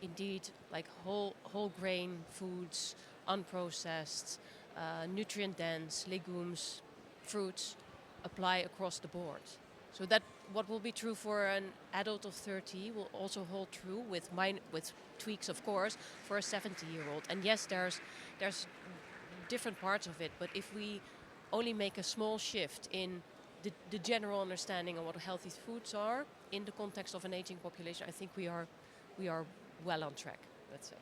[SPEAKER 21] Indeed, like whole grain foods, unprocessed, nutrient dense, legumes, fruits apply across the board. So that what will be true for an adult of 30 will also hold true with tweaks, of course, for a 70-year-old. And yes, there's different parts of it, but if we only make a small shift in the general understanding of what healthy foods are in the context of an aging population, I think we are well on track, let's say.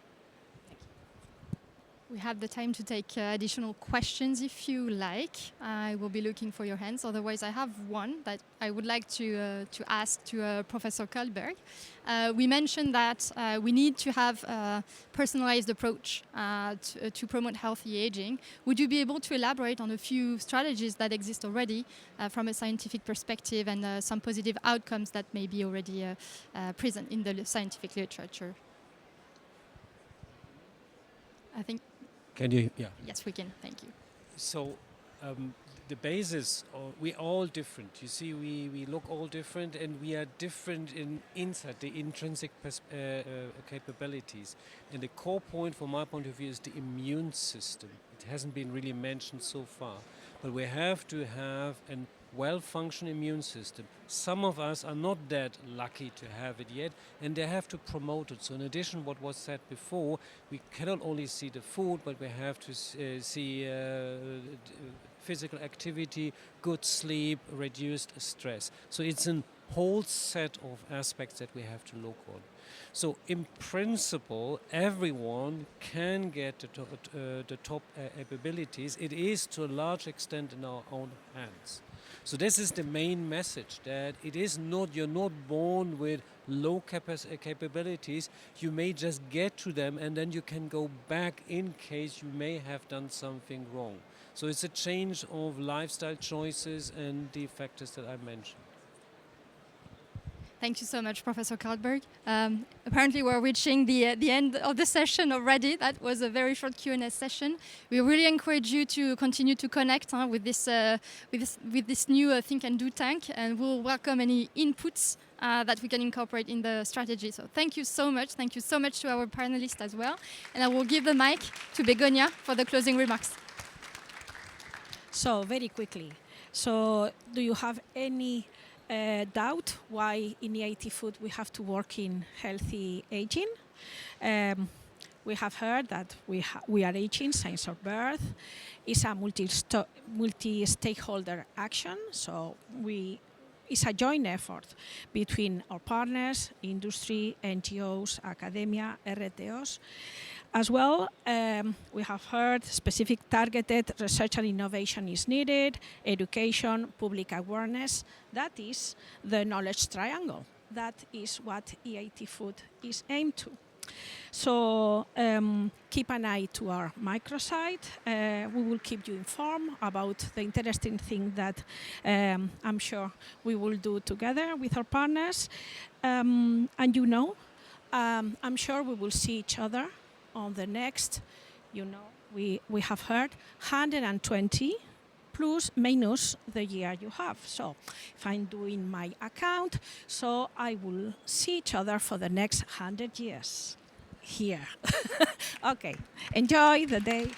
[SPEAKER 3] We have the time to take additional questions if you like. I will be looking for your hands. Otherwise, I have one that I would like to ask to Professor Karlberg. We mentioned that we need to have a personalized approach to promote healthy aging. Would you be able to elaborate on a few strategies that exist already from a scientific perspective and some positive outcomes that may be already present in the scientific literature? I think.
[SPEAKER 6] Can you? Yeah.
[SPEAKER 3] Yes, we can. Thank you.
[SPEAKER 6] So the basis, we're all different. You see, we look all different, and we are different inside the intrinsic capabilities. And the core point, from my point of view, is the immune system. It hasn't been really mentioned so far, but we have to have a well-functioning immune system. Some of us are not that lucky to have it yet, and they have to promote it. So in addition to what was said before, we cannot only see the food, but we have to see physical activity, good sleep, reduced stress. So it's a whole set of aspects that we have to look on. So in principle, everyone can get the top abilities. It is to a large extent in our own hands. So this is the main message, that it is not, you're not born with low capabilities. You may just get to them, and then you can go back in case you may have done something wrong. So it's a change of lifestyle choices and the factors that I mentioned.
[SPEAKER 3] Thank you so much, Professor Karlberg. Apparently, we're reaching the end of the session already. That was a very short Q&A session. We really encourage you to continue to connect with this new Think and Do tank, and we'll welcome any inputs that we can incorporate in the strategy. So thank you so much. Thank you so much to our panelists as well. And I will give the mic to Begonia for the closing remarks.
[SPEAKER 22] So very quickly, so do you have any doubt why in EIT Food we have to work in healthy aging? We have heard that we are aging, science of birth. It's a multi-stakeholder action, so it's a joint effort between our partners, industry, NGOs, academia, RTOs. As well, we have heard specific targeted research and innovation is needed, education, public awareness. That is the knowledge triangle. That is what EIT Food is aimed to. So keep an eye to our microsite. We will keep you informed about the interesting thing that I'm sure we will do together with our partners. And I'm sure we will see each other on the next, we have heard 120 plus minus the year you have. So if I'm doing my account, so I will see each other for the next 100 years here. Okay, enjoy the day.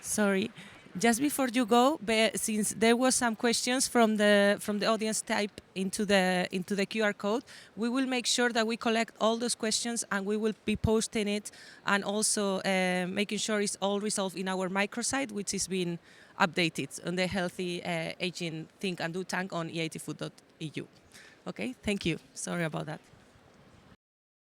[SPEAKER 23] Sorry. Just before you go, since there was some questions from the audience type into the QR code, we will make sure that we collect all those questions and we will be posting it, and also making sure it's all resolved in our microsite, which is being updated on the Healthy Aging Think and Do tank on eitfood.eu. Okay, thank you. Sorry about that.